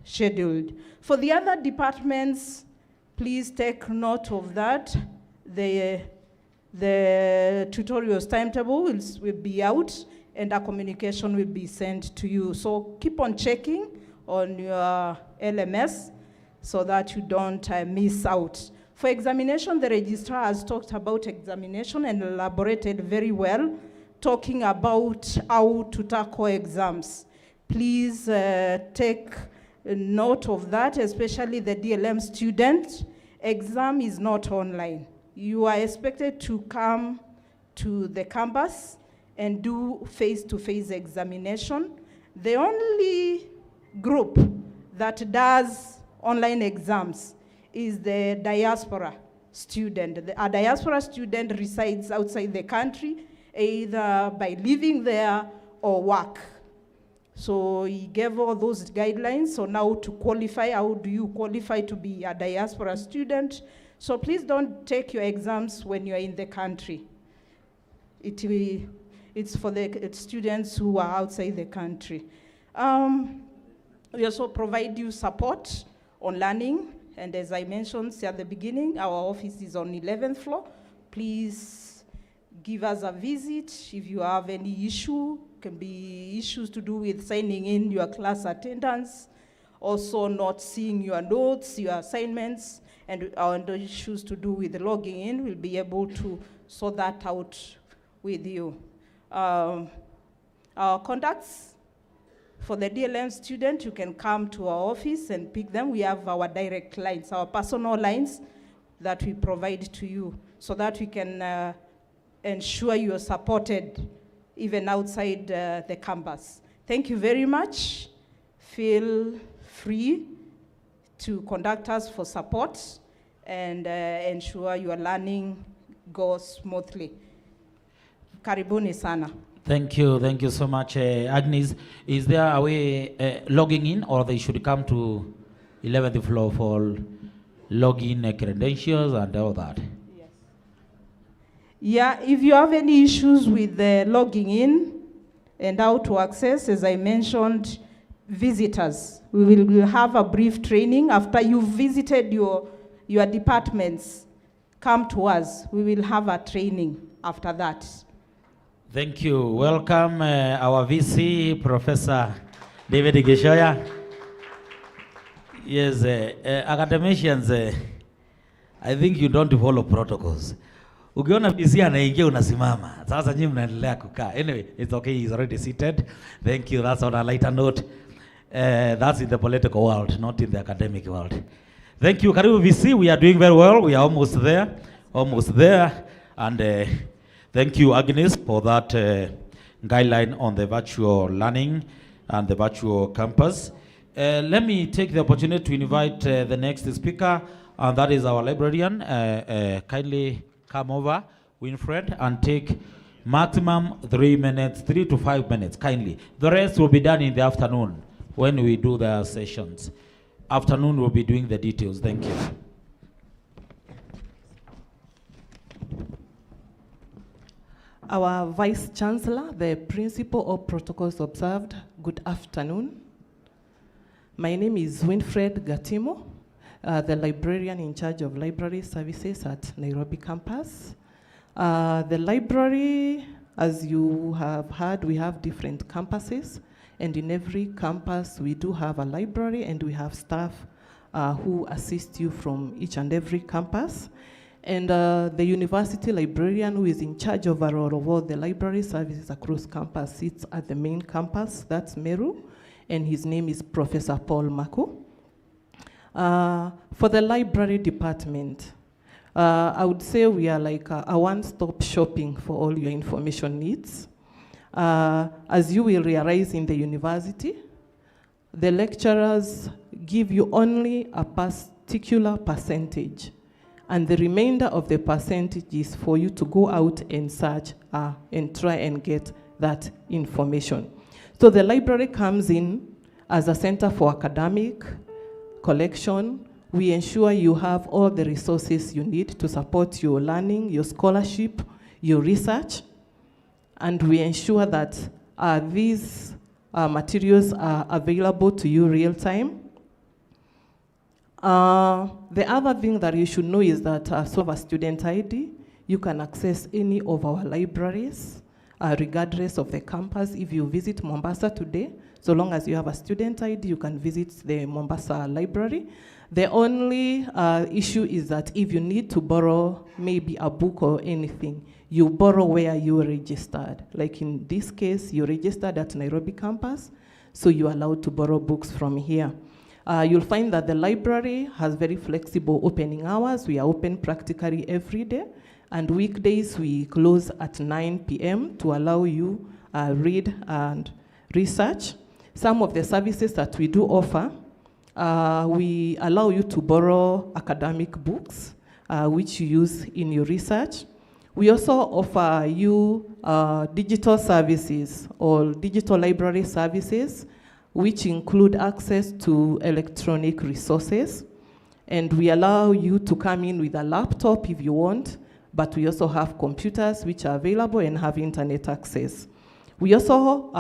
scheduled. For the other departments, please take note of that. The tutorials timetable will be out and a communication will be sent to you. So keep on checking on your LMS so that you don't miss out. For examination, the registrar has talked about examination and elaborated very well, talking about how to tackle exams. Please take note of that, especially the DLM student. Exam is not online. You are expected to come to the campus and do face-to-face examination. The only group that does online exams is the diaspora student. A diaspora student resides outside the country, either by living there or work. So he gave all those guidelines. So now to qualify, how do you qualify to be a diaspora student? So please don't take your exams when you're in the country. It's for the students who are outside the country. We also provide you support on learning. And as I mentioned at the beginning, our office is on 11th floor. Please give us a visit if you have any issue. Can be issues to do with signing in your class attendance, also not seeing your notes, your assignments, and issues to do with logging in. We'll be able to sort that out with you. Our contacts for the DLM student, you can come to our office and pick them. We have our direct lines, our personal lines that we provide to you so that we can ensure you are supported even outside the campus. Thank you very much. Feel free to contact us for support and ensure your learning goes smoothly. Karibuni sana. Thank you so much, Agnes. Is there a way logging in, or they should come to 11th floor for login credentials and all that? Yes. Yeah, if you have any issues with logging in and how to access, as I mentioned, visitors. We will have a brief training after you've visited your departments. Come to us. We will have a training after that. Thank you. Welcome our VC, Professor David Gishoya. Yes, academicians, I think you don't follow protocols. Ukiona VC anaingia unasimama. Sasa nyinyi mnaendelea kukaa. Anyway, it's okay, he's already seated. Thank you. That's on a lighter note. That's in the political world, not in the academic world. Thank you, Karibu VC. We are doing very well. We are almost there. And thank you, Agnes, for that guideline on the virtual learning and the virtual campus. Let me take the opportunity to invite the next speaker, and that is our librarian. Kindly come over, Winfred, and take maximum 3 minutes, 3 to 5 minutes, kindly. The rest will be done in the afternoon when we do the sessions. Afternoon, we'll be doing the details. Thank you. Our Vice Chancellor, the Principal of Protocols Observed, good afternoon. My name is Winfred Gatimo, the librarian in charge of library services at Nairobi campus. The library, as you have heard, we have different campuses, and in every campus we do have a library, and we have staff who assist you from each and every campus. And the university librarian who is in charge overall of all the library services across campus sits at the main campus, that's Meru, and his name is Professor Paul Mako. For the library department, I would say we are like a one-stop shopping for all your information needs. As you will realize in the university, the lecturers give you only a particular percentage and the remainder of the percentage is for you to go out and search and try and get that information. So the library comes in as a center for academic collection. We ensure you have all the resources you need to support your learning, your scholarship, your research, and we ensure that these materials are available to you real time. The other thing that you should know is that so have a student ID. You can access any of our libraries, regardless of the campus. If you visit Mombasa today, so long as you have a student ID, you can visit the Mombasa library. The only issue is that if you need to borrow maybe a book or anything, you borrow where you registered. Like in this case, you registered at Nairobi campus, so you're allowed to borrow books from here. You'll find that the library has very flexible opening hours. We are open practically every day, and weekdays we close at 9 p.m. to allow you read and research. Some of the services that we do offer, we allow you to borrow academic books, which you use in your research. We also offer you digital services or digital library services, which include access to electronic resources. And we allow you to come in with a laptop if you want, but we also have computers which are available and have internet access. We also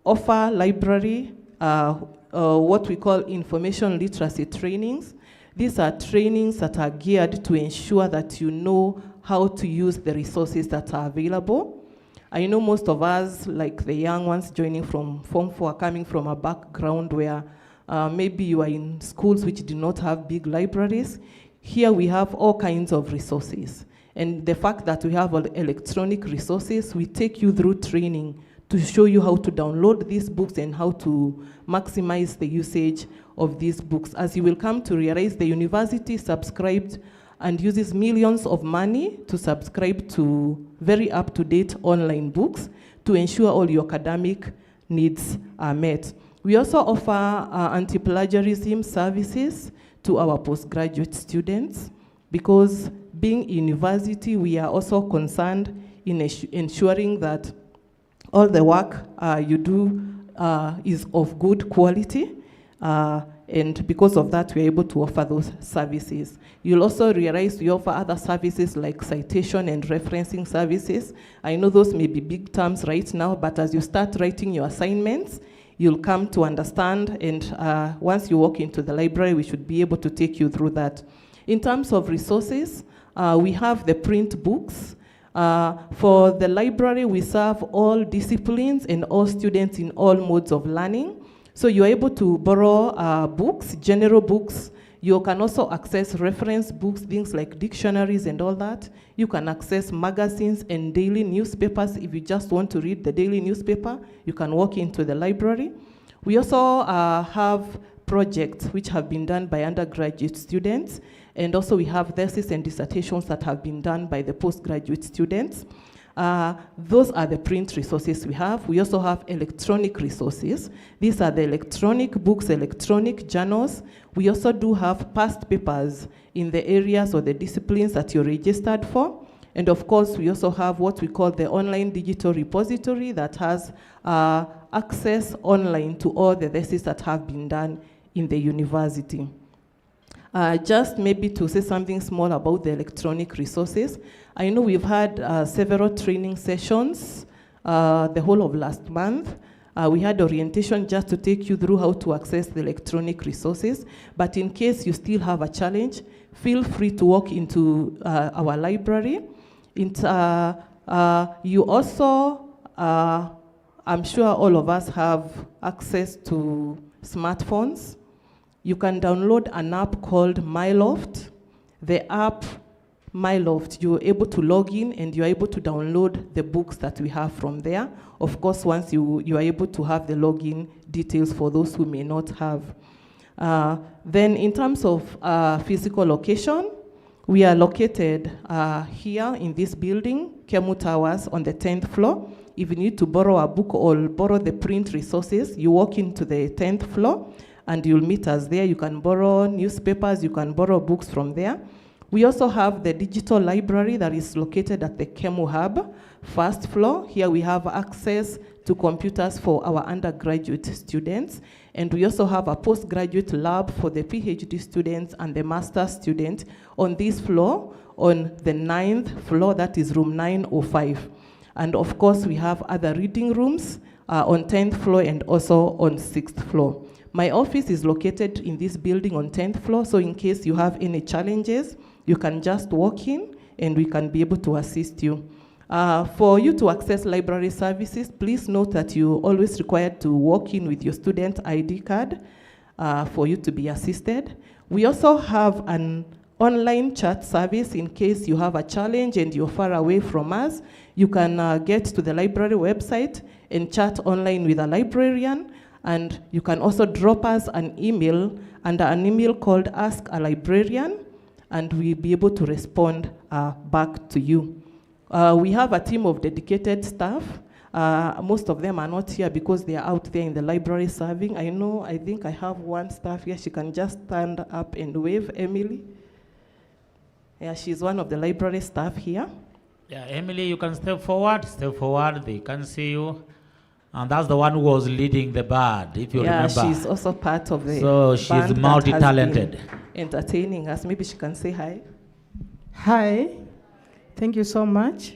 offer library, what we call information literacy trainings. These are trainings that are geared to ensure that you know how to use the resources that are available. I know most of us, like the young ones joining from Form 4, are coming from a background where maybe you are in schools which do not have big libraries. Here we have all kinds of resources. And the fact that we have electronic resources, we take you through training to show you how to download these books and how to maximize the usage of these books. As you will come to realize, the university subscribed and uses millions of money to subscribe to very up-to-date online books to ensure all your academic needs are met. We also offer anti-plagiarism services to our postgraduate students because being university, we are also concerned in ensuring that all the work you do is of good quality. And because of that, we're able to offer those services. You'll also realize we offer other services like citation and referencing services. I know those may be big terms right now, but as you start writing your assignments, you'll come to understand, and once you walk into the library, we should be able to take you through that. In terms of resources, we have the print books. For the library, we serve all disciplines and all students in all modes of learning. So you're able to borrow books, general books. You can also access reference books, things like dictionaries and all that. You can access magazines and daily newspapers. If you just want to read the daily newspaper, you can walk into the library. We also have projects which have been done by undergraduate students, and also we have theses and dissertations that have been done by the postgraduate students. Those are the print resources we have. We also have electronic resources. These are the electronic books, electronic journals. We also do have past papers in the areas or the disciplines that you're registered for. And of course, we also have what we call the online digital repository that has access online to all the theses that have been done in the university. Just maybe to say something small about the electronic resources. I know we've had several training sessions the whole of last month. We had orientation just to take you through how to access the electronic resources. But in case you still have a challenge, feel free to walk into our library. You also, I'm sure all of us have access to smartphones. You can download an app called MyLoft. The app MyLoft, you're able to log in and you're able to download the books that we have from there. Of course, once you are able to have the login details for those who may not have. Then in terms of physical location, we are located here in this building, Kemu Towers, on the 10th floor. If you need to borrow a book or borrow the print resources, you walk into the 10th floor and you'll meet us there. You can borrow newspapers, you can borrow books from there. We also have the digital library that is located at the Kemu Hub, first floor. Here we have access to computers for our undergraduate students. And we also have a postgraduate lab for the PhD students and the master student on this floor, on the 9th floor, that is room 905. And of course, we have other reading rooms on 10th floor and also on 6th floor. My office is located in this building on 10th floor, so in case you have any challenges, you can just walk in and we can be able to assist you. For you to access library services, please note that you're always required to walk in with your student ID card for you to be assisted. We also have an online chat service in case you have a challenge and you're far away from us. You can get to the library website and chat online with a librarian, and you can also drop us an email under an email called Ask a Librarian, and we'll be able to respond back to you. We have a team of dedicated staff. Most of them are not here because they are out there in the library serving. I think I have one staff here. She can just stand up and wave, Emily. Yeah, she's one of the library staff here. Yeah, Emily, you can step forward, they can see you. And that's the one who was leading the band, if you remember. Yeah, she's also part of the So she's band multi-talented. that has been entertaining us. Maybe she can say hi. Hi, thank you so much.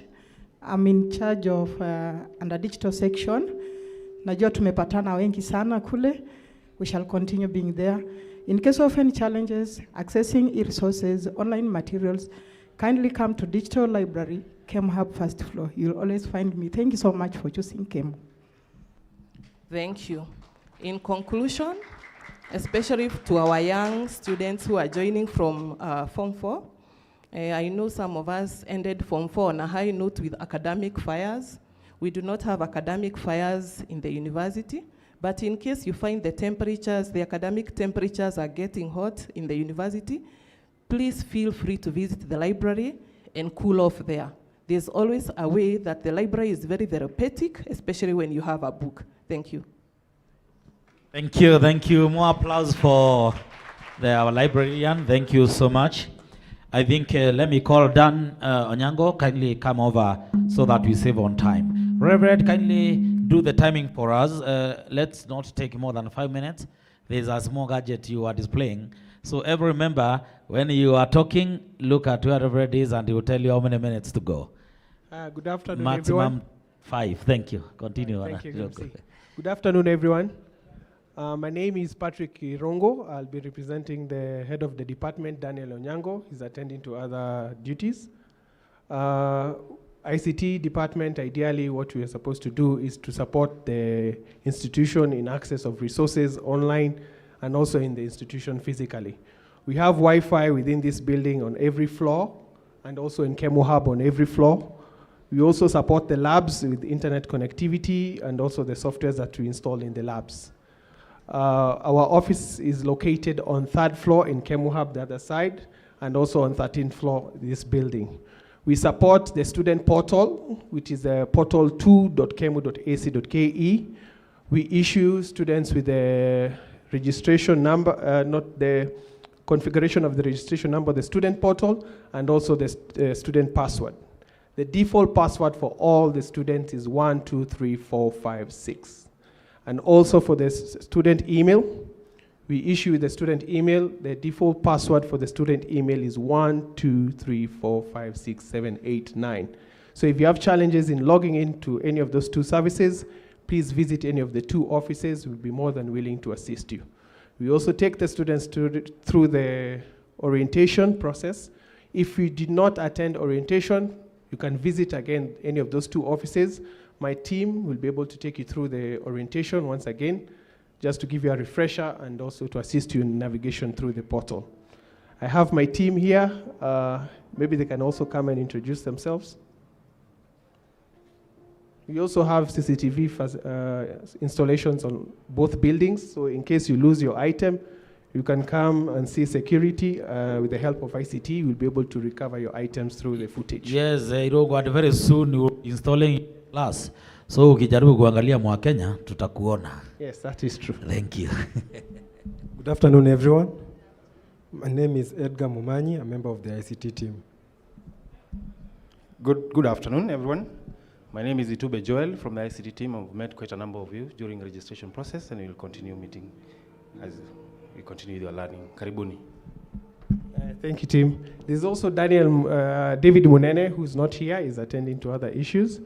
I'm in charge of under digital section. Najua tumepatana wengi sana kule. We shall continue being there. In case of any challenges, accessing e-resources, online materials, kindly come to Digital Library, Kemu Hub, first floor. You'll always find me. Thank you so much for choosing Kemu. Thank you. In conclusion, especially to our young students who are joining from Form 4, I know some of us ended Form 4 on a high note with academic fires. We do not have academic fires in the university, but in case you find the academic temperatures are getting hot in the university, please feel free to visit the library and cool off there. There's always a way that the library is very therapeutic, especially when you have a book. Thank you. Thank you. More applause for our librarian. Thank you so much. I think let me call Dan Onyango, kindly come over so that we save on time. Reverend, kindly do the timing for us. Let's not take more than 5 minutes. There's a small gadget you are displaying. So every member, when you are talking, look at where Reverend is and he will tell you how many minutes to go. Good afternoon, Maximum everyone. 5. Thank you. Continue. Thank you. Good afternoon, everyone. My name is Patrick Irongo. I'll be representing the head of the department, Daniel Onyango. He's attending to other duties. ICT department, ideally what we are supposed to do is to support the institution in access of resources online and also in the institution physically. We have Wi-Fi within this building on every floor and also in Kemu Hub on every floor. We also support the labs with internet connectivity and also the softwares that we install in the labs. Our office is located on 3rd floor in Kemu Hub, the other side, and also on 13th floor, this building. We support the student portal, which is portal2.kemu.ac.ke. We issue students with the registration number, not the configuration of the registration number, the student portal, and also the student password. The default password for all the students is 123456. And also for the student email, we issue the student email. The default password for the student email is 1234567889. So if you have challenges in logging into any of those two services, please visit any of the two offices. We'll be more than willing to assist you. We also take the students through the orientation process. If you did not attend orientation, you can visit again any of those two offices. My team will be able to take you through the orientation once again, just to give you a refresher and also to assist you in navigation through the portal. I have my team here. Maybe they can also come and introduce themselves. We also have CCTV installations on both buildings, so in case you lose your item, you can come and see security. With the help of ICT, you'll be able to recover your items through the footage. Yes, very soon you're installing class. So ukijaribu kuangalia mwa Kenya, tutakuona. Yes, that is true. Thank you. Good afternoon, everyone. My name is Edgar Mumanyi, a member of the ICT team. Good afternoon, everyone. My name is Itube Joel from the ICT team. I've met quite a number of you during the registration process, and we will continue meeting as we continue with your learning. Karibuni. Thank you, team. There's also David Munene, who's not here, is attending to other issues.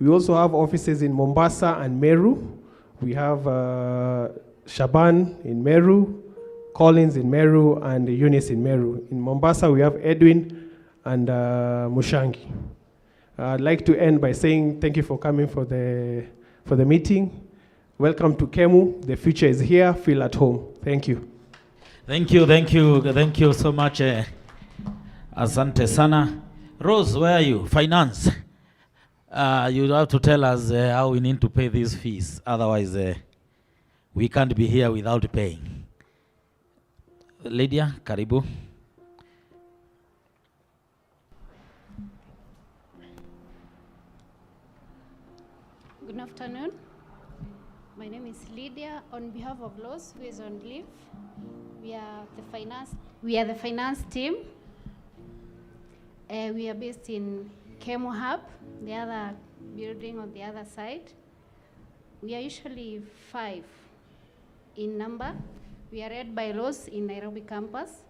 We also have offices in Mombasa and Meru. We have Shaban in Meru, Collins in Meru, and Eunice in Meru. In Mombasa, we have Edwin and Mushangi. I'd like to end by saying thank you for coming for the meeting. Welcome to Kemu. The future is here. Feel at home. Thank you. Thank you so much. Asante sana. Rose, where are you? Finance. You have to tell us how we need to pay these fees. Otherwise, we can't be here without paying. Lydia, karibu. Good afternoon. My name is Lydia. On behalf of Los, who is on leave, we are the finance team. We are based in Kemu Hub, the other building on the other side. We are usually 5 in number. We are led by Los in Nairobi campus,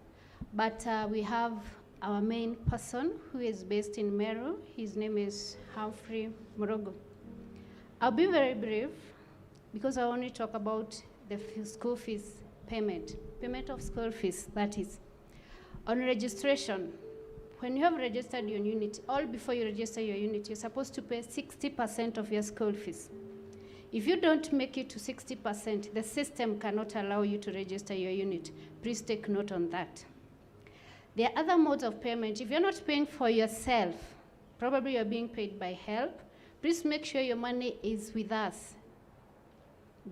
but we have our main person who is based in Meru. His name is Humphrey Morogo. I'll be very brief because I only talk about the school fees payment of school fees, that is. On registration, when you have registered your unit, or before you register your unit, you're supposed to pay 60% of your school fees. If you don't make it to 60%, the system cannot allow you to register your unit. Please take note on that. There are other modes of payment. If you're not paying for yourself, probably you're being paid by help, please make sure your money is with us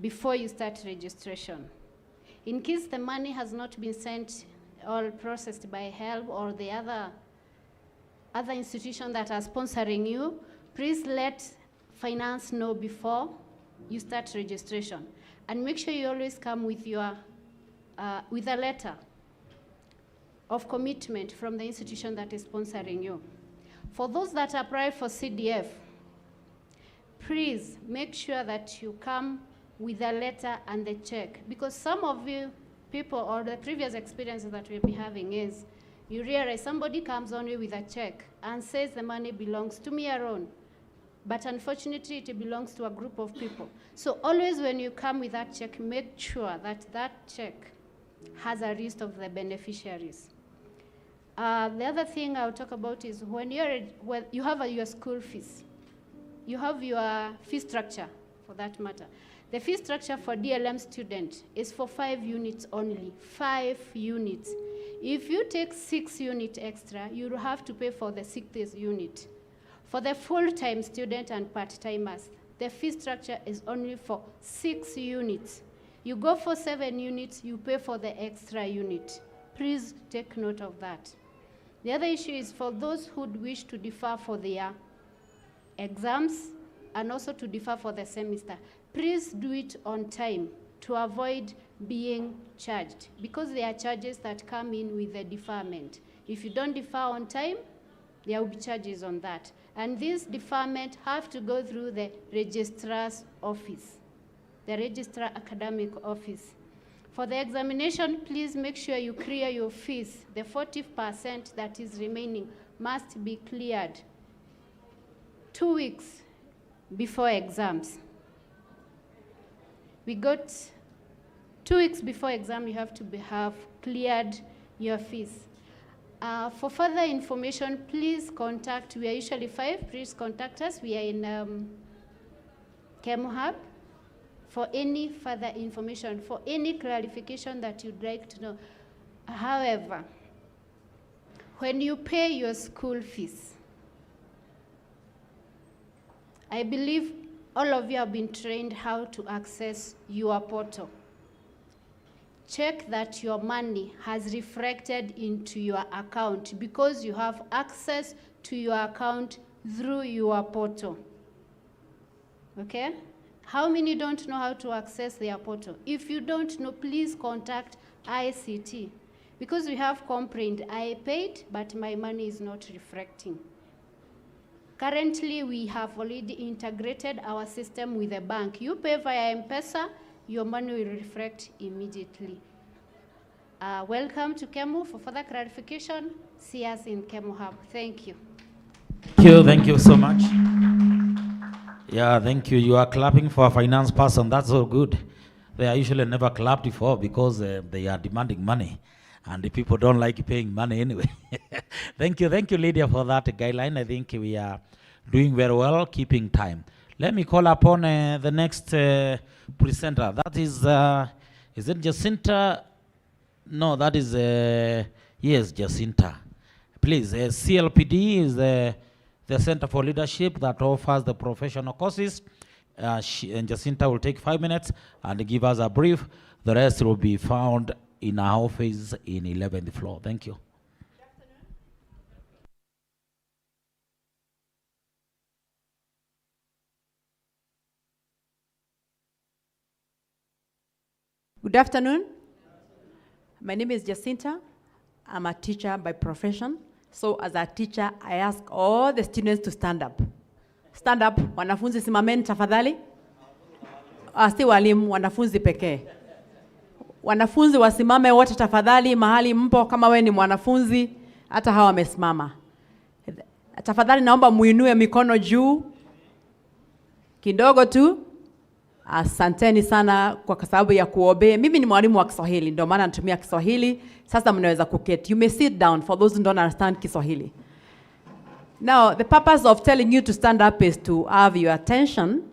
before you start registration. In case the money has not been sent or processed by help or the other institutions that are sponsoring you, please let finance know before you start registration. And make sure you always come with your with a letter of commitment from the institution that is sponsoring you. For those that apply for CDF, please make sure that you come with a letter and the check, because some of you people, or the previous experiences that we'll be having is, you realize somebody comes only with a check and says the money belongs to me alone, but unfortunately it belongs to a group of people. So always when you come with that check, make sure that that check has a list of the beneficiaries. The other thing I'll talk about is when you have your school fees, you have your fee structure for that matter. The fee structure for DLM student is for 5 units only, 5 units. If you take 6 units extra, you will have to pay for the 6th unit. For the full-time student and part-timers, the fee structure is only for 6 units. You go for 7 units, you pay for the extra unit. Please take note of that. The other issue is for those who wish to defer for their exams and also to defer for the semester. Please do it on time to avoid being charged, because there are charges that come in with the deferment. If you don't defer on time, there will be charges on that. And this deferment have to go through the registrar's office, the registrar academic office. For the examination, please make sure you clear your fees. The 40% that is remaining must be cleared 2 weeks before exams. We got 2 weeks before exam, you have to have cleared your fees. For further information, please contact, we are usually 5, please contact us. We are in Kemu Hub. For any further information, for any clarification that you'd like to know. However, when you pay your school fees, I believe all of you have been trained how to access your portal. Check that your money has reflected into your account, because you have access to your account through your portal. Okay? How many don't know how to access their portal? If you don't know, please contact ICT. Because we have complaint, I paid, but my money is not reflecting. Currently, we have already integrated our system with the bank. You pay via M-Pesa, your money will reflect immediately. Welcome to KEMU. For further clarification, see us in KEMU Hub. Thank you. Thank you so much. Yeah, thank you. You are clapping for a finance person. That's so good. They are usually never clapped before because they are demanding money, and the people don't like paying money anyway. Thank you, Lydia, for that guideline. I think we are doing very well, keeping time. Let me call upon the next presenter. That is it Jacinta? No, that is, yes, Jacinta. Please, CLPD is the Center for Leadership that offers the professional courses. And Jacinta will take 5 minutes and give us a brief. The rest will be found in our office in 11th floor. Thank you. Good afternoon. My name is Jacinta. I'm a teacher by profession. So as a teacher, I ask all the students to stand up. Stand up, wanafunzi simameni tafadhali. Si walimu, wanafunzi pekee. Wanafunzi wasimame wote tafadhali mahali mpo, kama wewe ni mwanafunzi, hata hawa wamesimama. Tafadhali naomba muinue mikono juu. Kidogo tu. Asanteni sana kwa sababu ya kuobey. Mimi ni mwalimu wa Kiswahili, ndio maana natumia Kiswahili. Sasa mnaweza kuketi. You may sit down for those who don't understand Kiswahili. Now, the purpose of telling you to stand up is to have your attention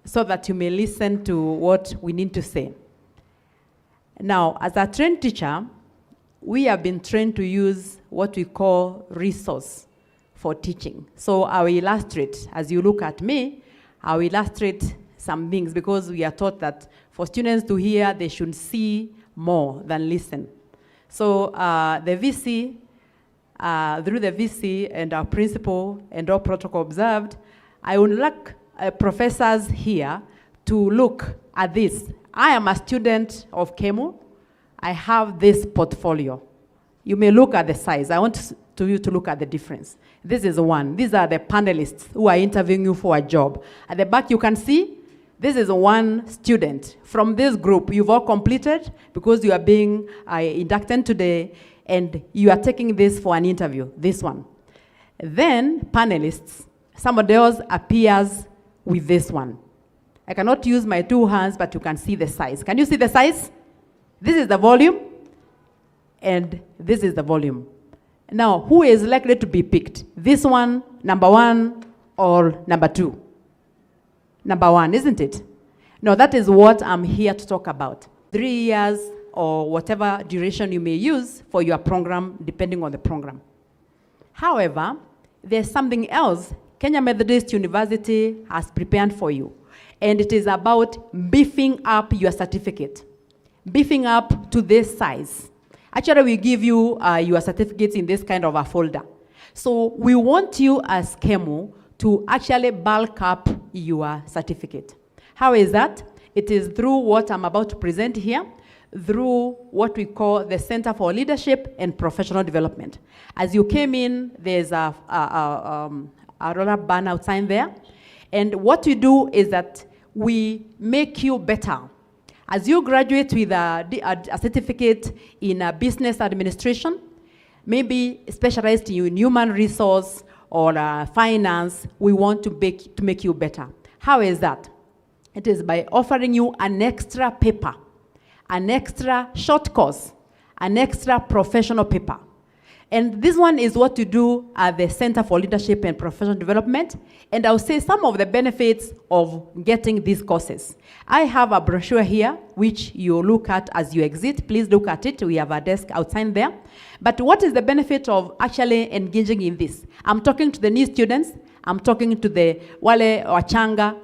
so that you may listen to what we need to say. Now, as a trained teacher, we have been trained to use what we call resource for teaching. So I will illustrate, as you look at me, I will illustrate some things because we are taught that for students to hear, they should see more than listen. So the VC, through the VC and our principal and our protocol observed, I would like professors here to look at this. I am a student of KEMU. I have this portfolio. You may look at the size. I want you to look at the difference. This is one. These are the panelists who are interviewing you for a job. At the back, you can see this is one student from this group. You've all completed because you are being inducted today, and you are taking this for an interview, this one. Then panelists, somebody else appears with this one. I cannot use my two hands, but you can see the size. Can you see the size? This is the volume, and this is the volume. Now, who is likely to be picked? This one, number one, or number two? Number one, isn't it? No, that is what I'm here to talk about. 3 years or whatever duration you may use for your program, depending on the program. However, there's something else Kenya Methodist University has prepared for you. And it is about beefing up your certificate. Beefing up to this size. Actually, we give you your certificates in this kind of a folder. So we want you as KEMU to actually bulk up your certificate. How is that? It is through what I'm about to present here, through what we call the Center for Leadership and Professional Development. As you came in, there's a roll-up banner outside there. And what we do is that we make you better. As you graduate with a certificate in business administration, maybe specialized in human resource or finance, we want to make you better. How is that? It is by offering you an extra paper, an extra short course, an extra professional paper. And this one is what you do at the Center for Leadership and Professional Development. And I'll say some of the benefits of getting these courses. I have a brochure here, which you look at as you exit. Please look at it. We have a desk outside there. But what is the benefit of actually engaging in this? I'm talking to the new students. I'm talking to the wale wachanga,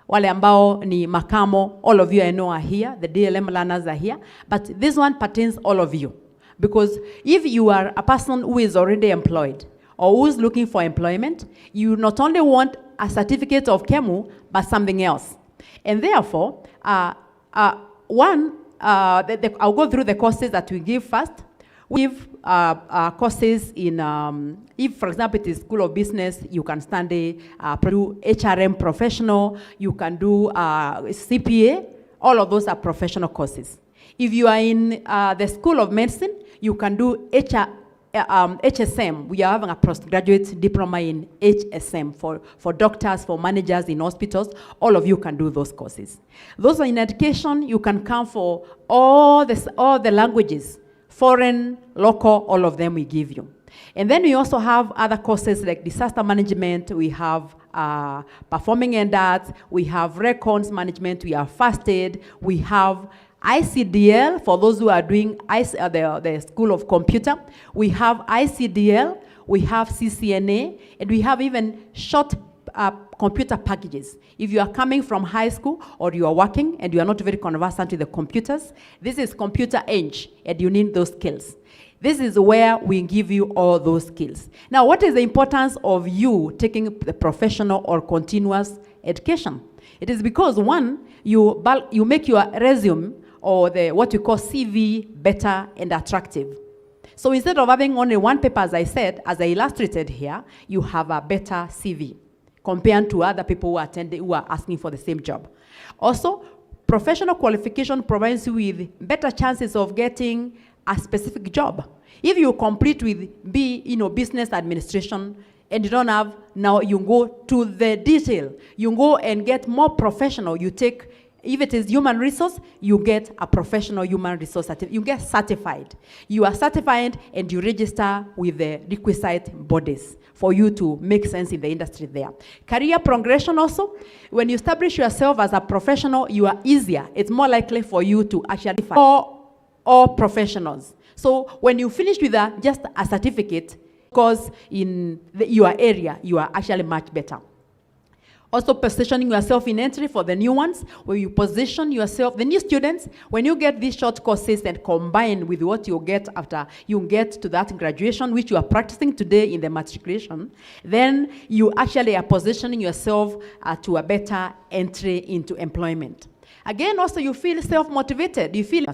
wale ambao ni makamo. All of you I know are here. The DLM learners are here. But this one pertains all of you. Because if you are a person who is already employed or who is looking for employment, you not only want a certificate of KEMU, but something else. And therefore, one I'll go through the courses that we give first. We give courses in, if for example it is School of Business, you can study, do HRM professional, you can do CPA, all of those are professional courses. If you are in the School of Medicine, you can do HSM. We are having a postgraduate diploma in HSM for doctors, for managers in hospitals. All of you can do those courses. Those are in education, you can come for all the languages, foreign, local, all of them we give you. And then we also have other courses like disaster management, we have performing and arts, we have records management, we have first aid, we have ICDL for those who are doing the School of Computer. We have ICDL, we have CCNA, and we have even short computer packages. If you are coming from high school or you are working and you are not very conversant with the computers, this is computer age and you need those skills. This is where we give you all those skills. Now, what is the importance of you taking the professional or continuous education? It is because, one, you make your resume or what you call CV better and attractive. So instead of having only one paper, as I said, as I illustrated here, you have a better CV compared to other people who are asking for the same job. Also, professional qualification provides you with better chances of getting a specific job. If you complete with business administration and you don't have, now you go to the detail. You go and get more professional. You take, if it is human resource, you get a professional human resource certificate. You get certified. You are certified and you register with the requisite bodies for you to make sense in the industry there. Career progression also, when you establish yourself as a professional, you are easier. It's more likely for you to actually find all professionals. So when you finish with just a certificate, because in your area, you are actually much better. Also positioning yourself in entry for the new ones, where you position yourself, the new students, when you get these short courses and combine with what you get after you get to that graduation, which you are practicing today in the matriculation, then you actually are positioning yourself to a better entry into employment. Again, also you feel self-motivated. You feel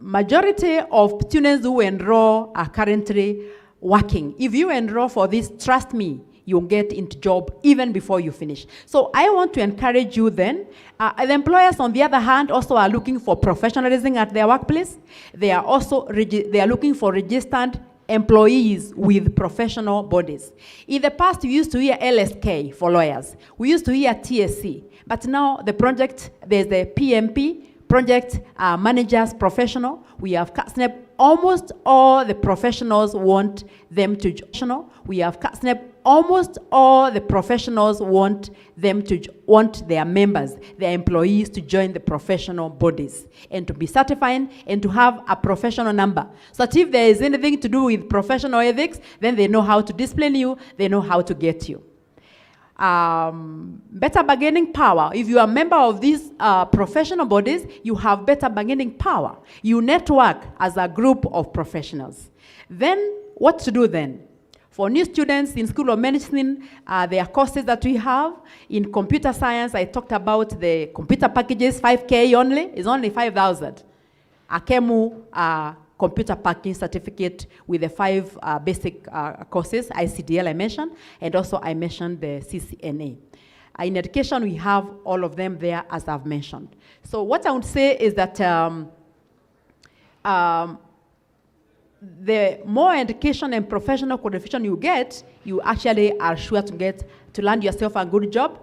majority of students who enroll are currently working. If you enroll for this, trust me, you'll get into job even before you finish. So I want to encourage you then. The employers, on the other hand, also are looking for professionalism at their workplace. They are also looking for registered employees with professional bodies. In the past, we used to hear LSK for lawyers. We used to hear TSC. But now the project, there's the PMP, project managers professional. We have CASNEP. Almost all the professionals want them to join. We have CASNEP. Almost all the professionals want their members, their employees to join the professional bodies and to be certified and to have a professional number. So that if there is anything to do with professional ethics, then they know how to discipline you, they know how to get you. Better bargaining power. If you are a member of these professional bodies, you have better bargaining power. You network as a group of professionals. Then, what to do then? For new students in School of Medicine, there are courses that we have. In computer science, I talked about the computer packages, 5K only, is only 5,000. A KEMU computer packaging certificate with the 5 basic courses, ICDL I mentioned, and also I mentioned the CCNA. In education, we have all of them there, as I've mentioned. So what I would say is that the more education and professional qualification you get, you actually are sure to land yourself a good job.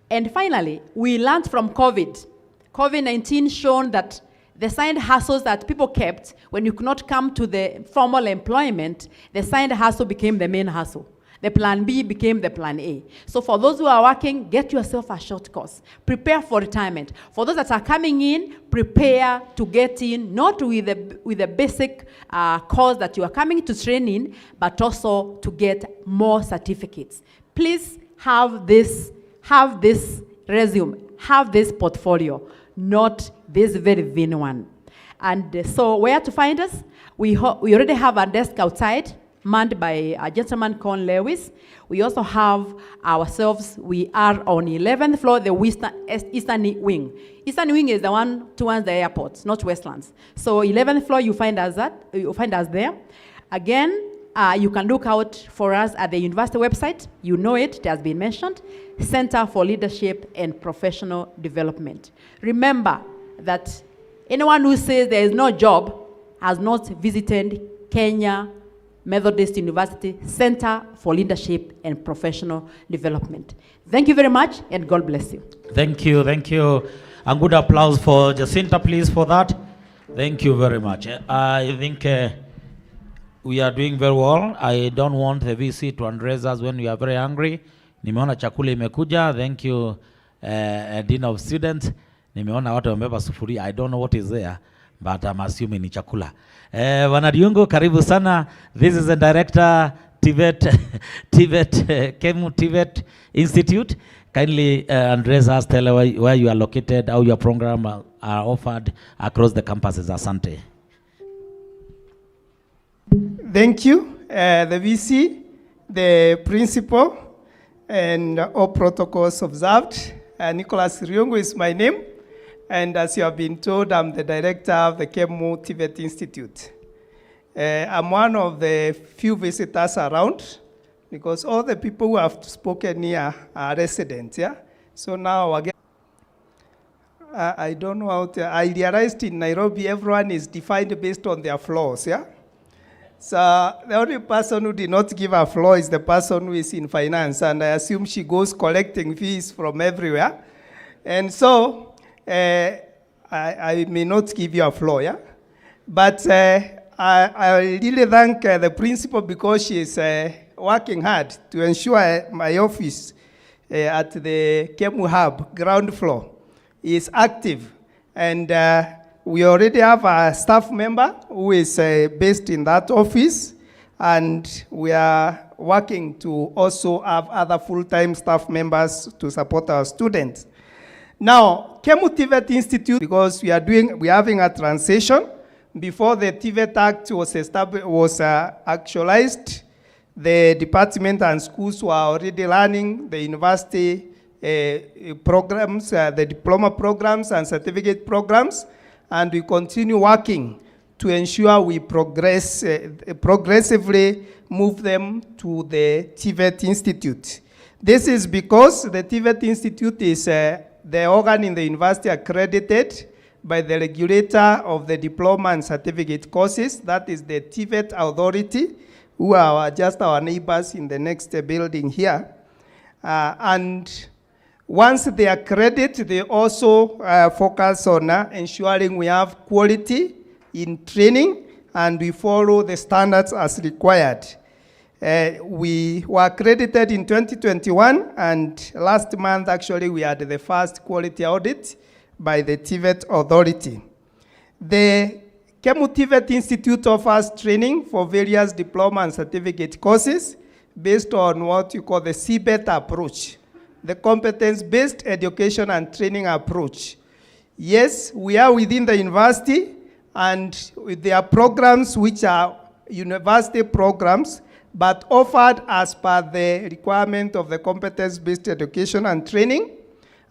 And finally, we learned from COVID. COVID-19 shown that the side hustles that people kept when you could not come to the formal employment, the side hustle became the main hustle. The plan B became the plan A. So for those who are working, get yourself a short course. Prepare for retirement. For those that are coming in, prepare to get in, not with the basic course that you are coming to train in, but also to get more certificates. Please have this resume, have this portfolio, not this very thin one. And so where to find us? We already have a desk outside. manned by a gentleman called Lewis. We also have ourselves, we are on 11th floor, the Eastern Wing. Eastern Wing is the one towards the airport, not Westlands. So 11th floor, you find us there. Again, you can look out for us at the university website. You know it has been mentioned. Center for Leadership and Professional Development. Remember that anyone who says there is no job has not visited Kenya Methodist University Center for Leadership and Professional Development. Thank you very much, and God bless you. Thank you, thank you. A good applause for Jacinta, please, for that. Thank you very much. I think we are doing very well. I don't want the VC to undress us when we are very hungry. Nimeona chakula imekuja. Thank you, Dean of Students. Nimeona watu wamebeba sufuria. I don't know what is there, but I'm assuming ni chakula. Wanadiungu, karibu sana. This is the director, Kemu TIVET Institute. Kindly address us, tell where you are located, how your program are offered across the campuses. Asante. Thank you, the VC, the principal, and all protocols observed. Nicholas Ryungu is my name. And as you have been told, I'm the director of the Kemu TIVET Institute. I'm one of the few visitors around because all the people who have spoken here are residents, yeah? So now again, I don't know how to, I realized in Nairobi, everyone is defined based on their floors, yeah? So the only person who did not give a floor is the person who is in finance, and I assume she goes collecting fees from everywhere. And so, I may not give you a floor, yeah? But I really thank the principal because she is working hard to ensure my office at the Kemu Hub, ground floor, is active. And we already have a staff member who is based in that office, and we are working to also have other full-time staff members to support our students. Now, Kemu TIVET Institute, because we are having a transition. Before the TIVET Act was actualized, the department and schools were already running the university programs, the diploma programs and certificate programs, and we continue working to ensure we progressively move them to the TIVET Institute. This is because the TIVET Institute is the organ in the university accredited by the regulator of the diploma and certificate courses. That is the TIVET authority, who are just our neighbors in the next building here. And once they accredit, they also focus on ensuring we have quality in training and we follow the standards as required. We were accredited in 2021, and last month, actually, we had the first quality audit by the TIVET authority. The Kemu TIVET Institute offers training for various diploma and certificate courses based on what you call the CBET approach, the competence-based education and training approach. Yes, we are within the university, and there are programs which are university programs, but offered as per the requirement of the competence-based education and training.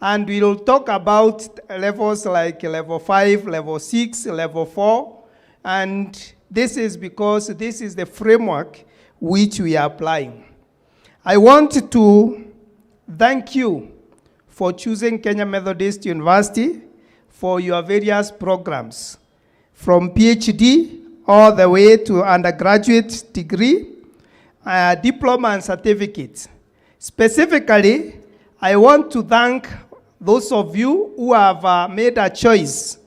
And we will talk about levels like level 5, level 6, level 4. And this is because this is the framework which we are applying. I want to thank you for choosing Kenya Methodist University for your various programs, from PhD all the way to undergraduate degree, diploma and certificates. Specifically, I want to thank those of you who have made a choice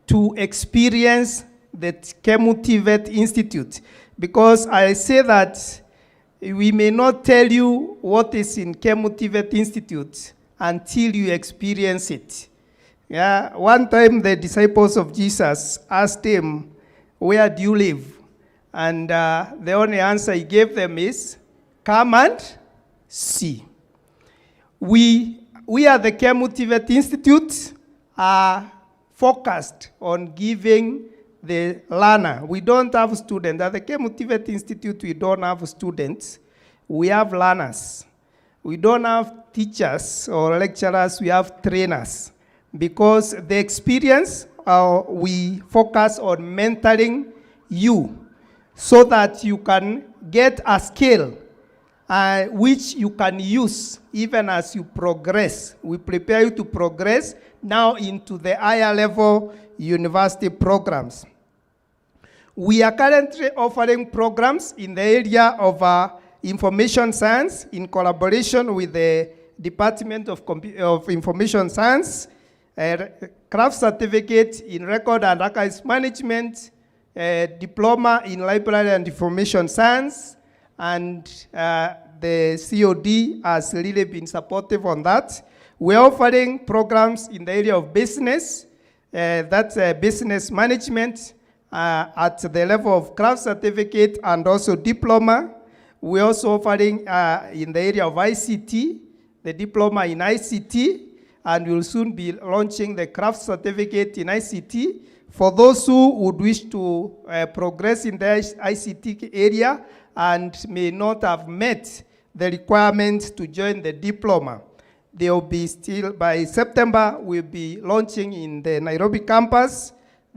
to experience the Kemu TIVET Institute, because I say that we may not tell you what is in Kemu TIVET Institute until you experience it. Yeah, one time the disciples of Jesus asked him, "Where do you live?" And the only answer he gave them is, "Come and see." We at the Kemu TIVET Institute are focused on giving the learner. We don't have students. At the KEMU TIVET Institute, we don't have students. We have learners. We don't have teachers or lecturers, we have trainers. Because the experience, we focus on mentoring you so that you can get a skill which you can use even as you progress. We prepare you to progress now into the higher level university programs. We are currently offering programs in the area of information science in collaboration with the Department of Information Science, craft certificate in record and archives management, diploma in library and information science, and the COD has really been supportive on that. We're offering programs in the area of business, that's business management at the level of craft certificate and also diploma. We're also offering in the area of ICT, the diploma in ICT, and we'll soon be launching the craft certificate in ICT for those who would wish to progress in the ICT area and may not have met the requirements to join the diploma. They will be still, by September, we'll be launching in the Nairobi campus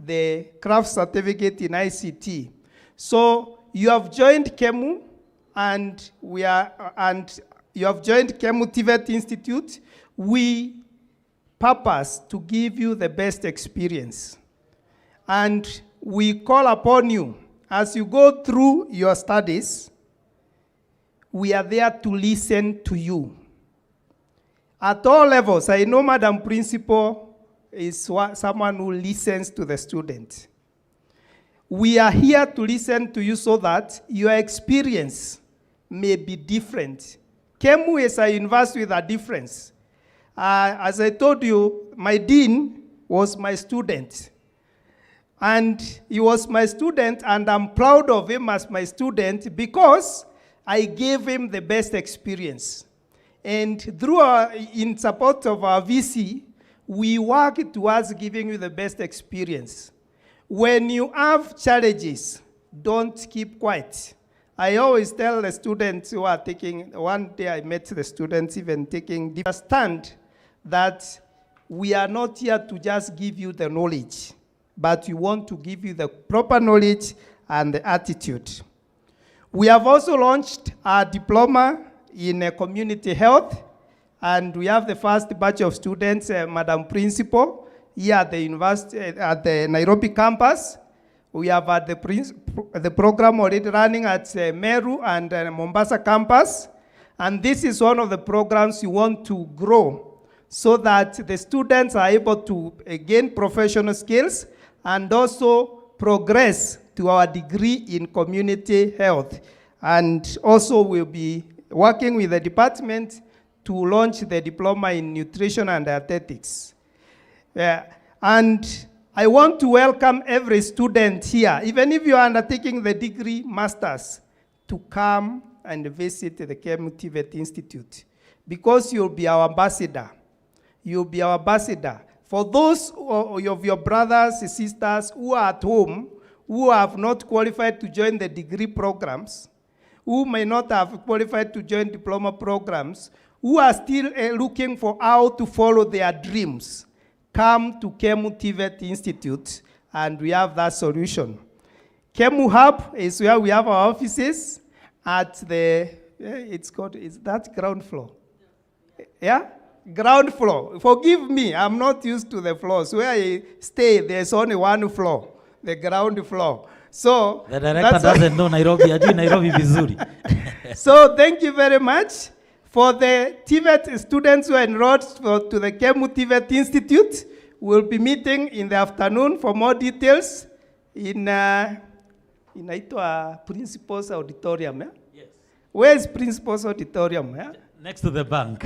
the craft certificate in ICT. So you have joined KEMU, and you have joined KEMU TIVET Institute. We purpose to give you the best experience. And we call upon you, as you go through your studies, we are there to listen to you. At all levels, I know Madam Principal is someone who listens to the student. We are here to listen to you so that your experience may be different. KEMU is a university with a difference. As I told you, my dean was my student. And he was my student, and I'm proud of him as my student because I gave him the best experience. And through in support of our VC, we work towards giving you the best experience. When you have challenges, don't keep quiet. I always tell the students who are taking, one day I met the students even taking, understand that we are not here to just give you the knowledge, but we want to give you the proper knowledge and the attitude. We have also launched a diploma in community health, and we have the first batch of students, Madam Principal, here at the university, at the Nairobi campus. We have had the program already running at Meru and Mombasa campus, and this is one of the programs we want to grow so that the students are able to gain professional skills and also progress to our degree in community health. And also we'll be working with the department to launch the diploma in nutrition and dietetics. And I want to welcome every student here, even if you are undertaking the degree masters, to come and visit the KEMU TIVET Institute, because you'll be our ambassador. You'll be our ambassador. For those of your brothers and sisters who are at home, who have not qualified to join the degree programs, who may not have qualified to join diploma programs, who are still looking for how to follow their dreams, come to KEMU TIVET Institute, and we have that solution. KEMU Hub is where we have our offices at the, is that ground floor? Yeah? Ground floor. Forgive me, I'm not used to the floors. Where I stay, there's only one floor, the ground floor. So the director doesn't know Nairobi. Ajui Nairobi vizuri. So thank you very much. For the TIVET students who are enrolled to the KEMU TIVET Institute, we'll be meeting in the afternoon for more details in Principal's Auditorium. Yeah? Yes. Where is Principal's Auditorium? Yeah? Next to the bank.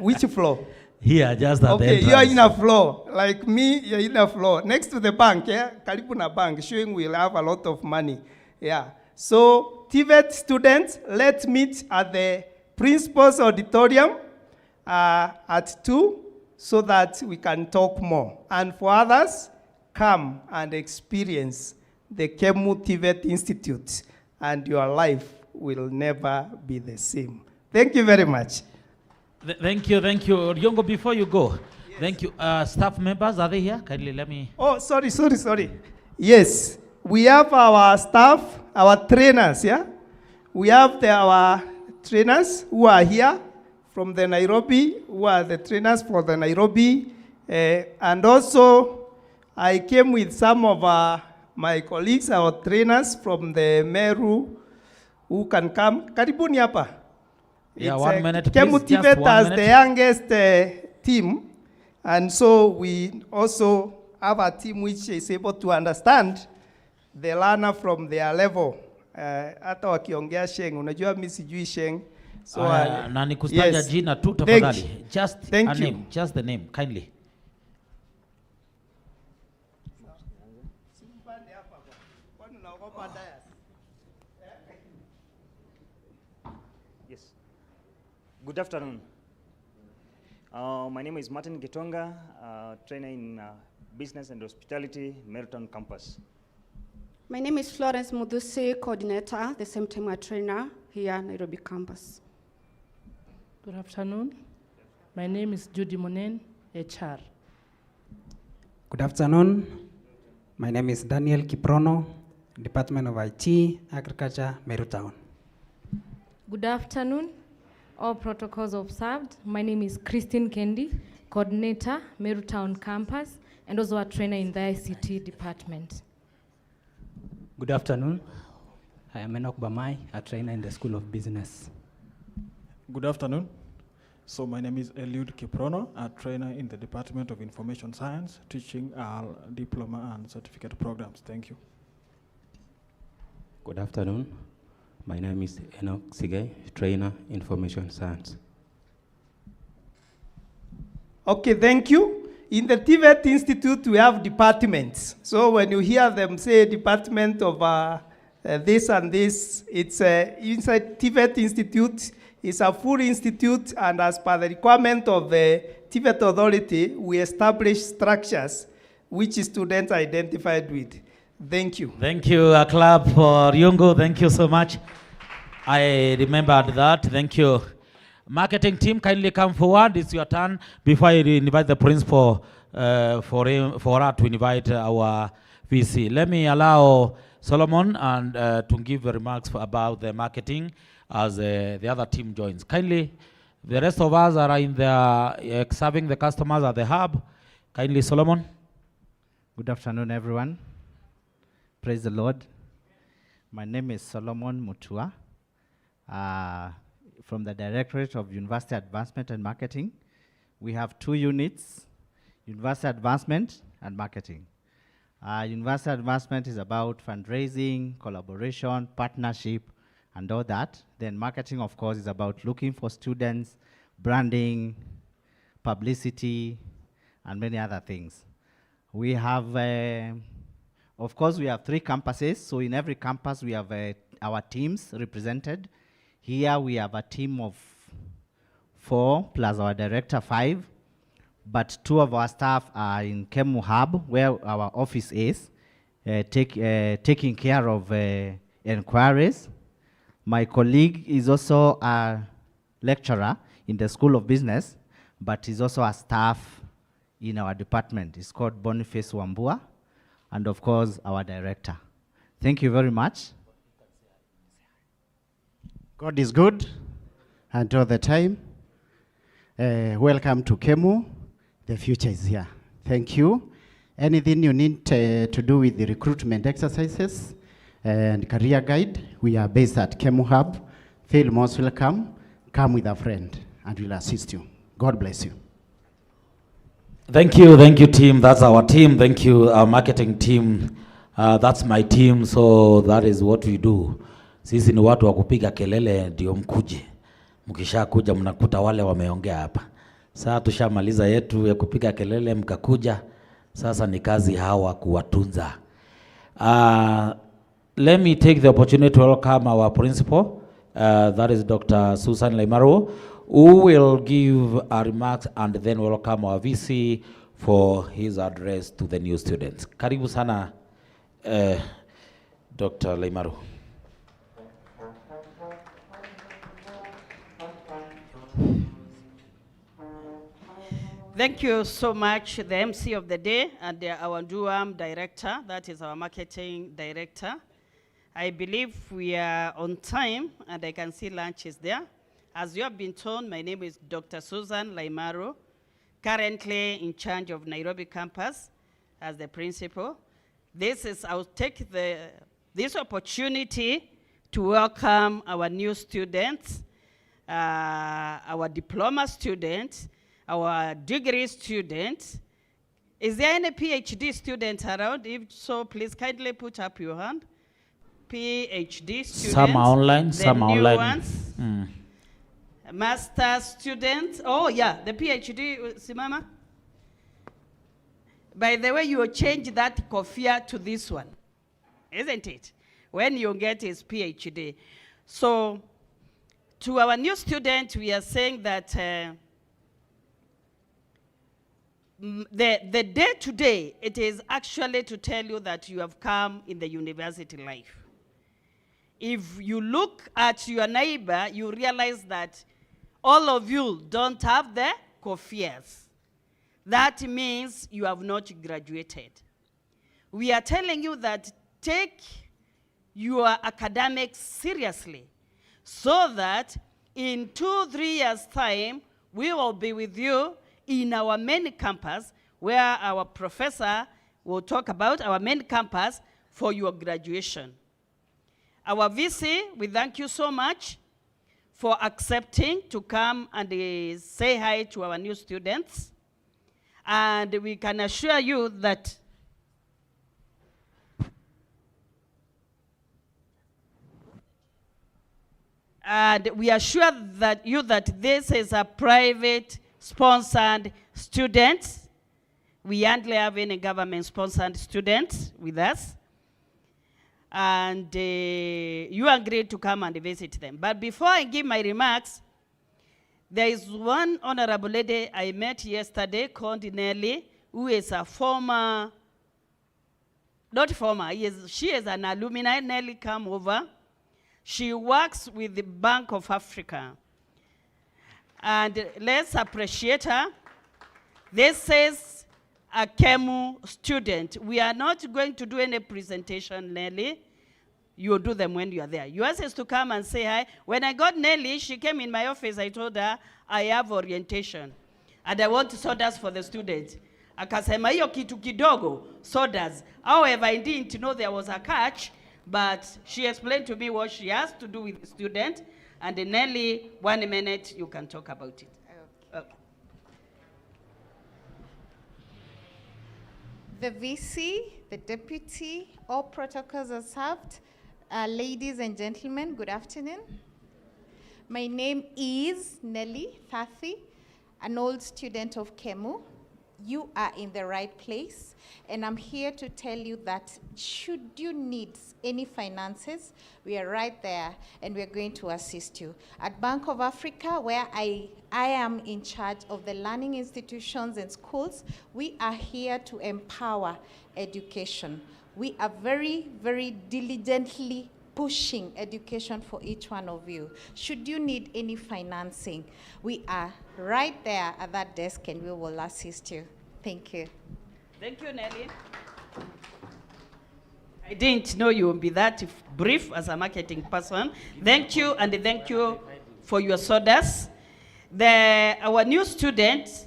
Which floor? Here, just at the entrance. You are in a floor. Like me, you're in a floor. Next to the bank, yeah? Karibu na bank, showing we'll have a lot of money. Yeah. So, TIVET students, let's meet at the Principal's Auditorium at 2 so that we can talk more. And for others, come and experience the Kemu TIVET Institute, and your life will never be the same. Thank you very much. Thank you. Ryongo, before you go, thank you. Staff members, are they here? Kindly let me. Oh, sorry. Yes, we have our staff, our trainers, yeah? We have our trainers who are here from the Nairobi, who are the trainers for the Nairobi. And also, I came with some of my colleagues, our trainers from the Meru, who can come. Karibuni hapa. Yeah, 1 minute, Kemu please. Just TIVET 1 as minute. the youngest team. And so we also have a team which is able to understand the learner from their level. Hata wakiongea Sheng, unajua mimi sijui Sheng. So na nikustaja yes. jina tu Thank tafadhali. you. Just Thank a you. name, just the name, kindly. Yes. Good afternoon. My name is Martin Gitonga, trainer in Business and Hospitality, Merutown campus. My name is Florence Mudusi, coordinator, the same time a trainer here at Nairobi campus. Good afternoon. My name is Judy Monen, HR. Good afternoon. My name is Daniel Kiprono, Department of IT, Agriculture, Merutown. Good afternoon. All protocols observed. My name is Christine Kendi, coordinator, Merutown campus, and also a trainer in the ICT department. Good afternoon. I am Enoch Bamai, a trainer in the School of Business. Good afternoon. So my name is Eliud Kiprono, a trainer in the Department of Information Science, teaching our diploma and certificate programs. Thank you. Good afternoon. My name is Enoch Sigay, trainer, Information Science. Okay, thank you. In the TIVET Institute, we have departments. So when you hear them say department of this and this, it's inside TIVET Institute. It's a full institute, and as per the requirement of the TIVET Authority, we establish structures which students identified with. Thank you. Thank you. A clap for Ryongo. Thank you so much. I remembered that. Thank you. Marketing team, kindly come forward. It's your turn. Before I invite the principal for her to invite our VC. Let me allow Solomon and to give remarks about the marketing as the other team joins. Kindly, the rest of us are in the serving the customers at the hub. Kindly, Solomon. Good afternoon, everyone. Praise the Lord. My name is Solomon Mutua, from the Directorate of University Advancement and Marketing. We have 2 units, University Advancement and Marketing. University Advancement is about fundraising, collaboration, partnership, and all that. Then marketing, of course, is about looking for students, branding, publicity, and many other things. We have, of course, we have 3 campuses. So in every campus, we have our teams represented. Here we have a team of 4 plus our director 5. But 2 of our staff are in Kemu Hub, where our office is, taking care of inquiries. My colleague is also a lecturer in the School of Business, but is also a staff in our department. It's called Boniface Wambua, and of course, our director. Thank you very much. God is good, and all the time. Welcome to Kemu. The future is here. Thank you. Anything you need to do with the recruitment exercises and career guide, we are based at Kemu Hub. Feel most welcome. Come with a friend, and we'll assist you. God bless you. Thank you, team. That's our team. Thank you, our marketing team. That's my team, so that is what we do. Sisi ni watu wa kupiga kelele ndio mkuje. Mkisha kuja mnakuta wale wameongea hapa. Sasa tushamaliza yetu ya kupiga kelele mkakuja. Sasa ni kazi hawa kuwatunza. Let me take the opportunity to welcome our principal. That is Dr. Susan Leimaro, who will give our remarks, and then welcome our VC for his address to the new students. Karibu sana, Dr. Laimaru. Thank you so much, the MC of the day and our DUAM director, that is our marketing director. I believe we are on time and I can see lunch is there. As you have been told, my name is Dr. Susan Laimaru, currently in charge of Nairobi campus as the principal. I'll take this opportunity to welcome our new students, our diploma students, our degree students. Is there any PhD student around? If so, please kindly put up your hand. PhD students. Some are online, some are online. Ones. Master students. Oh yeah, the PhD, Simama. By the way, you change that kofia to this one, isn't it? When you get his PhD. So, to our new student, we are saying that the day today, it is actually to tell you that you have come in the university life. If you look at your neighbor, you realize that all of you don't have the kofias. That means you have not graduated. We are telling you that take your academics seriously so that in 2-3 years' time, we will be with you in our main campus where our professor will talk about our main campus for your graduation. Our VC, we thank you so much for accepting to come and say hi to our new students. And we can assure you that this is a private sponsored student. We hardly have any government sponsored students with us. And you agreed to come and visit them. But before I give my remarks, there is one honorable lady I met yesterday called Nelly, who is a former, she is an alumni. Nelly, come over. She works with the Bank of Africa. And let's appreciate her. This is a KEMU student. We are not going to do any presentation, Nelly. You'll do them when you are there. You asked us to come and say hi. When I got Nelly, she came in my office. I told her, I have orientation. And I want sodas for the students. Akasema hiyo kitu kidogo, sodas. However, I didn't know there was a catch, but she explained to me what she has to do with the student. And Nelly, 1 minute, you can talk about it. Okay. The VC, the deputy, all protocols observed. Ladies and gentlemen, good afternoon. My name is Nelly Thathi, an old student of KEMU. You are in the right place, and I'm here to tell you that should you need any finances, we are right there, and we're going to assist you. At Bank of Africa, where I am in charge of the learning institutions and schools, we are here to empower education. We are very, very diligently pushing education for each one of you. Should you need any financing, we are right there at that desk and we will assist you. Thank you. Thank you, Nelly. I didn't know you would be that brief as a marketing person. Thank you, and thank you for your sodas. Our new students,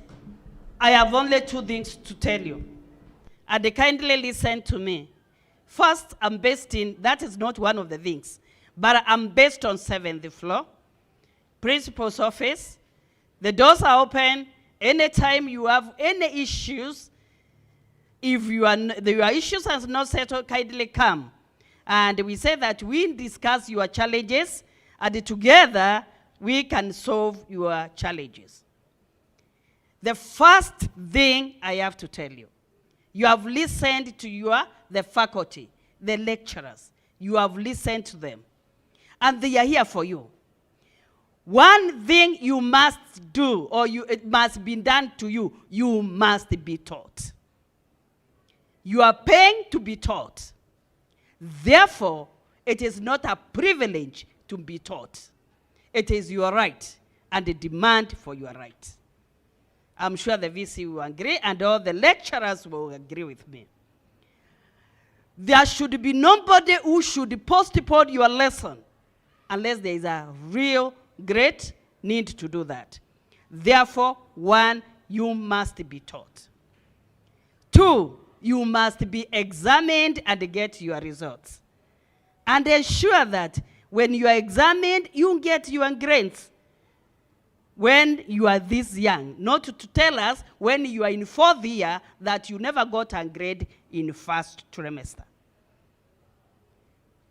I have only 2 things to tell you. And they kindly listen to me. First, I'm based in, that is not one of the things, but I'm based on 7th floor, principal's office. The doors are open. Anytime you have any issues, if your issues are not settled, kindly come. And we say that we discuss your challenges, and together we can solve your challenges. The first thing I have to tell you, you have listened to the faculty, the lecturers. You have listened to them. And they are here for you. One thing you must do, or it must be done to you, you must be taught. You are paying to be taught. Therefore, it is not a privilege to be taught. It is your right and a demand for your right. I'm sure the VC will agree, and all the lecturers will agree with me. There should be nobody who should postpone your lesson unless there is a real great need to do that. Therefore, 1, you must be taught. 2, you must be examined and get your results. And ensure that when you are examined, you get your grades when you are this young. Not to tell us when you are in 4th year that you never got a grade in 1st trimester.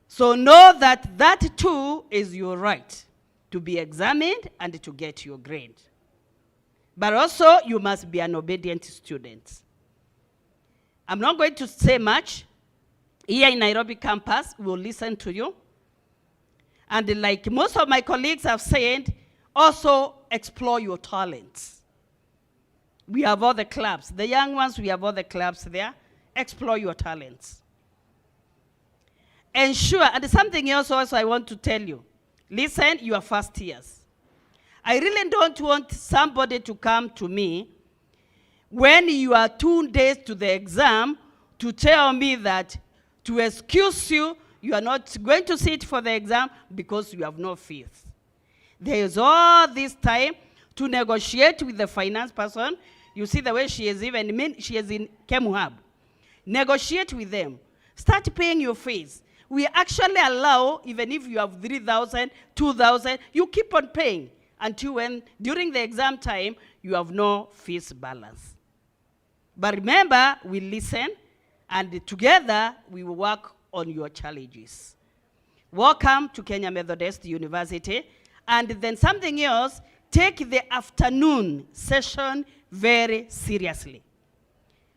So know that that too is your right, to be examined and to get your grade. But also, you must be an obedient student. I'm not going to say much. Here in Nairobi campus, we'll listen to you. And like most of my colleagues have said, also explore your talents. We have all the clubs. The young ones, we have all the clubs there. Explore your talents. Ensure, and something else also I want to tell you. Listen, you are first years. I really don't want somebody to come to me when you are 2 days to the exam to tell me that to excuse you, you are not going to sit for the exam because you have no fees. There is all this time to negotiate with the finance person. You see the way she is she is in KEMUHAB. Negotiate with them. Start paying your fees. We actually allow, even if you have 3,000, 2,000, you keep on paying until when, during the exam time, you have no fees balance. But remember, we listen, and together, we will work on your challenges. Welcome to Kenya Methodist University. And then something else, take the afternoon session very seriously.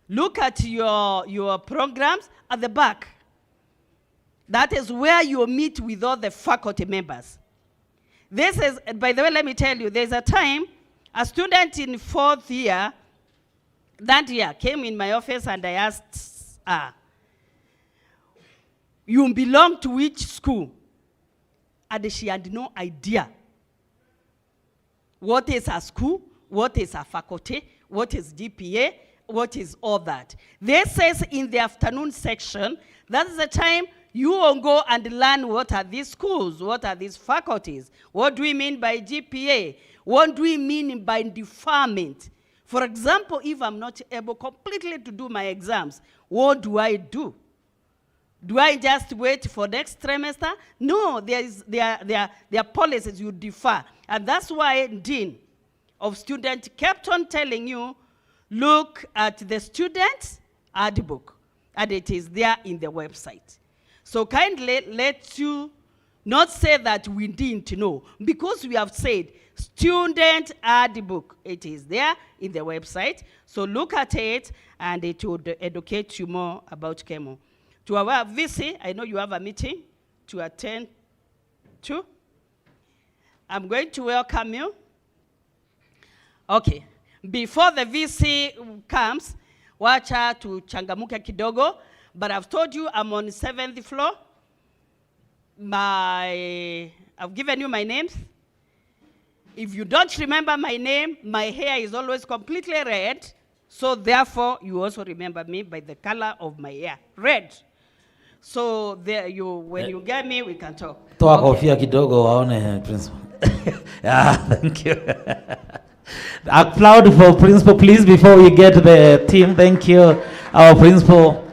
Look at your programs at the back. That is where you meet with all the faculty members. This is, by the way, let me tell you, there's a time a student in 4th year, that year, came in my office and I asked, you belong to which school? And she had no idea. What is a school? What is a faculty? What is GPA? What is all that? This says in the afternoon section, that's the time you will go and learn what are these schools, what are these faculties, what do we mean by GPA, what do we mean by deferment. For example, if I'm not able completely to do my exams, what do I do? Do I just wait for next trimester? No, there are policies you defer. And that's why Dean of Students kept on telling you, look at the student handbook, and it is there in the website. So kindly let you not say that we didn't know, because we have said student handbook. It is there in the website. So look at it, and it would educate you more about KEMU. To our VC, I know you have a meeting to attend to. I'm going to welcome you. Okay. Before the VC comes, wacha tuchangamuke kidogo, but I've told you I'm on 7th floor. I've given you my names. If you don't remember my name, my hair is always completely red, so therefore you also remember me by the color of my hair, red. So there when you get me, we can talk. Toa kofia kidogo waone principal. Yeah, thank you. Applaud for principal, please, before we get the team. Thank you, our principal.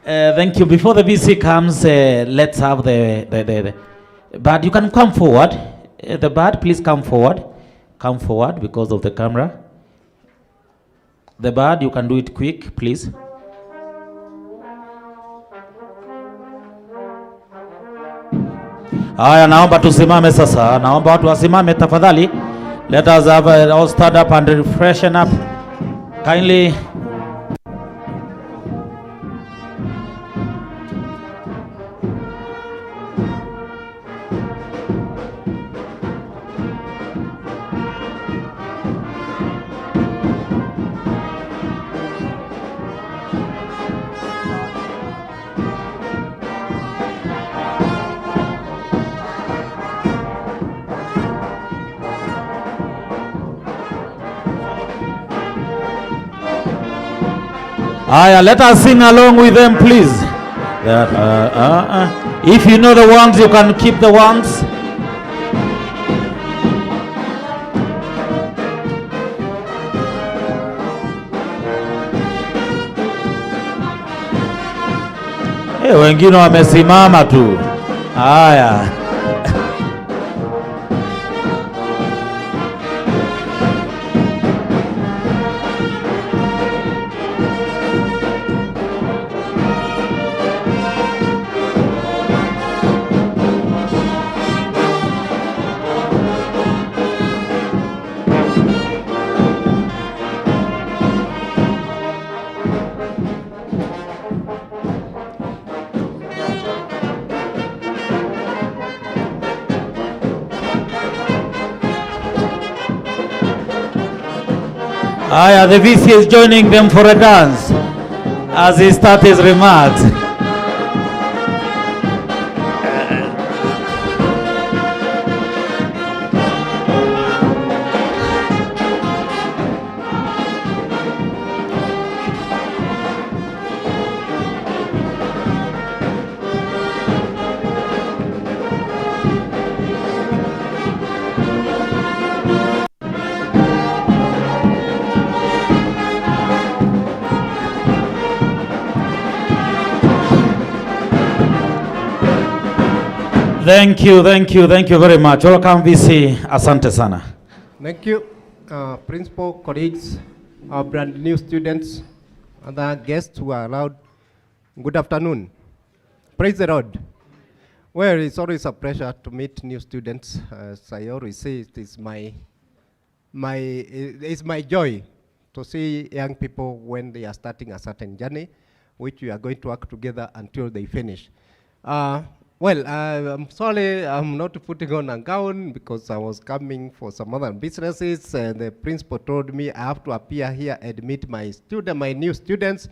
Thank you. Before the VC comes, let's have the but you can come forward. The bird, please come forward. Come forward because of the camera. The bird, you can do it quick, please. Haya, naomba tusimame sasa. Naomba watu wasimame tafadhali. Let us have all stand up and refreshen up. Kindly. Let us sing along with them, please. If you know the ones, you can keep the ones. Wengine wamesimama tu. Haya. The VC is joining them for a dance as he starts his remarks. Thank you very much. Welcome VC. Asante sana. Thank you, principal, colleagues, our brand new students, other guests who are allowed. Good afternoon. Praise the Lord. Well, it's always a pleasure to meet new students. As I always say, it is it's my joy to see young people when they are starting a certain journey, which we are going to work together until they finish. Well, I'm sorry I'm not putting on a gown because I was coming for some other businesses, and the principal told me I have to appear here and meet my new students.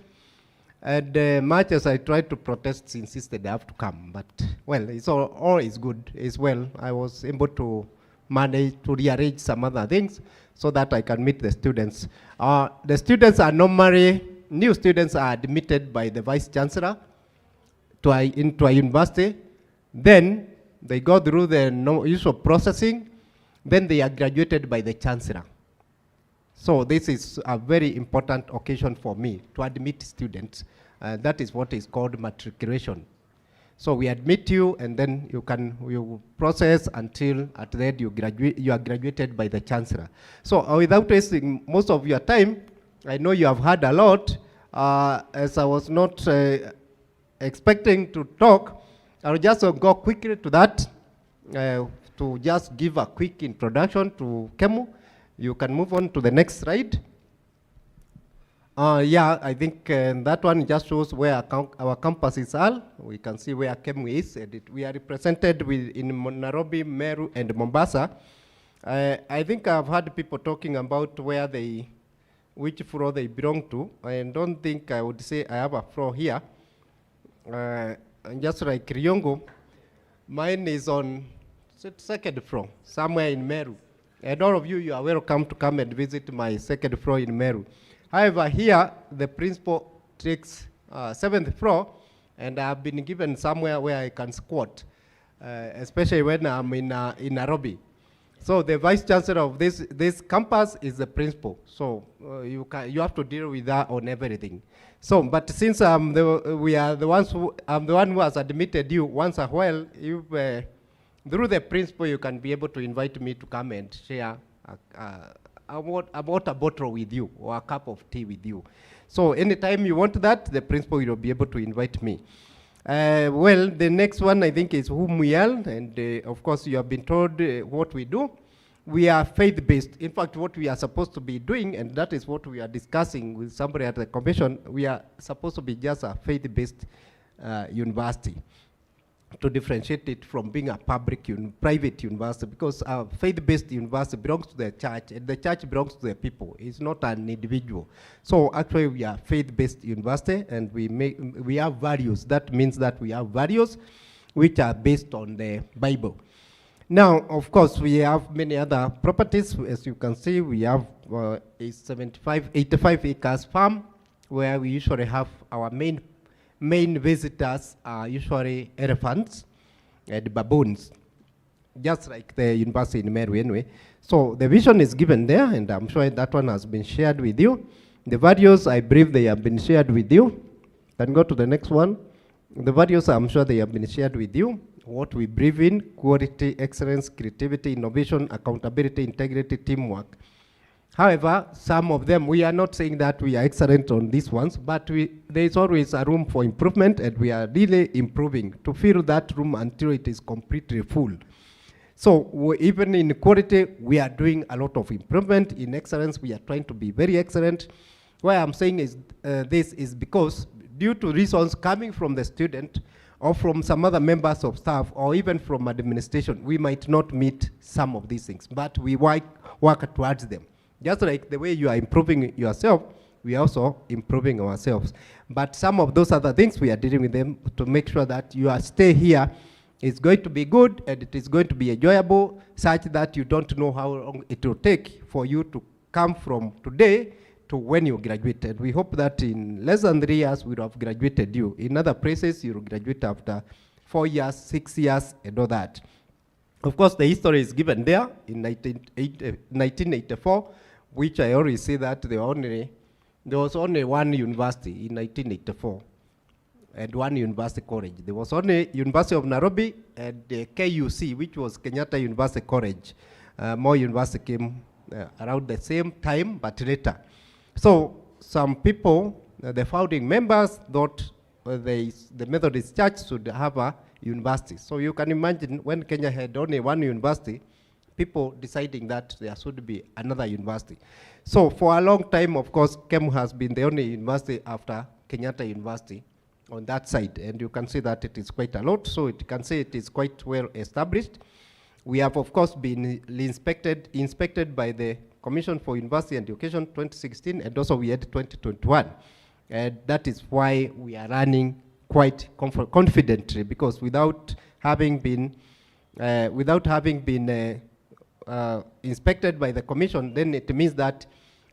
And much as I tried to protest, she insisted I have to come. But, well, it's all is good as well. I was able to manage to rearrange some other things so that I can meet the students. The students are normally, new students are admitted by the Vice Chancellor into a university. Then they go through the usual processing. Then they are graduated by the Chancellor. So this is a very important occasion for me to admit students. That is what is called matriculation. So we admit you, and then you process until at the end you are graduated by the Chancellor. So without wasting most of your time, I know you have heard a lot. As I was not expecting to talk, I'll just go quickly to that to just give a quick introduction to KEMU. You can move on to the next slide. Yeah, I think that one just shows where our campuses are. We can see where KEMU is. And we are represented in Nairobi, Meru, and Mombasa. I think I've heard people talking about which floor they belong to. I don't think I would say I have a floor here. And just like Riongo, mine is on second floor, somewhere in Meru. And all of you are welcome to come and visit my second floor in Meru. However, here, the principal takes 7th floor, and I've been given somewhere where I can squat, especially when I'm in Nairobi. So the Vice Chancellor of this campus is the principal. So you have to deal with that on everything. So, but since I'm the one who has admitted you once a while, through the principal, you can be able to invite me to come and share a water bottle with you or a cup of tea with you. So anytime you want that, the principal will be able to invite me. Well, the next one I think is whom we are, and of course you have been told what we do. We are faith-based. In fact, what we are supposed to be doing, and that is what we are discussing with somebody at the commission, we are supposed to be just a faith-based university, to differentiate it from being a private university, because a faith-based university belongs to the church, and the church belongs to the people. It's not an individual. So actually we are faith-based university, and we have values. That means that we have values which are based on the Bible. Now, of course, we have many other properties. As you can see, we have a 85 acres farm, where we usually have our main visitors are usually elephants and baboons, just like the university in Meru anyway. So the vision is given there, and I'm sure that one has been shared with you. The values, I believe they have been shared with you. Can go to the next one. The values, I'm sure they have been shared with you. What we believe in: quality, excellence, creativity, innovation, accountability, integrity, teamwork. However, some of them, we are not saying that we are excellent on these ones, but there is always a room for improvement, and we are really improving to fill that room until it is completely full. So even in quality, we are doing a lot of improvement. In excellence, we are trying to be very excellent. Why I'm saying is this is because due to reasons coming from the student or from some other members of staff or even from administration, we might not meet some of these things, but we work towards them. Just like the way you are improving yourself, we are also improving ourselves. But some of those other things, we are dealing with them to make sure that your stay here is going to be good and it is going to be enjoyable, such that you don't know how long it will take for you to come from today to when you graduated. We hope that in less than 3 years, we will have graduated you. In other places, you will graduate after 4 years, 6 years, and all that. Of course, the history is given there in 1984, which I already say that there was only one university in 1984 and one university college. There was only University of Nairobi and the KUC, which was Kenyatta University College. More university came around the same time, but later. So some people, the founding members, thought the Methodist Church should have a university. So you can imagine when Kenya had only one university, people deciding that there should be another university. So for a long time, of course, KEMU has been the only university after Kenyatta University on that side. And you can see that it is quite a lot. So it can say it is quite well established. We have, of course, been inspected by the Commission for University and Education 2016, and also we had 2021. And that is why we are running quite confidently, because without having been inspected by the Commission, then it means that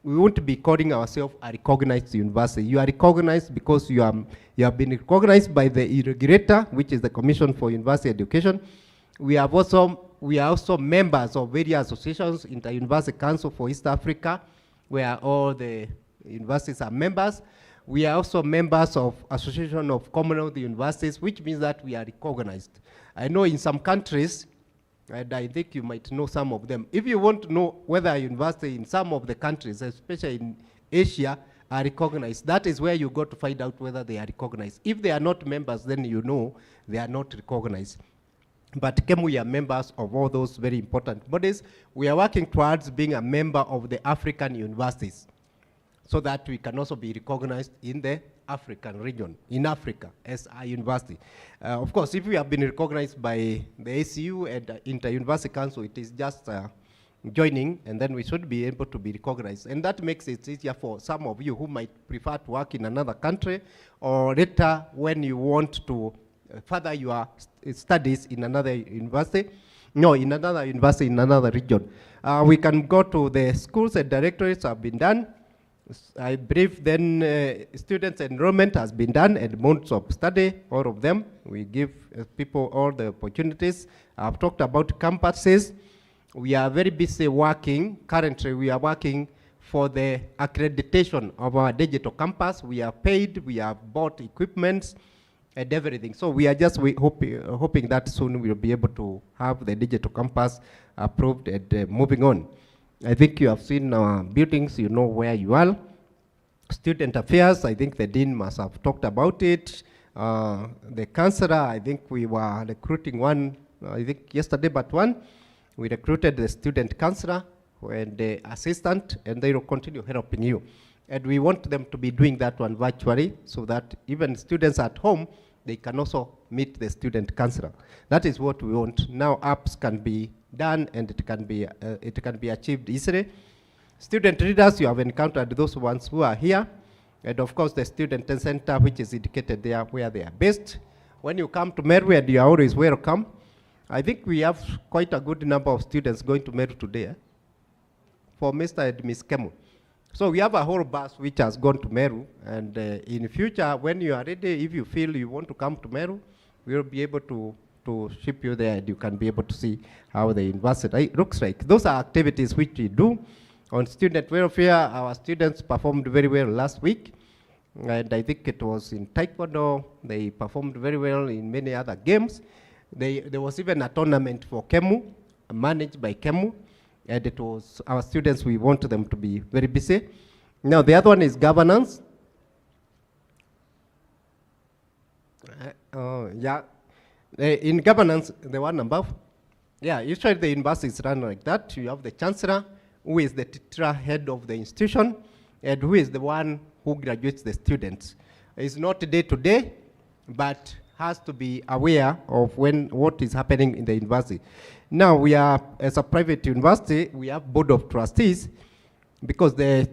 we won't be calling ourselves a recognized university. You are recognized because you have been recognized by the regulator, which is the Commission for University Education. We are also members of various associations, Inter-University Council for East Africa, where all the universities are members. We are also members of Association of Commonwealth Universities, which means that we are recognized. I know in some countries, and I think you might know some of them, if you want to know whether a university in some of the countries, especially in Asia, are recognized, that is where you go to find out whether they are recognized. If they are not members, then you know they are not recognized. But we are members of all those very important bodies. We are working towards being a member of the African universities, so that we can also be recognized in the African region, in Africa, as a university. Of course, if we have been recognized by the ACU and Inter-University Council, it is just joining, and then we should be able to be recognized. And that makes it easier for some of you who might prefer to work in another country, or later when you want to further your studies in another university, in another region. We can go to the schools and directorates have been done. I believe then students enrollment has been done and months of study, all of them. We give people all the opportunities. I've talked about campuses. We are very busy working. Currently, we are working for the accreditation of our digital campus. We are paid, we have bought equipments and everything. So we are just hoping that soon we'll be able to have the digital campus approved and moving on. I think you have seen our buildings, you know where you are. Student affairs, I think the dean must have talked about it. The counselor, I think we were recruiting one, I think yesterday but one. We recruited the student counselor and the assistant, and they will continue helping you. And we want them to be doing that one virtually, so that even students at home, they can also meet the student counselor. That is what we want. Now apps can be done, and it can be achieved easily. Student leaders, you have encountered those ones who are here. And of course the student center, which is indicated there where they are based. When you come to Meru, and you are always welcome. I think we have quite a good number of students going to Meru today. For Mr. and Ms. Kemu. So we have a whole bus which has gone to Meru, and in future, when you are ready, if you feel you want to come to Meru, we'll be able to ship you there, and you can be able to see how the university looks like. Those are activities which we do. On student welfare, our students performed very well last week, and I think it was in Taekwondo, they performed very well in many other games. There was even a tournament for KEMU, managed by KEMU, and it was our students, we want them to be very busy. Now the other one is governance. In governance, the one above, usually the universities run like that. You have the chancellor, who is the titular head of the institution, and who is the one who graduates the students. It's not day to day, but has to be aware of what is happening in the university. Now we are, as a private university, we have board of trustees, because the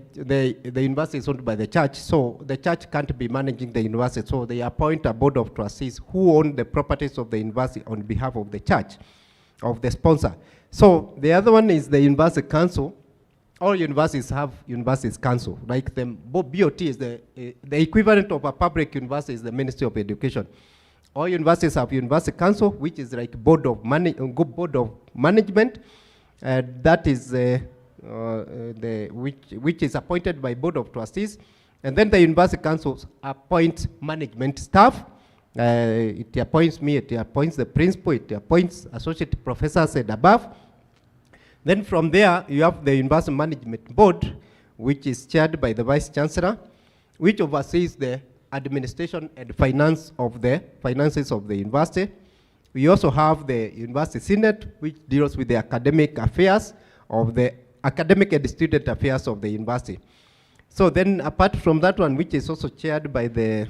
university is owned by the church, so the church can't be managing the university, so they appoint a board of trustees who own the properties of the university on behalf of the church, of the sponsor. So the other one is the university council. All universities have universities council. Like the BOT is the equivalent of a public university is the Ministry of Education. All universities have university council, which is like board of management. That is which is appointed by board of trustees. And then the university councils appoint management staff. It appoints me, it appoints the principal, it appoints associate professors and above. Then from there, you have the University Management Board, which is chaired by the Vice Chancellor, which oversees the administration and finances of the university. We also have the University Senate, which deals with the academic affairs of the academic and student affairs of the university. So then apart from that one, which is also chaired by the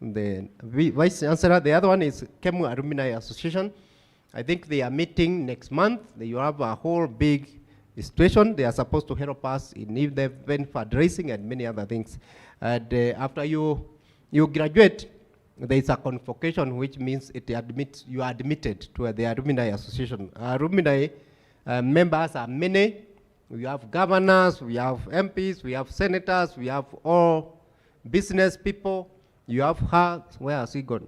Vice Chancellor, the other one is KEMU Alumni Association. I think they are meeting next month. They have a whole big situation. They are supposed to help us in the event fundraising and many other things. And after you graduate, there is a convocation, which means you are admitted to the Alumni Association. Alumni members are many. We have governors, we have MPs, we have senators, we have all business people. You have her, where has he gone?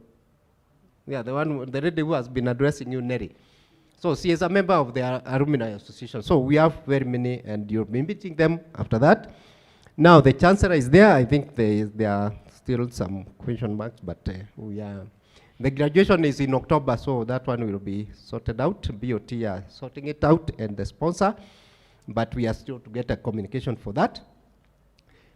Yeah, the lady who has been addressing you, Neri. So she is a member of the Alumni Association. So we have very many, and you'll be meeting them after that. Now the chancellor is there. I think there are still some question marks, but the graduation is in October, so that one will be sorted out. BOT are sorting it out, and the sponsor, but we are still to get a communication for that.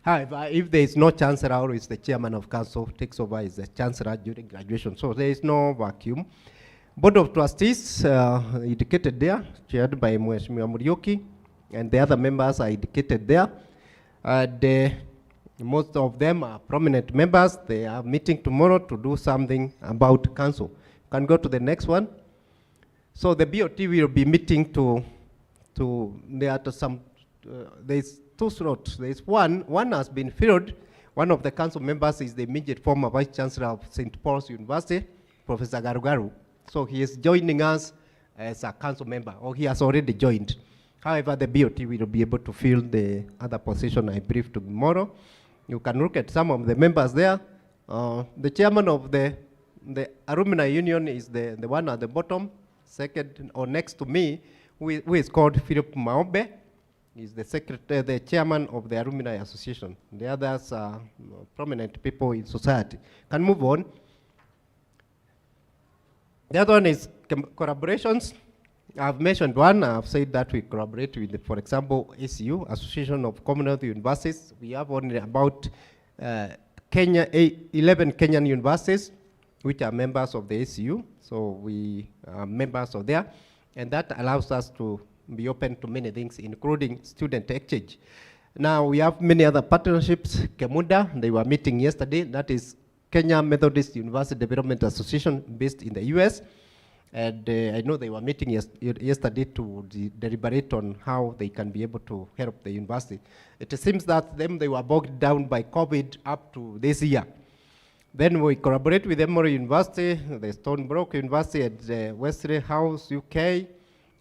However, if there is no chancellor, or is the chairman of council takes over as the chancellor during graduation, so there is no vacuum. Board of trustees indicated there, chaired by Mheshimiwa Murioki, and the other members are indicated there. Most of them are prominent members. They are meeting tomorrow to do something about council. Can go to the next one. So the BOT will be meeting there's two slots. There's one has been filled. One of the council members is the immediate former Vice Chancellor of St. Paul's University, Professor Garugaru. So he is joining us as a council member, or he has already joined. However, the BOT will be able to fill the other position I briefed tomorrow. You can look at some of the members there. The chairman of the Alumni Union is the one at the bottom, second or next to me, who is called Philip Maobe. He's the chairman of the Alumni Association. The others are prominent people in society. Can move on. The other one is collaborations. I've mentioned one. I've said that we collaborate with, for example, ACU, Association of Commonwealth Universities. We have only about 11 Kenyan universities, which are members of the ACU. So we are members of there. And that allows us to be open to many things, including student exchange. Now we have many other partnerships. Kemuda, they were meeting yesterday. That is Kenya Methodist University Development Association based in the US. And I know they were meeting yesterday to deliberate on how they can be able to help the university. It seems that they were bogged down by COVID up to this year. Then we collaborate with Emory University, the Stonebrook University, and Wesley House, UK,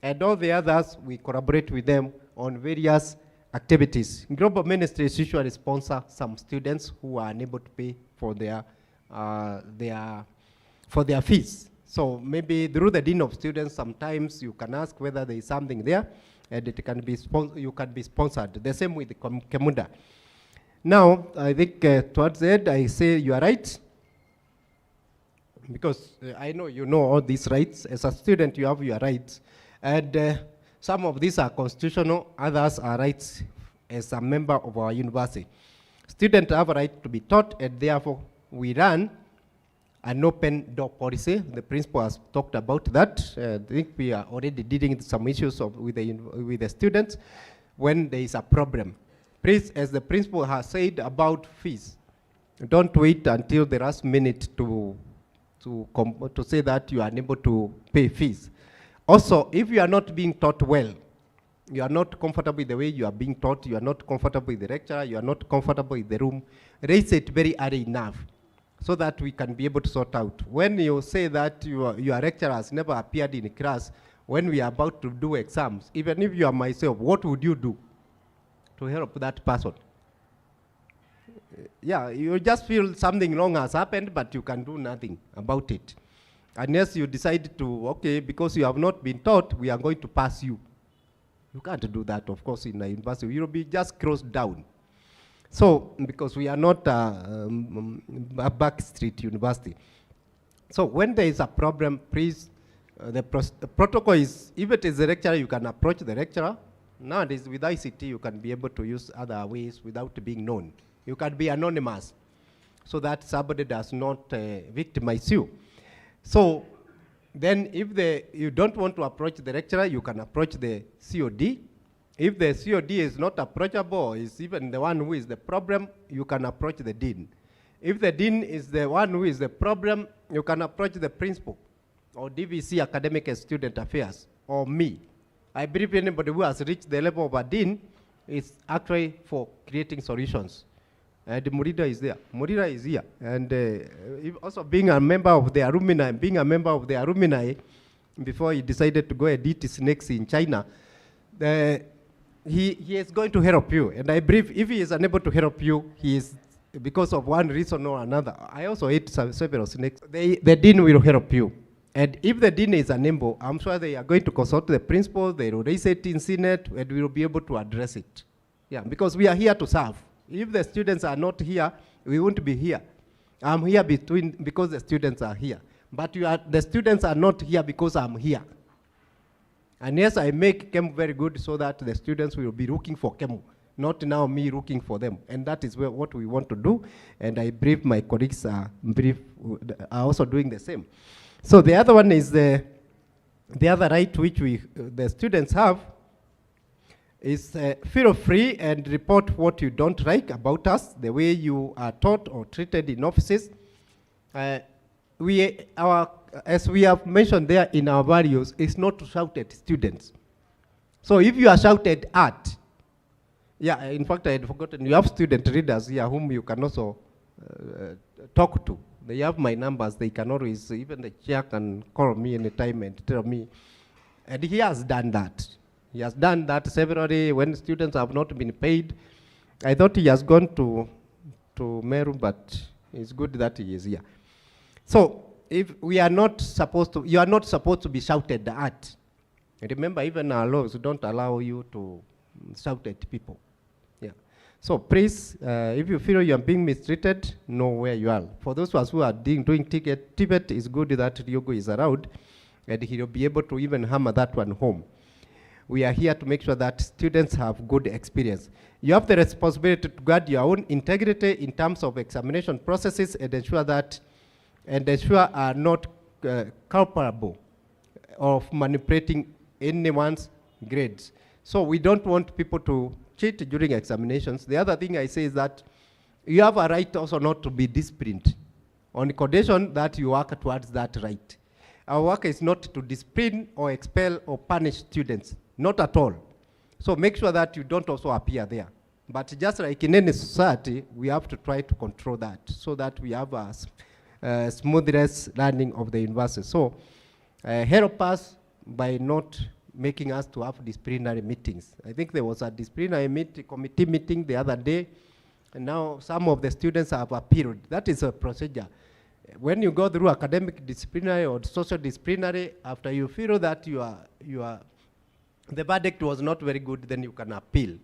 and all the others. We collaborate with them on various activities. Global ministries usually sponsor some students who are unable to pay for their fees. So maybe through the dean of students, sometimes you can ask whether there is something there, and it can be you can be sponsored. The same with the Kemuda. Now, I think towards the end, I say you are right, because I know you know all these rights. As a student, you have your rights, and some of these are constitutional, others are rights as a member of our university. Students have a right to be taught, and therefore we run an open door policy. The principal has talked about that. I think we are already dealing with some issues with the students when there is a problem. Please, as the principal has said about fees, don't wait until the last minute to say that you are unable to pay fees. Also, if you are not being taught well, you are not comfortable with the way you are being taught, you are not comfortable with the lecturer, you are not comfortable with the room, raise it very early enough so that we can be able to sort out. When you say that your lecturer has never appeared in class, when we are about to do exams, even if you are myself, what would you do to help that person? Yeah, you just feel something wrong has happened, but you can do nothing about it. Unless you decide to, okay, because you have not been taught, we are going to pass you. You can't do that, of course, in a university. You will be just closed down. So, because we are not a backstreet university. So when there is a problem, please, the protocol is, if it is a lecturer, you can approach the lecturer. Nowadays, with ICT, you can be able to use other ways without being known. You can be anonymous so that somebody does not victimize you. So then if you don't want to approach the lecturer, you can approach the COD. If the COD is not approachable, is even the one who is the problem, you can approach the dean. If the dean is the one who is the problem, you can approach the principal or DVC, Academic and Student Affairs, or me. I believe anybody who has reached the level of a dean is actually for creating solutions. And Murida is there. Murida is here. And also being a member of the alumni, before he decided to go edit his next in China, he is going to help you. And I believe if he is unable to help you, he is, because of one reason or another. I also ate several snakes. The dean will help you. And if the dean is unable, I'm sure they are going to consult the principal, they will raise it in Senate, and we will be able to address it. Yeah, because we are here to serve. If the students are not here, we won't be here. I'm here because the students are here. But the students are not here because I'm here. And yes, I make KEMU very good so that the students will be looking for KEMU, not now me looking for them. And that is what we want to do. And I believe my colleagues are also doing the same. So the other one is the other right which the students have is feel free and report what you don't like about us, the way you are taught or treated in offices. As we have mentioned there in our values, is not to shout at students. So if you are shouted at, yeah, in fact, I had forgotten, you have student readers here whom you can also talk to. They have my numbers, they can always, even the chair can call me anytime and tell me. And he has done that. He has done that severally when students have not been paid. I thought he has gone to Meru, but it's good that he is here. So if we are not supposed to, you are not supposed to be shouted at. And remember, even our laws don't allow you to shout at people. Yeah. So please, if you feel you are being mistreated, know where you are. For those of us who are doing TIVET, it's good that Ryogo is around, and he will be able to even hammer that one home. We are here to make sure that students have good experience. You have the responsibility to guard your own integrity in terms of examination processes and ensure are not culpable of manipulating anyone's grades. So we don't want people to cheat during examinations. The other thing I say is that you have a right also not to be disciplined on the condition that you work towards that right. Our work is not to discipline or expel or punish students, not at all. So make sure that you don't also appear there. But just like in any society, we have to try to control that so that we have a smoothness learning of the university. So help us by not making us to have disciplinary meetings. I think there was a disciplinary committee meeting the other day, and now some of the students have appealed. That is a procedure. When you go through academic disciplinary or social disciplinary, after you feel that the verdict was not very good, then you can appeal.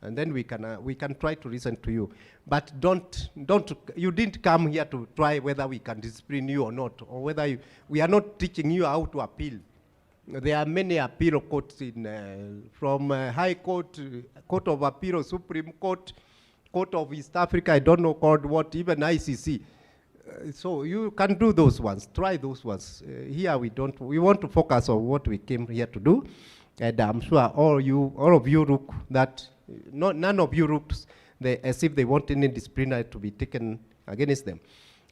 And then we can try to listen to you. But you didn't come here to try whether we can discipline you or not, or whether we are not teaching you how to appeal. There are many appeal courts from High Court, Court of Appeal, Supreme Court, Court of East Africa, I don't know called what, even ICC. So you can do those ones, try those ones. Here we want to focus on what we came here to do. And I'm sure all of you look that, none of you looked as if they want any disciplinary to be taken against them.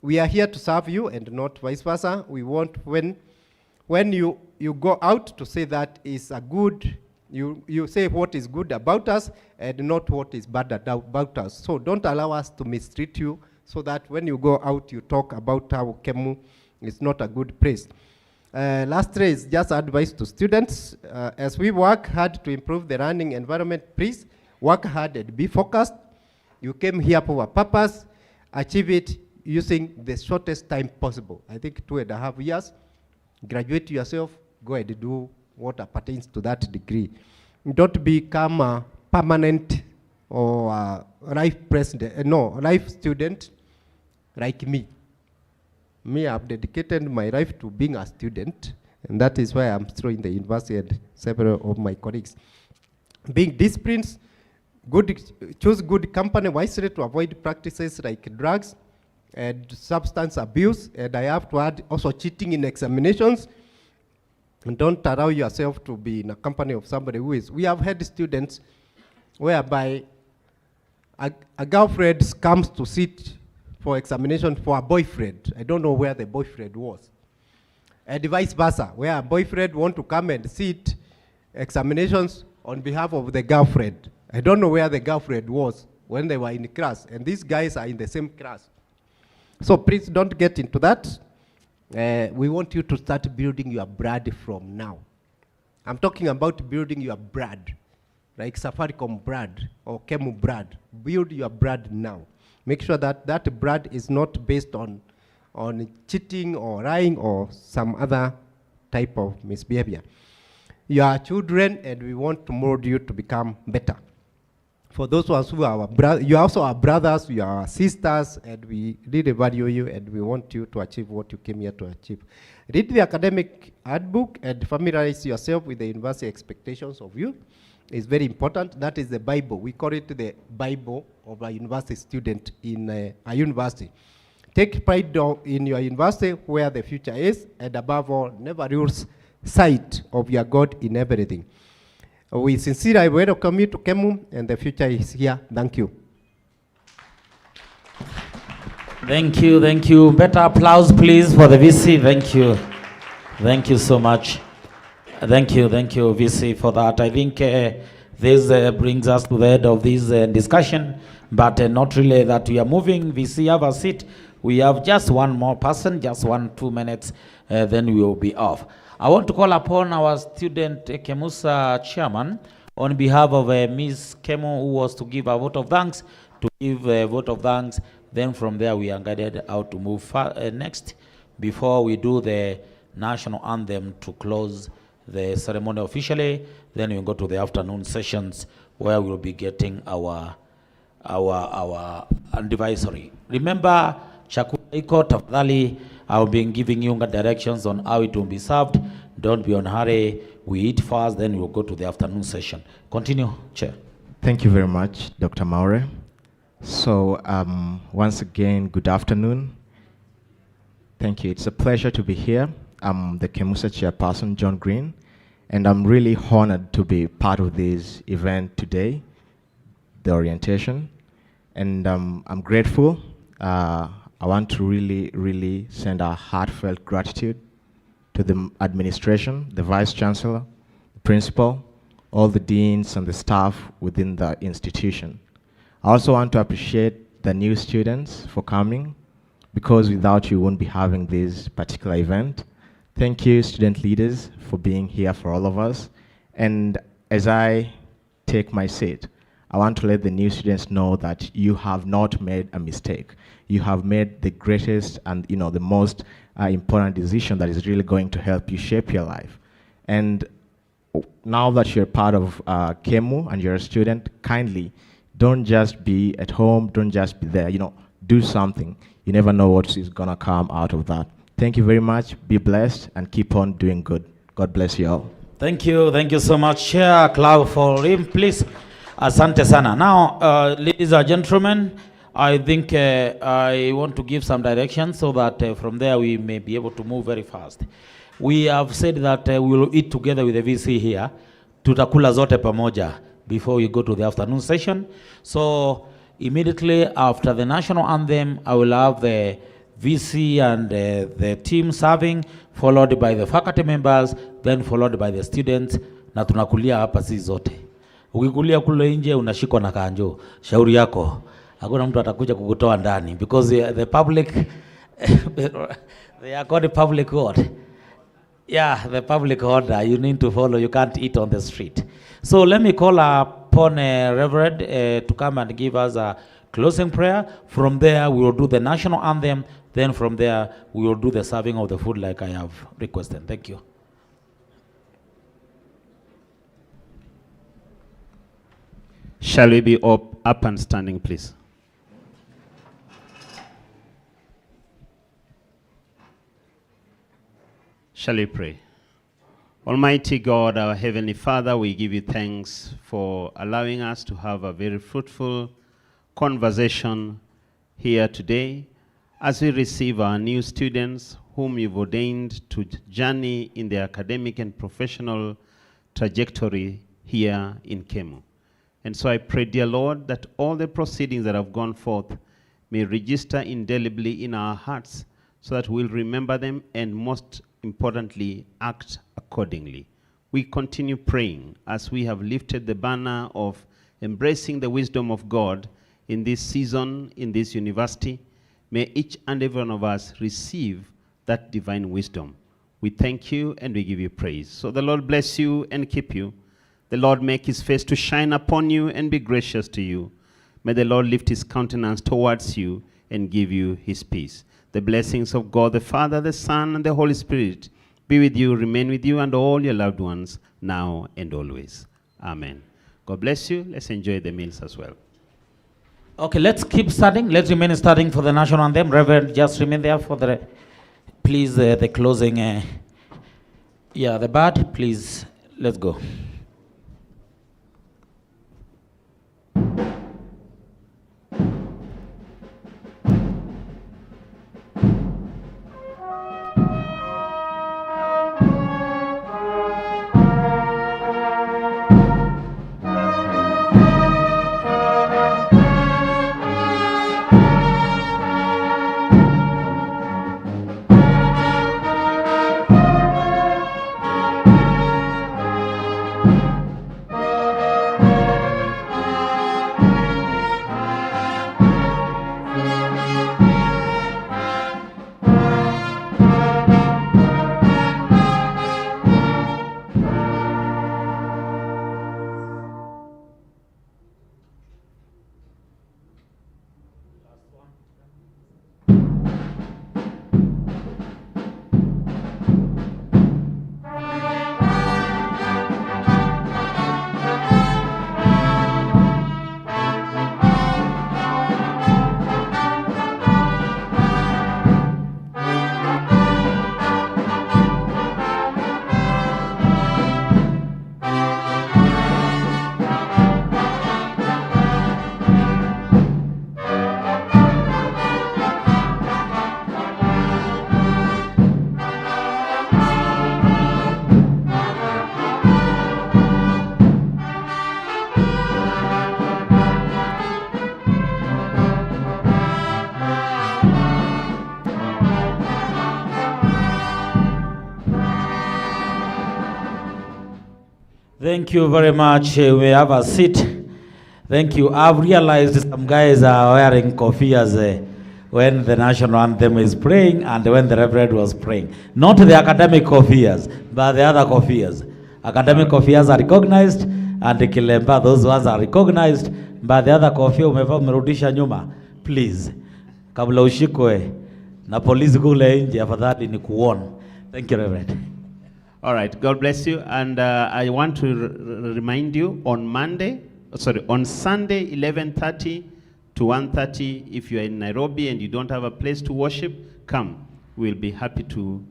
We are here to serve you and not vice versa. We want when you go out to say that is a good, you say what is good about us and not what is bad about us. So don't allow us to mistreat you so that when you go out you talk about how Kemu is not a good place. Lastly is just advice to students. As we work hard to improve the learning environment, please work hard and be focused. You came here for a purpose. Achieve it using the shortest time possible. I think 2.5 years. Graduate yourself, go and do what pertains to that degree. Don't become a permanent or a life president, life student like me. Me, I've dedicated my life to being a student, and that is why I'm still in the university and several of my colleagues. Being disciplined, choose good company wisely to avoid practices like drugs and substance abuse, and I have to add also cheating in examinations. And don't allow yourself to be in a company of somebody who is. We have had students whereby a girlfriend comes to sit for examination for a boyfriend. I don't know where the boyfriend was. And vice versa, where a boyfriend want to come and sit examinations on behalf of the girlfriend. I don't know where the girlfriend was when they were in class, and these guys are in the same class. So please don't get into that. We want you to start building your brand from now. I'm talking about building your brand, like Safaricom brand or Kemu brand. Build your brand now. Make sure that that brand is not based on cheating or lying or some other type of misbehavior. You are children, and we want to mold you to become better. For those ones who are our brothers, you also are brothers, you are sisters, and we really value you, and we want you to achieve what you came here to achieve. Read the academic handbook and familiarize yourself with the university expectations of you. It's very important. That is the Bible. We call it the Bible of a university student in a university. Take pride in your university where the future is, and above all, never lose sight of your God in everything. We sincerely welcome you to Kemu, and the future is here. Thank you. Thank you, thank you. Better applause, please, for the VC. Thank you. Thank you so much. Thank you, VC, for that. I think this brings us to the end of this discussion, but not really that we are moving. VC, have a seat. We have just one more person, just 2 minutes, then we will be off. I want to call upon our student Kemusa chairman on behalf of Ms. Kemu, who was to give a vote of thanks, to give a vote of thanks. Then from there we are guided how to move next before we do the national anthem to close the ceremony officially. Then we go to the afternoon sessions where we'll be getting our advisory. Remember, chakula iko tafadhali. I've been giving you directions on how it will be served. Don't be on hurry. We eat fast, then we'll go to the afternoon session. Continue, Chair. Thank you very much, Dr. Maure. So once again, good afternoon. Thank you. It's a pleasure to be here. I'm the Kemusa chairperson, John Green, and I'm really honored to be part of this event today, the orientation, and I'm grateful. I want to really send a heartfelt gratitude to the administration, the Vice Chancellor, the Principal, all the deans and the staff within the institution. I also want to appreciate the new students for coming, because without you, we won't be having this particular event. Thank you, student leaders, for being here for all of us. And as I take my seat, I want to let the new students know that you have not made a mistake. You have made the greatest and the most important decision that is really going to help you shape your life. And now that you're part of KEMU and you're a student, kindly don't just be at home, don't just be there, do something. You never know what is gonna come out of that. Thank you very much, be blessed, and keep on doing good. God bless you all. Thank you so much, Chair. Clap for him, please. Asante sana. Now, ladies and gentlemen, I think I want to give some direction so that from there we may be able to move very fast. We have said that we will eat together with the VC here. Tutakula zote pamoja before we go to the afternoon session. So immediately after the national anthem, I will have the VC and the team serving, followed by the faculty members, then followed by the students, na tunakulia hapa si zote. Ukikulia kule nje unashikwa na kanjo. Shauri yako. Hakuna mtu atakuja kukutoa ndani because the public they are called the public order. Yeah, the public order you need to follow. You can't eat on the street. So let me call upon Reverend to come and give us a closing prayer. From there we will do the national anthem. Then from there we will do the serving of the food like I have requested. Thank you. Shall we be up and standing, please? Shall we pray? Almighty God, our Heavenly Father, we give you thanks for allowing us to have a very fruitful conversation here today as we receive our new students whom you've ordained to journey in their academic and professional trajectory here in KEMU. And so I pray, dear Lord, that all the proceedings that have gone forth may register indelibly in our hearts so that we'll remember them and most importantly, act accordingly. We continue praying as we have lifted the banner of embracing the wisdom of God in this season, in this university. May each and every one of us receive that divine wisdom. We thank you and we give you praise. So the Lord bless you and keep you. The Lord make his face to shine upon you and be gracious to you. May the Lord lift his countenance towards you and give you his peace. The blessings of God, the Father, the Son, and the Holy Spirit be with you, remain with you, and all your loved ones, now and always. Amen. God bless you. Let's enjoy the meals as well. Okay, let's keep studying. Let's remain studying for the national anthem. Reverend, just remain there for the, please, the closing. The band, please, let's go. Thank you very much. We have a seat. Thank you. I've realized some guys are wearing kofias when the national anthem is praying and when the reverend was praying. Not the academic kofias, but the other kofias. Academic coffees are recognized, and Kilemba, those ones are recognized, but the other coffee umerudisha nyuma. Please, kabla ushikwe na polisi kule nje, afadhali ni kuona. Thank you, Reverend. All right, God bless you. And I want to remind you on on Sunday, 11:30 to 1:30, if you are in Nairobi and you don't have a place to worship, come. We'll be happy to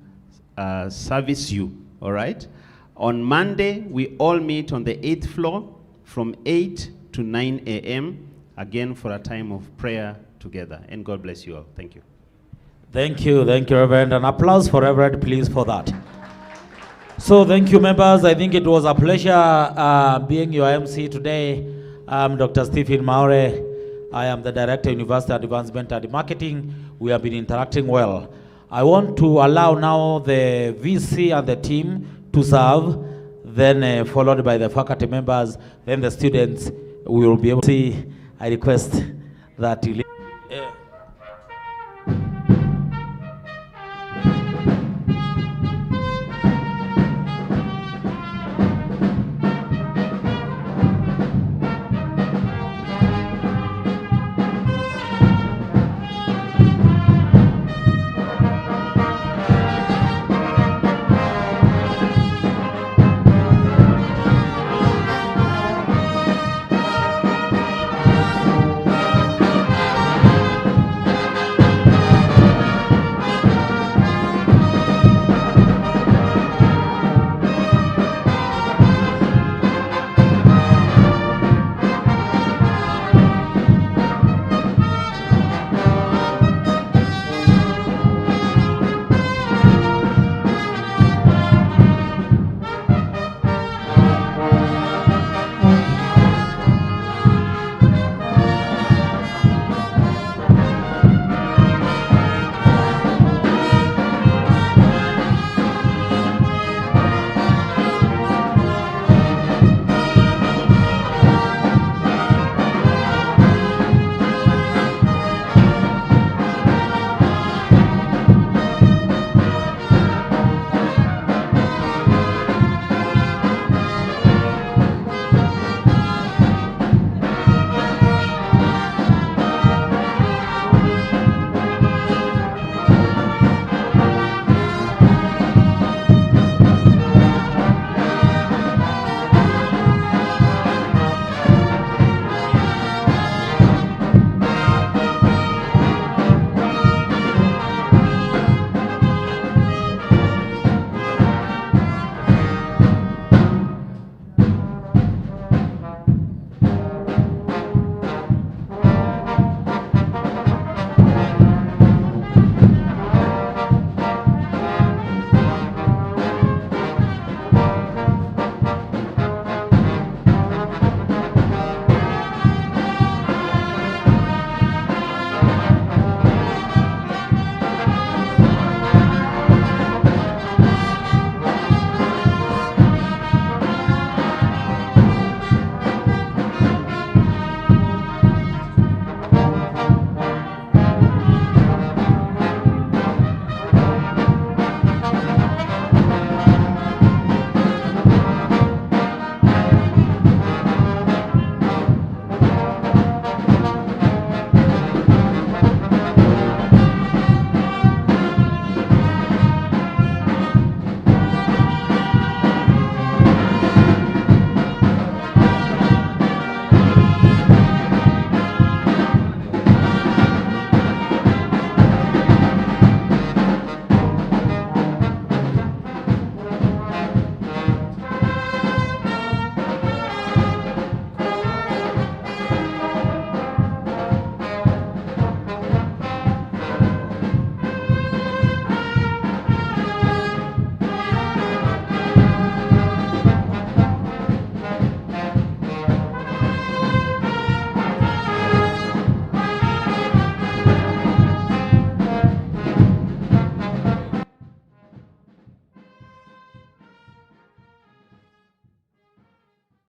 service you, all right? On Monday, we all meet on the 8th floor from 8 to 9 a.m., again for a time of prayer together. And God bless you all. Thank you. Thank you, Reverend. An applause for Reverend, please, for that. So thank you, members. I think it was a pleasure being your MC today. I'm Dr. Stephen Maure. I am the Director of University Advancement and Marketing. We have been interacting well. I want to allow now the VC and the team to serve, then followed by the faculty members, then the students. We will be able to see. I request that you